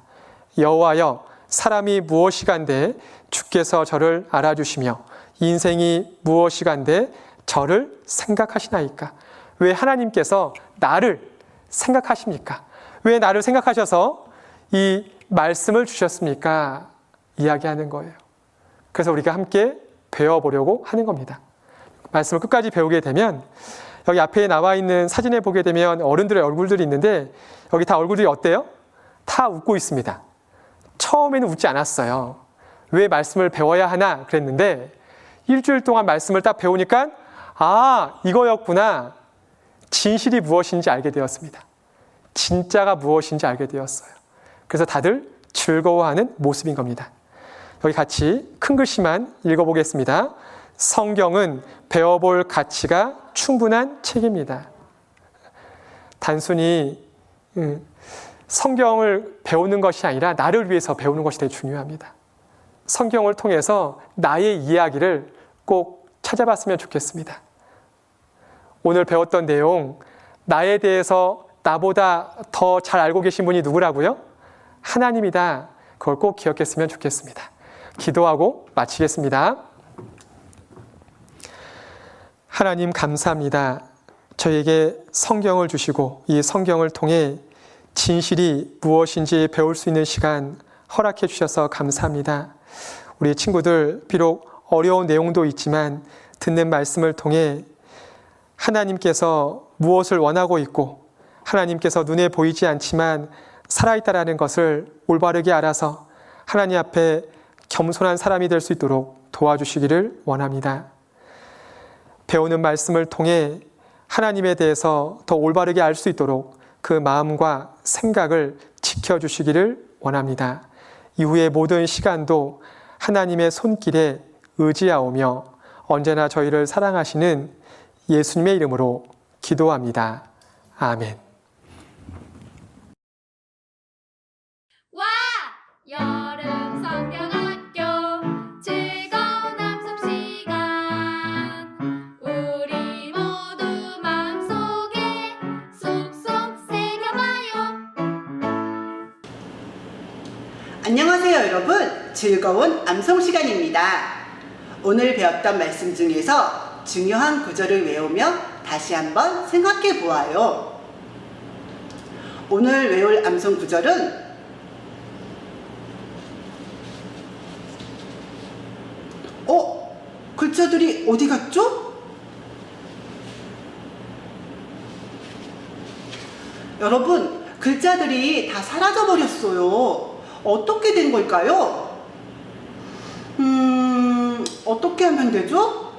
여호와여, 사람이 무엇이간데 주께서 저를 알아주시며 인생이 무엇이간데 저를 생각하시나이까. 왜 하나님께서 나를 생각하십니까? 왜 나를 생각하셔서 이 말씀을 주셨습니까? 이야기하는 거예요. 그래서 우리가 함께 배워보려고 하는 겁니다. 말씀을 끝까지 배우게 되면 여기 앞에 나와 있는 사진에 보게 되면 어른들의 얼굴들이 있는데 여기 다 얼굴들이 어때요? 다 웃고 있습니다. 처음에는 웃지 않았어요. 왜 말씀을 배워야 하나 그랬는데 일주일 동안 말씀을 딱 배우니까 이거였구나. 진실이 무엇인지 알게 되었습니다. 진짜가 무엇인지 알게 되었어요. 그래서 다들 즐거워하는 모습인 겁니다. 여기 같이 큰 글씨만 읽어보겠습니다. 성경은 배워볼 가치가 충분한 책입니다. 단순히 성경을 배우는 것이 아니라 나를 위해서 배우는 것이 되게 중요합니다. 성경을 통해서 나의 이야기를 꼭 찾아봤으면 좋겠습니다. 오늘 배웠던 내용, 나에 대해서 나보다 더 잘 알고 계신 분이 누구라고요? 하나님이다. 그걸 꼭 기억했으면 좋겠습니다. 기도하고 마치겠습니다. 하나님 감사합니다. 저에게 성경을 주시고 이 성경을 통해 진실이 무엇인지 배울 수 있는 시간 허락해 주셔서 감사합니다. 우리 친구들 비록 어려운 내용도 있지만 듣는 말씀을 통해 하나님께서 무엇을 원하고 있고 하나님께서 눈에 보이지 않지만 살아있다라는 것을 올바르게 알아서 하나님 앞에 겸손한 사람이 될 수 있도록 도와주시기를 원합니다. 배우는 말씀을 통해 하나님에 대해서 더 올바르게 알 수 있도록 그 마음과 생각을 지켜주시기를 원합니다. 이후의 모든 시간도 하나님의 손길에 의지하오며 언제나 저희를 사랑하시는 예수님의 이름으로 기도합니다. 아멘. 와! 여름 성경학교 즐거운 암송 시간 우리 모두 마음속에 쏙쏙 새겨봐요. 안녕하세요 여러분, 즐거운 암송 시간입니다. 오늘 배웠던 말씀 중에서 중요한 구절을 외우며 다시 한번 생각해 보아요. 오늘 외울 암송 구절은 글자들이 어디 갔죠? 여러분, 글자들이 다 사라져 버렸어요. 어떻게 된 걸까요? 어떻게 하면 되죠?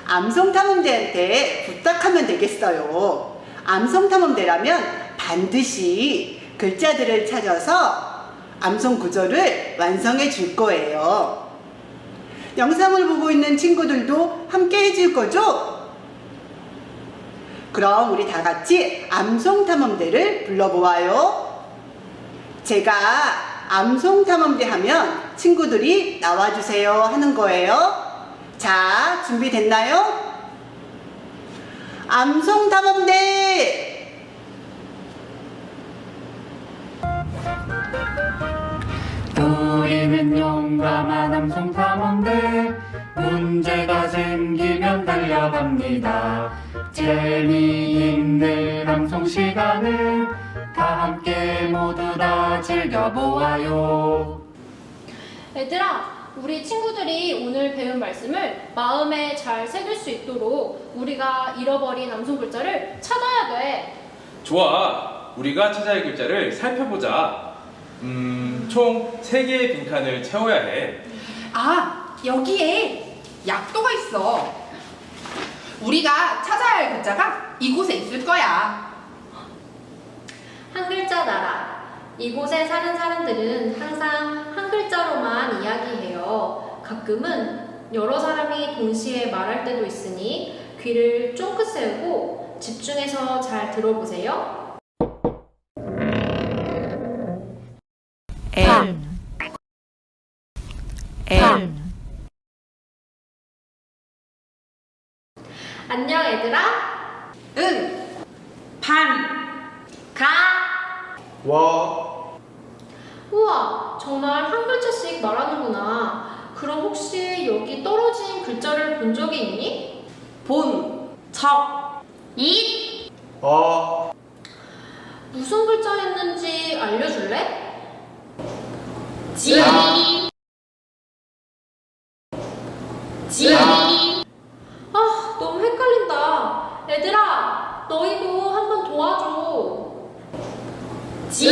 암송탐험대한테 부탁하면 되겠어요. 암송탐험대라면 반드시 글자들을 찾아서 암송 구절을 완성해 줄 거예요. 영상을 보고 있는 친구들도 함께 해줄 거죠? 그럼 우리 다 같이 암송탐험대를 불러보아요. 제가 암송탐험대 하면 친구들이 나와주세요 하는 거예요. 자, 준비됐나요? 암송탐험대! 우리는 용감한 암송탐험대, 문제가 생기면 달려갑니다. 재미있는 암송 시간을 다 함께 모두 다 즐겨보아요. 얘들아, 우리 친구들이 오늘 배운 말씀을 마음에 잘 새길 수 있도록 우리가 잃어버린 암송 글자를 찾아야 돼. 좋아. 우리가 찾아야 할 글자를 살펴보자. 총 3개의 빈칸을 채워야 해. 아, 여기에 약도가 있어. 우리가 찾아야 할 글자가 이곳에 있을 거야. 한 글자 나라. 이곳에 사는 사람들은 항상 한 글자로만 이야기해요. 가끔은 여러 사람이 동시에 말할 때도 있으니 귀를 쫑긋 세우고 집중해서 잘 들어보세요. 안녕 얘들아. 응. 반. 가. 와. 우와, 정말 한 글자씩 말하는구나. 그럼 혹시 여기 떨어진 글자를 본 적이 있니? 본. 적. 잇. 어. 무슨 글자였는지 알려줄래? 지. 지. 아, 너무 헷갈린다. 얘들아, 너희도 한번 도와줘. 지.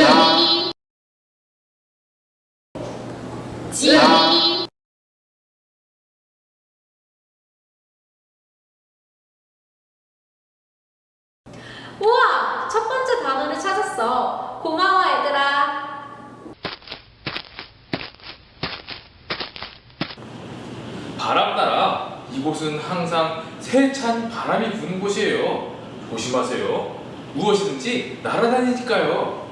지. 우와, 첫 번째 단어를 찾았어. 고마워 얘들아. 바람나라. 이곳은 항상 세찬 바람이 부는 곳이에요. 조심하세요. 무엇이든지 날아다니니까요.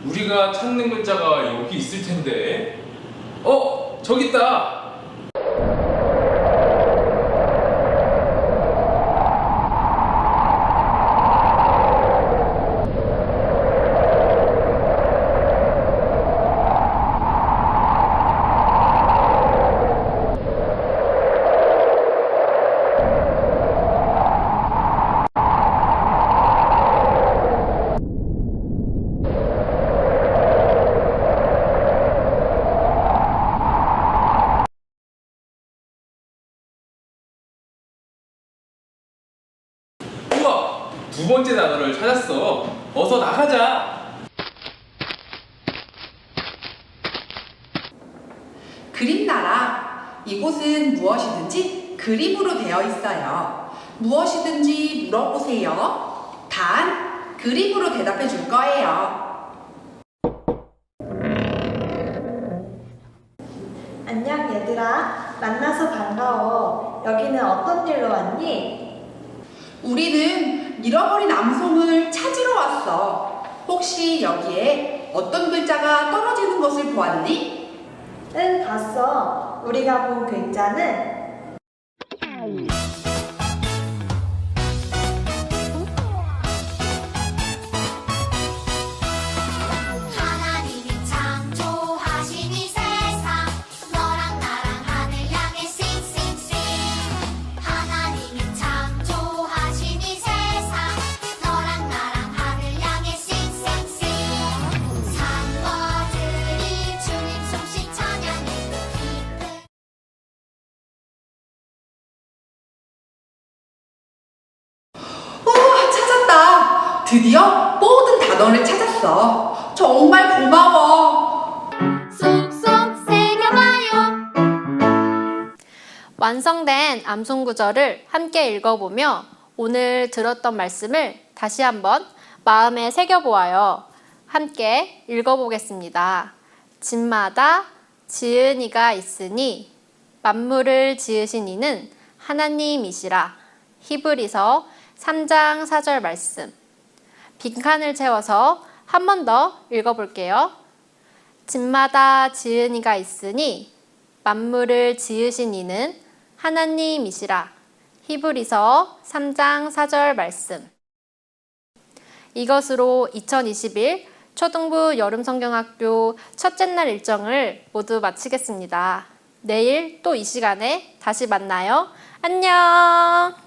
우리가 찾는 글자가 여기 있을 텐데. 저기 있다. 우와! 2번째 단어를 찾았어. 어서 나가자. 그림나라. 이곳은 무엇이든지 그림으로 되어 있어요. 무엇이든지 물어보세요. 단 그림으로 대답해 줄 거예요. 안녕 얘들아. 만나서 반가워. 여기는 어떤 일로 왔니? 우리는 잃어버린 암송을 찾으러 왔어. 혹시 여기에 어떤 글자가 떨어지는 것을 보았니? 응, 봤어. 우리가 본 글자는 하나님이 창조하신 이 세상, 너랑 나랑 하늘 향해 싱싱싱. 하나님이 창조하신 이 세상, 너랑 나랑 하늘 향해 싱싱싱. 산과들이 주님 솜씨 찬양해 깊은. 우와, 찾았다. 드디어 모든 단어를 찾았어. 정말 고마워. 쏙쏙 새겨봐요. 완성된 암송 구절을 함께 읽어보며 오늘 들었던 말씀을 다시 한번 마음에 새겨보아요. 함께 읽어보겠습니다. 집마다 지은 이가 있으니 만물을 지으신 이는 하나님이시라. 히브리서 3장 4절 말씀. 빈칸을 채워서 한 번 더 읽어볼게요. 집마다 지은 이가 있으니 만물을 지으신 이는 하나님이시라. 히브리서 3장 4절 말씀. 이것으로 2021 초등부 여름성경학교 첫째 날 일정을 모두 마치겠습니다. 내일 또 이 시간에 다시 만나요. 안녕!